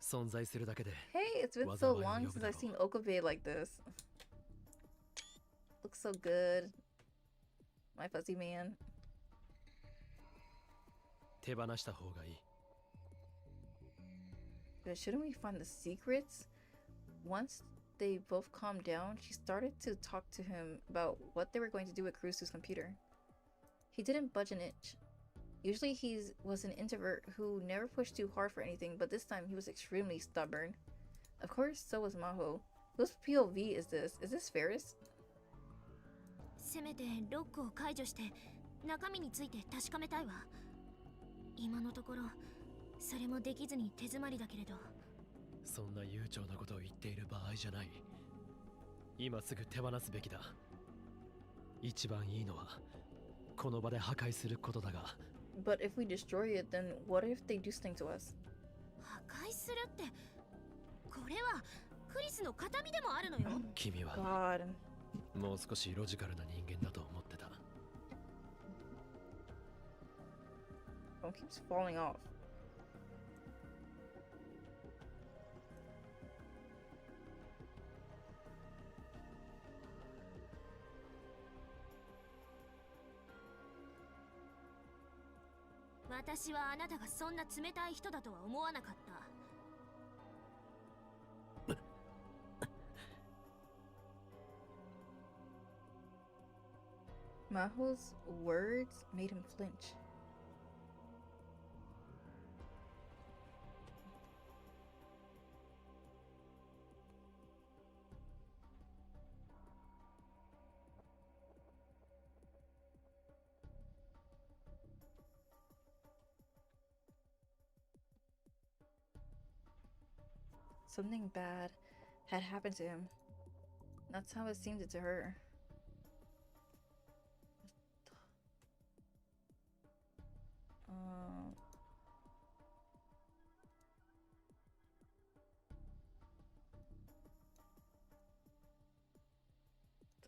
存在するだけで。 Hey, it's been so long since I've seen Okabe like this. Looks so good. My fuzzy man. 手放した方がいい。 But shouldn't we find the secrets? Once they both calmed down, she started to talk to him about what they were going to do with Kurusu's computer. He didn't budge an inch. Usually he was an introvert who never pushed too hard for anything, but this time he was extremely stubborn. Of course, so was Maho. Whose POV is this? Is this Ferris? せめてロックを解除して中身について確かめたいわ。今のところそれもできずに手詰まりだけれど。そんな悠長なことを言っている場合じゃない。今すぐ手放すべきだ。一番いいのはこの場で破壊することだが。But if we destroy it, then what if they do something to us? 破壊するって、これはクリスの形見でもあるのよ。君は God. もう少しロジカルな人間だと思ってた。Phone keeps falling off. "私はあなたがそんな冷たい人だとは思わなかった。Maho's words made him flinch. something bad had happened to him. That's how it seemed to her.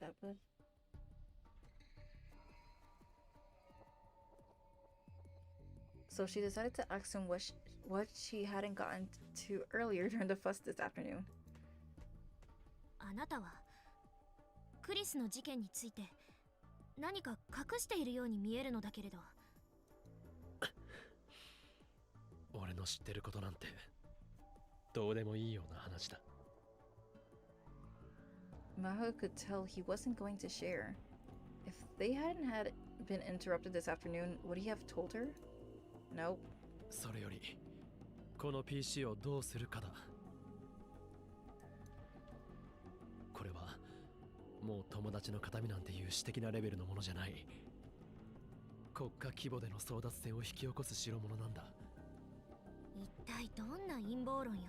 That would. So she decided to ask him what she hadn't gotten to earlier during the fuss this afternoon. あなたはクリスの事件について何か隠しているように見えるのだけれど。俺の知ってることなんてどうでもいいような話だ。Maho could tell he wasn't going to share. If they hadn't been interrupted this afternoon, would he have told her? Nope. それよりこの PC をどうするかだ。これはもう友達の形見なんていう私的なレベルのものじゃない。国家規模での争奪戦を引き起こす代物なんだ。一体どんな陰謀論よ。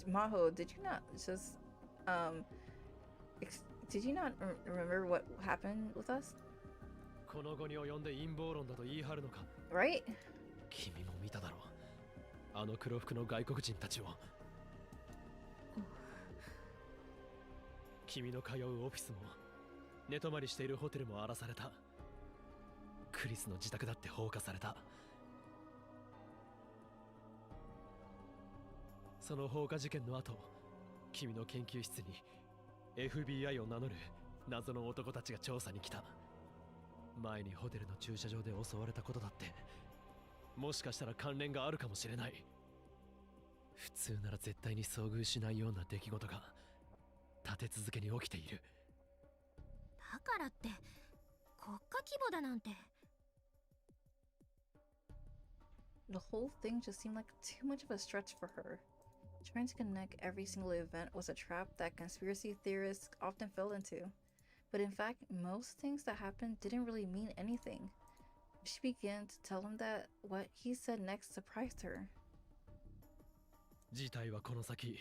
Maho, did you not just did you not remember what happened with us? この後に及んで陰謀論だと言い張るのか。 Right? 君も見ただろう。あの黒服の外国人たちを。君の通うオフィスも寝泊まりしているホテルも荒らされた。クリスの自宅だって放火された。その放火事件の後、君の研究室に FBI を名乗る謎の男たちが調査に来た。前にホテルの駐車場で襲われたことだってもしかしたら関連があるかもしれない。普通なら絶対に遭遇しないような出来事が立て続けに起きている。だからって国家規模だなんて。The whole thing just seemed like too much of a stretch for her. Trying to connect every single event was a trap that conspiracy theorists often fell into. But in fact, most things that happened didn't really mean anything. She began to tell him that what he said next surprised her. 事態はこの先、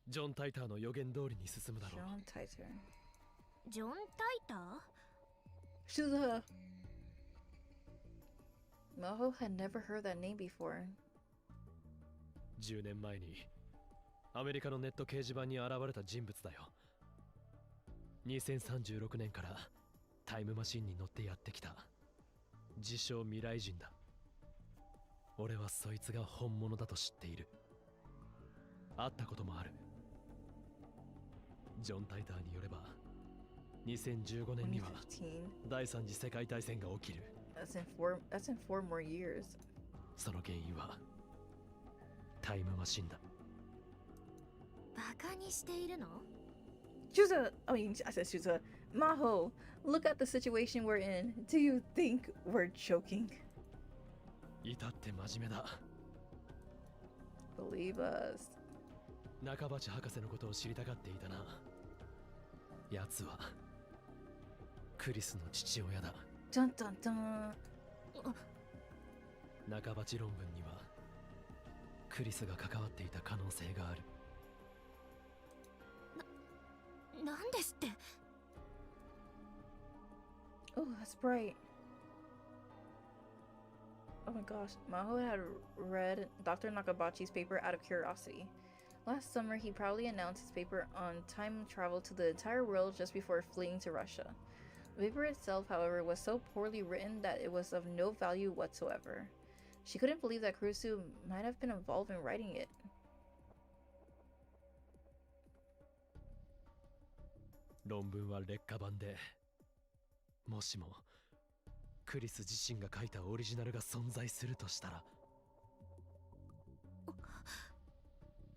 ジョン・タイターの予言通りに進むだろう。 John Titor. ジョン・タイター Suzuha. Maho had never heard that name before. 10年前にアメリカのネット掲示板に現れた人物だよ。2036年からタイムマシンに乗ってやってきた自称未来人だ。俺はそいつが本物だと知っている。会ったこともある。ジョン・タイターによれば2015年には2015. 第三次世界大戦が起きる。 That's in four more years. その原因はタイムマシンだ。バカにしているの？ Shuza, I said Shuza. Maho, look at the situation we're in. Do you think we're joking? 至って真面目だ。 Believe us. 中鉢博士のことを知りたがっていたな。奴はクリスの父親だ。 Dun dun dun. 中鉢論文にはクリスが関わっていた可能性がある。なんですって？ Oh, that's bright. Oh my gosh, Maho had read Dr. Nakabachi's paper out of curiosity. Last summer, he proudly announced his paper on time travel to the entire world just before fleeing to Russia. The paper itself, however, was so poorly written that it was of no value whatsoever. She couldn't believe that Kurusu might have been involved in writing it. 論文は劣化版で、もしもクリス自身が書いたオリジナルが存在するとしたら、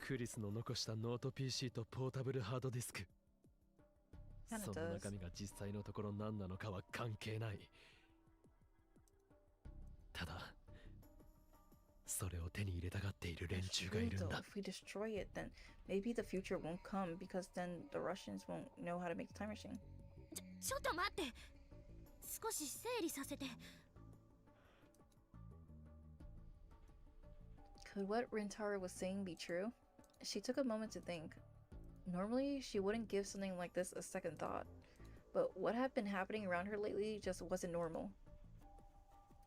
クリスの残したノート PC とポータブルハードディスク、その中身が実際のところ何なのかは関係ない。ただそれを手に入れたがっている連中がいるんだ。 If we destroy it, then maybe the future won't come because then the Russians won't know how to make the time machine. ちょっと待って。少し整理させて。 Could what Rintaro was saying be true? She took a moment to think. Normally, she wouldn't give something like this a second thought, but what had been happening around her lately just wasn't normal.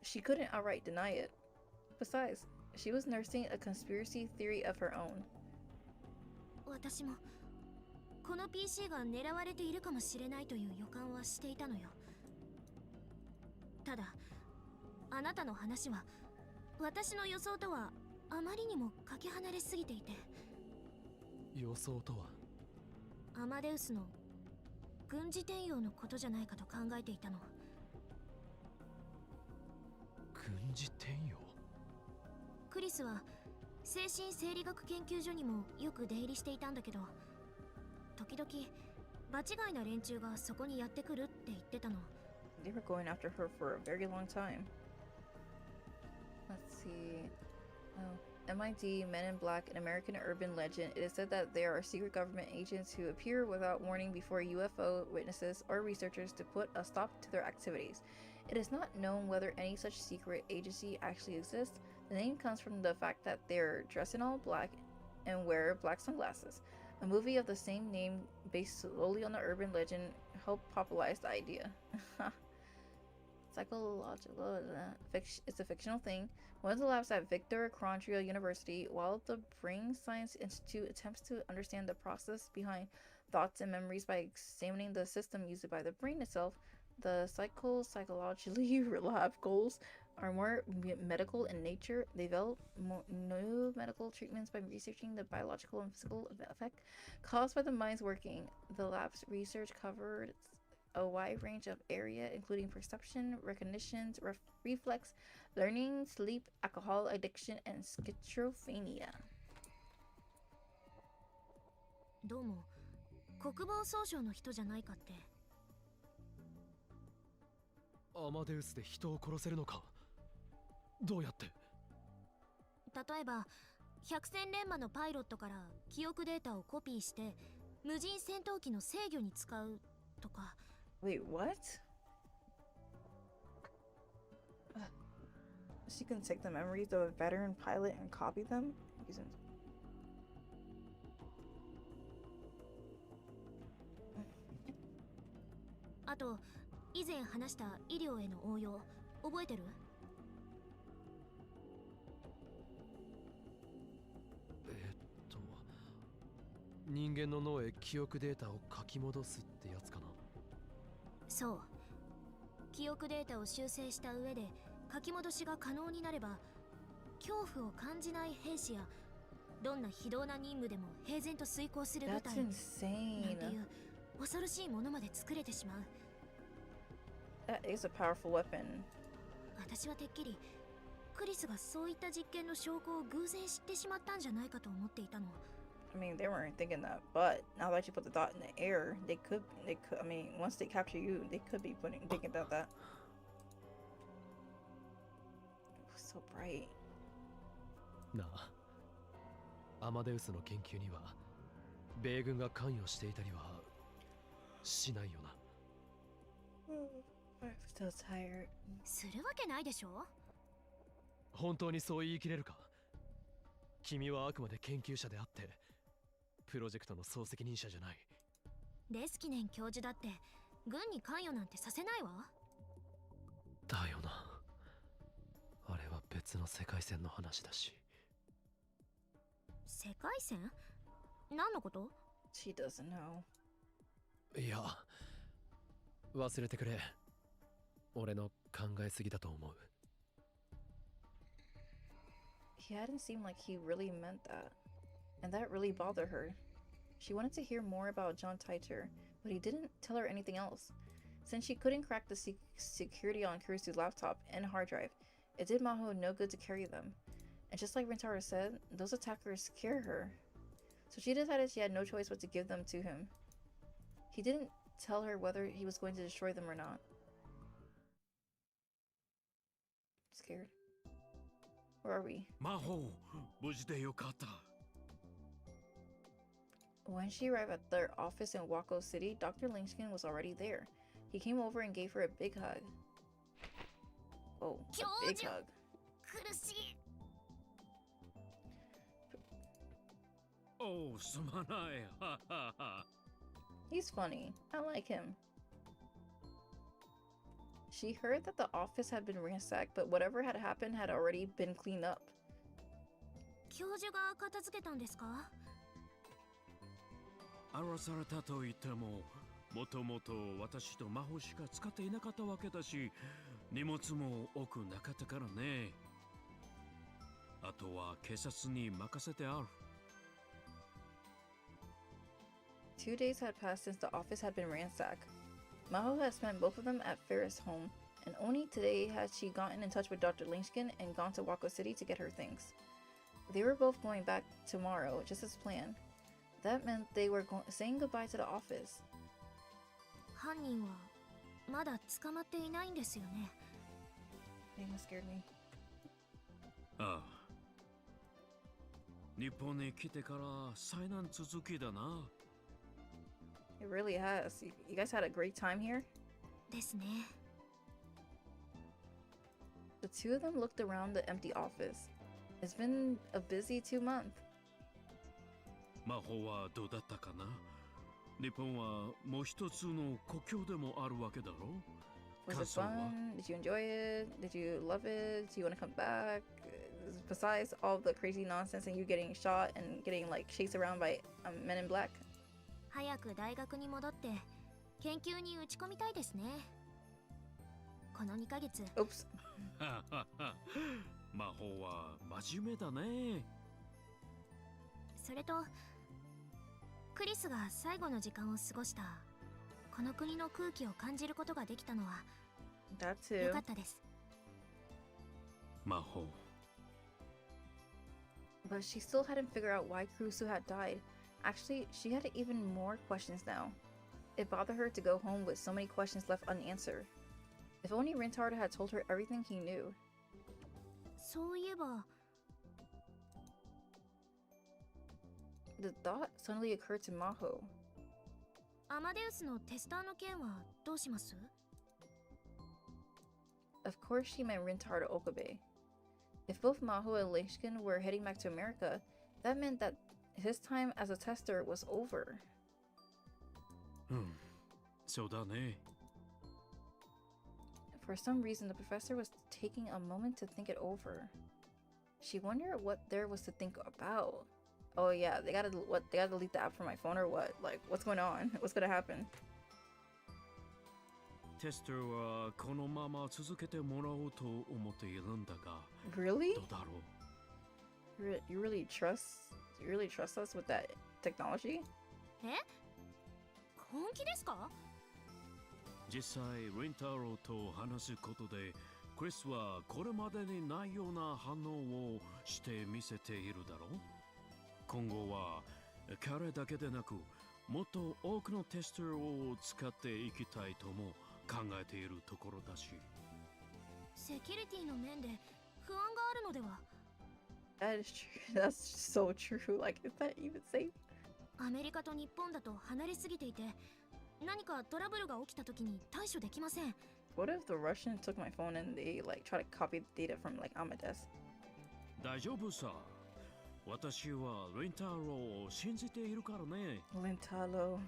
She couldn't outright deny it. Besides, she was nursing a conspiracy theory of her own. 私もこの PC が狙われているかもしれないという予感はしていたのよ。ただ、あなたの話は私の予想とはあまりにもかけ離れすぎていて。予想とは？アマデウスの軍事転用のことじゃないかと考えていたの。軍事転用？クリスは精神生理学研究所にもよく出入りしていたんだけど、時々場違いな連中がそこにやってくるって言ってたの。They were going after her for a very long time. Let's see. Oh, MID, Men in Black, an American urban legend. It is said that there are secret government agents who appear without warning before UFO witnesses or researchers to put a stop to their activities. It is not known whether any such secret agency actually exists. The name comes from the fact that they're dressed in all black and wear black sunglasses. A movie of the same name, based solely on the urban legend, helped popularize the idea. Psychological, it's a fictional thing. One of the labs at Victor Crandriel University, while the Brain Science Institute attempts to understand the process behind thoughts and memories by examining the system used by the brain itself, the psychologically lab goals are more medical in nature. They develop new medical treatments by researching the biological and physical effect caused by the mind's working. The lab's research covered a wide range of area, including perception, recognition, reflex, learning, sleep, alcohol addiction, and schizophrenia. どうも国防総省の人じゃないかって。アマデウスで人を殺せるのか？どうやって？例えば百戦錬磨のパイロットから記憶データをコピーして無人戦闘機の制御に使うとか。Wait, what? She can take the memories of a veteran pilot and copy them? Using... あと、以前話した医療への応用、覚えてる？人間の脳へ記憶データを書き戻すってやつかな。そう。記憶データを修正した上で書き戻しが可能になれば、恐怖を感じない兵士やどんな非道な任務でも平然と遂行する部隊なんていう恐ろしいものまで作れてしまう。That is a powerful weapon. 私はてっきりクリスがそういった実験の証拠を偶然知ってしまったんじゃないかと思っていたの。I mean, they weren't thinking that, but now that you put the thought in the air, they could, I mean, once they capture you, they could be thinking about that. It was so bright. なあ、アマデウスの研究には米軍が関与していたりはしないよな。I'm still tired. するわけないでしょ。本当にそう言い切れるか？君はあくまで研究者であってプロジェクトの総責任者じゃない。レスキネン教授だって軍に関与なんてさせないわ。だよな。あれは別の世界線の話だし。世界線？何のこと？ She doesn't know. いや、忘れてくれ。俺の考えすぎだと思う。He hadn't seemed like he really meant that, and that really bothered her. She wanted to hear more about John Titor, but he didn't tell her anything else. Since she couldn't crack the security on Kurisu's laptop and hard drive, it did Maho no good to carry them. And just like Rintaro said, those attackers scare her. So she decided she had no choice but to give them to him. He didn't tell her whether he was going to destroy them or not. Scared. Where are we? Maho, 無事でよかった。 When she arrived at their office in Wako City, Dr. Leskinen was already there. He came over and gave her a big hug. Oh, a big hug. 苦しい。おう、すまない。ははは。 He's funny. I like him. She heard that the office had been ransacked, but whatever had happened had already been cleaned up. 教授が片付けたんですか？荒らされたと言っても、もともと私と魔法しか使っていなかったわけだし、荷物も多くなかったからね。あとは警察に任せてある。2 days had passed since the office had been ransacked. Maho had spent both of them at Ferris' home, and only today had she gotten in touch with Dr. Leskinen and gone to Wako City to get her things. They were both going back tomorrow, just as planned. That meant they were saying goodbye to the office. 犯人はまだ捕まっていないんですよね。Name scared me. ああ。日本に来てから災難続きだな。It really has. You guys had a great time here? ですね。The two of them looked around the empty office. It's been a busy 2 months. 魔法はどうだったかな。日本はもう一つの故郷でもあるわけだろ。 Was it fun? Did you enjoy it? Did you love it? Do you want to come back? Besides all the crazy nonsense and you getting shot and getting like chased around by men in black? 早く大学に戻って研究に打ち込みたいですね。この2ヶ月。Oops. 魔法は真面目だね。それとクリスが最後の時間を過ごしたこの国の空気を感じることができたのは That too. 良かったです。魔法。But she still hadn't figured out why Kurusu had died. Actually, she had even more questions now. It bothered her to go home with so many questions left unanswered. If only Rintaro had told her everything he knew. そういえば The thought suddenly occurred to Maho. アマデウスのテスターの件はどうします？ Of course she meant Rintaro Okabe. If both Maho and Leskinen were heading back to America, that meant that his time as a tester was over. そうだね。 For some reason, the professor was taking a moment to think it over. She wondered what there was to think about. Oh yeah, they gotta delete the app from my phone or what? Like, what's going on? What's gonna happen? テストはこのまま続けてもらおうと思っているんだが。 Really? どうだろう。You really trust us with that technology? え？本気ですか？実際、リンタロウと話すことで、クリスはこれまでにないような反応をしてみせているだろう。今後は彼だけでなく、もっと多くのテスターを使っていきたいとも考えているところだし。セキュリティの面で不安があるのでは？ That is true. That's so true. Like, is that even safe? アメリカと日本だと離れすぎていて、何かトラブルが起きた時に対処できません。What if the Russians took my phone and they like try to copy the data from like Amadeus? 大丈夫さ。私はリンタロウを信じているからね。Rintaro.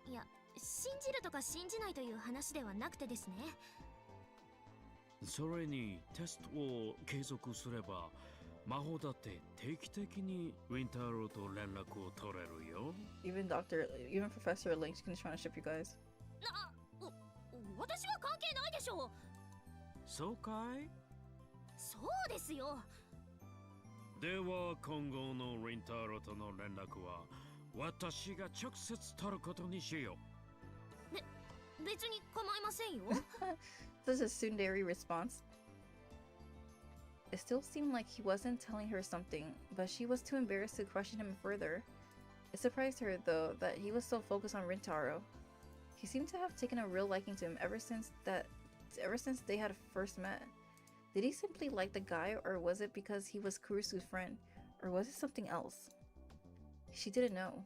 いや、信じるとか信じないという話ではなくてですね。それにテストを継続すれば、魔法だって定期的にリンタロウと連絡を取れるよ。Even Professor Leskinen is trying to ship you guys. 私は関係ないでしょう。そうかい？そうですよ。では今後のリンタロウとの連絡は私が直接取ることにしよう。別に構いませんよ。This is a tsundere response. It still seemed like he wasn't telling her something, but she was too embarrassed to question him further. It surprised her, though, that he was so focused on Rintaro. He seemed to have taken a real liking to him ever since they had first met. Did he simply like the guy, or was it because he was Kurusu's friend, or was it something else? She didn't know.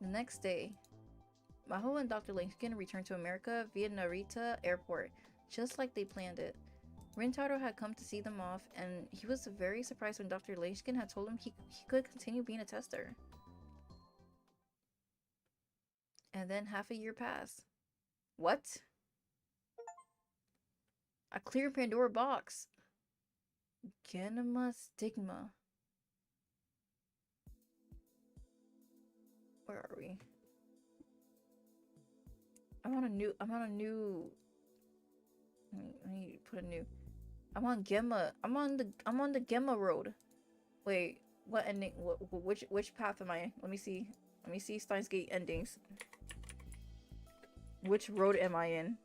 The next day, Maho and Dr. Leskinen returned to America via Narita Airport, just like they planned it. Rintaro had come to see them off, and he was very surprised when Dr. Leskinen had told him he could continue being a tester. And then half a year passed. What? A clear Pandora box. Genema stigma. Where are we? I'm on a new let me put a new. I'm on Gemma. I'm on the Gemma road. Wait, what ending? Which path am I? Let me see. Let me see Steins Gate endings. Which road am I in?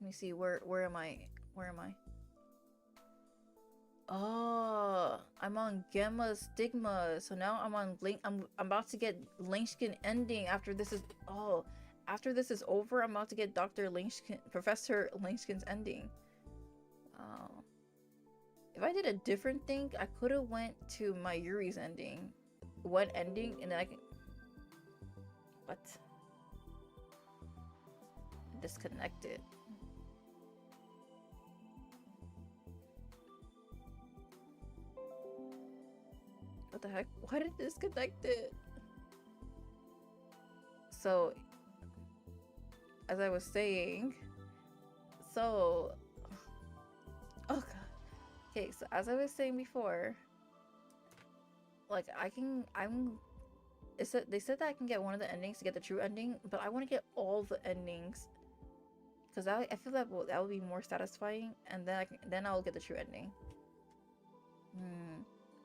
Let me see. Where am I? Where am I? Oh, I'm on Gemma Stigma. So now I'm on Link. I'm about to get Leskinen ending after this is. Oh, after this is over, I'm about to get Professor Leskin's ending. Oh. If I did a different thing, I could have went to my Yuri's ending. One ending, and then I can. What? Disconnected. What the heck? Why did it disconnect it? So, as I was saying, oh god. Okay, so as I was saying before, like they said that I can get one of the endings to get the true ending, but I want to get all the endings because I feel that that would be more satisfying, and then I'll get the true ending.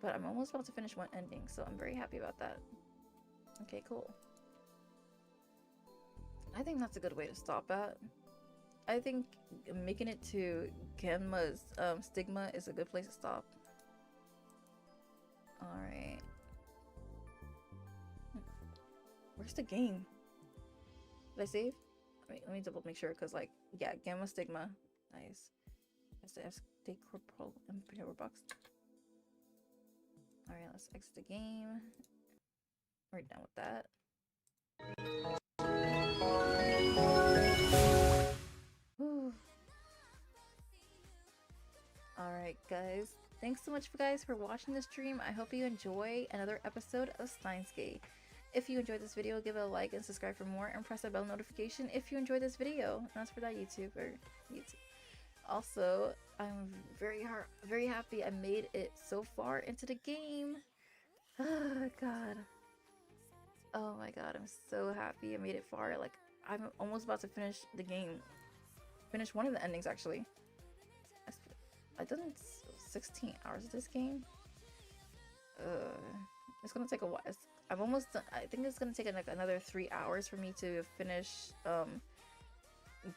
But I'm almost about to finish one ending, so I'm very happy about that. Okay, cool. I think that's a good way to stop at. I think making it to Genma's stigma is a good place to stop. Alright. Where's the game? Did I save? Wait, let me double make sure, because like, yeah, Gamma Stigma. Nice. Stay corporal and power box. Alright, let's exit the game. We're done with that. Alright guys, thanks so much for watching this stream. I hope you enjoy another episode of Steins Gate. If you enjoyed this video, give it a like and subscribe for more, and press that bell notification if you enjoyed this video. And that's for that YouTube. Also, I'm very happy I made it so far into the game. Oh god. Oh my god, I'm so happy I made it far. Like, I'm almost about to finish the game. Finish one of the endings actually. I've done 16 hours of this game. It's gonna take a while. I'm almost done. I think it's gonna take like another 3 hours for me to finish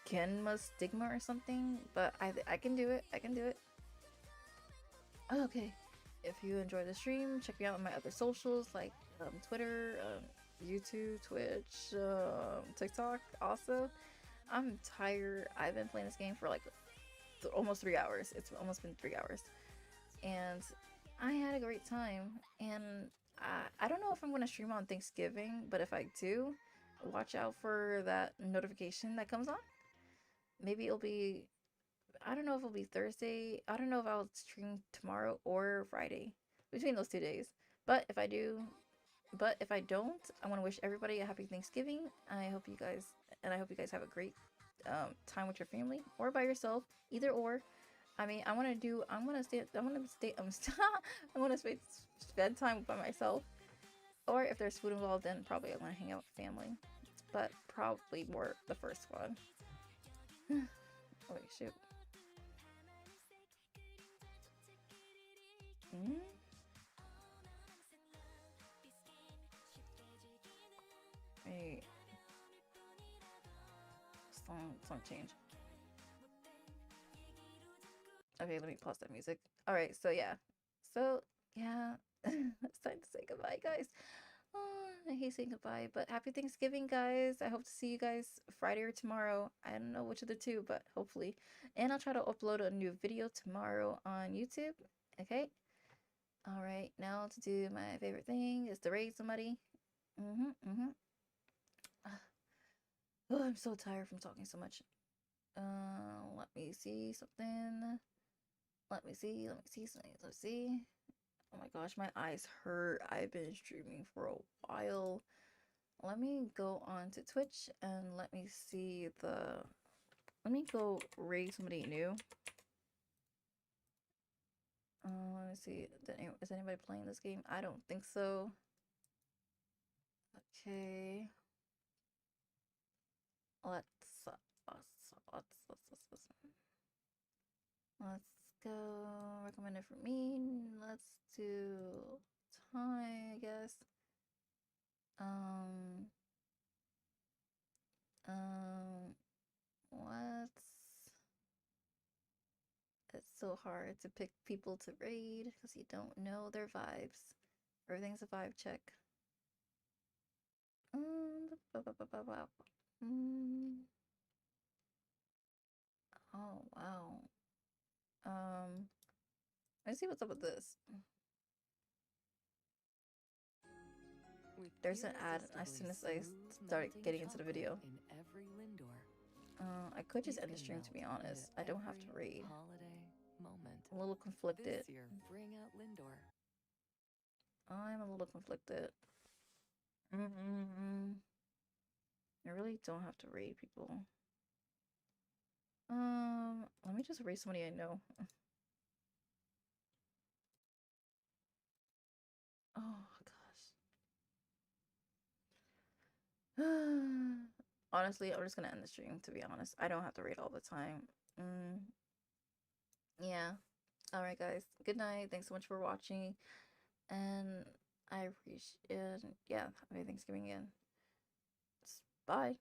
Genma Stigma or something, but I can do it. I can do it. Okay. If you enjoyed the stream, check me out on my other socials like Twitter, YouTube, Twitch, TikTok. Also, I'm tired. I've been playing this game for like almost 3 hours. It's almost been 3 hours, and I had a great time. And I don't know if I'm gonna stream on Thanksgiving, but if I do, watch out for that notification that comes on. Maybe it'll be, I don't know if it'll be Thursday. I don't know if I'll stream tomorrow or Friday, between those 2 days. But if I do, but if I don't, I want to wish everybody a happy Thanksgiving. I hope you guys have a great time with your family or by yourself, either or. I mean, I want to spend time by myself, or if there's food involved, then probably I want to hang out with family, but probably more the first one. Oh wait, shoot. Wait. Song change. Okay, let me pause that music. Alright, so yeah. It's time to say goodbye, guys. Oh, I hate saying goodbye, but happy Thanksgiving, guys. I hope to see you guys Friday or tomorrow. I don't know which of the two, but hopefully. And I'll try to upload a new video tomorrow on YouTube. Okay? Alright, now to do my favorite thing is to raid somebody. Oh, I'm so tired from talking so much. Let me see something. Let me see something. Let's see. Oh my gosh, my eyes hurt. I've been streaming for a while. Let me go on to Twitch and let me see the... Let me go raid somebody new. Let me see. Is anybody playing this game? I don't think so. Okay. Let's go. Recommended for me. Let's do time, I guess. What's... It's so hard to pick people to raid because you don't know their vibes. Everything's a vibe check. Oh wow. Let's see what's up with this. There's an ad as soon as I start getting into the video. I could just end the stream, to be honest. I don't have to raid. I'm a little conflicted. I'm a little conflicted. I really don't have to raid people. Let me just raid somebody I know. Oh gosh. Honestly, I'm just gonna end the stream, to be honest. I don't have to raid all the time. Yeah. Alright guys. Good night. Thanks so much for watching. And I appreciate, yeah, happy Thanksgiving again. Bye.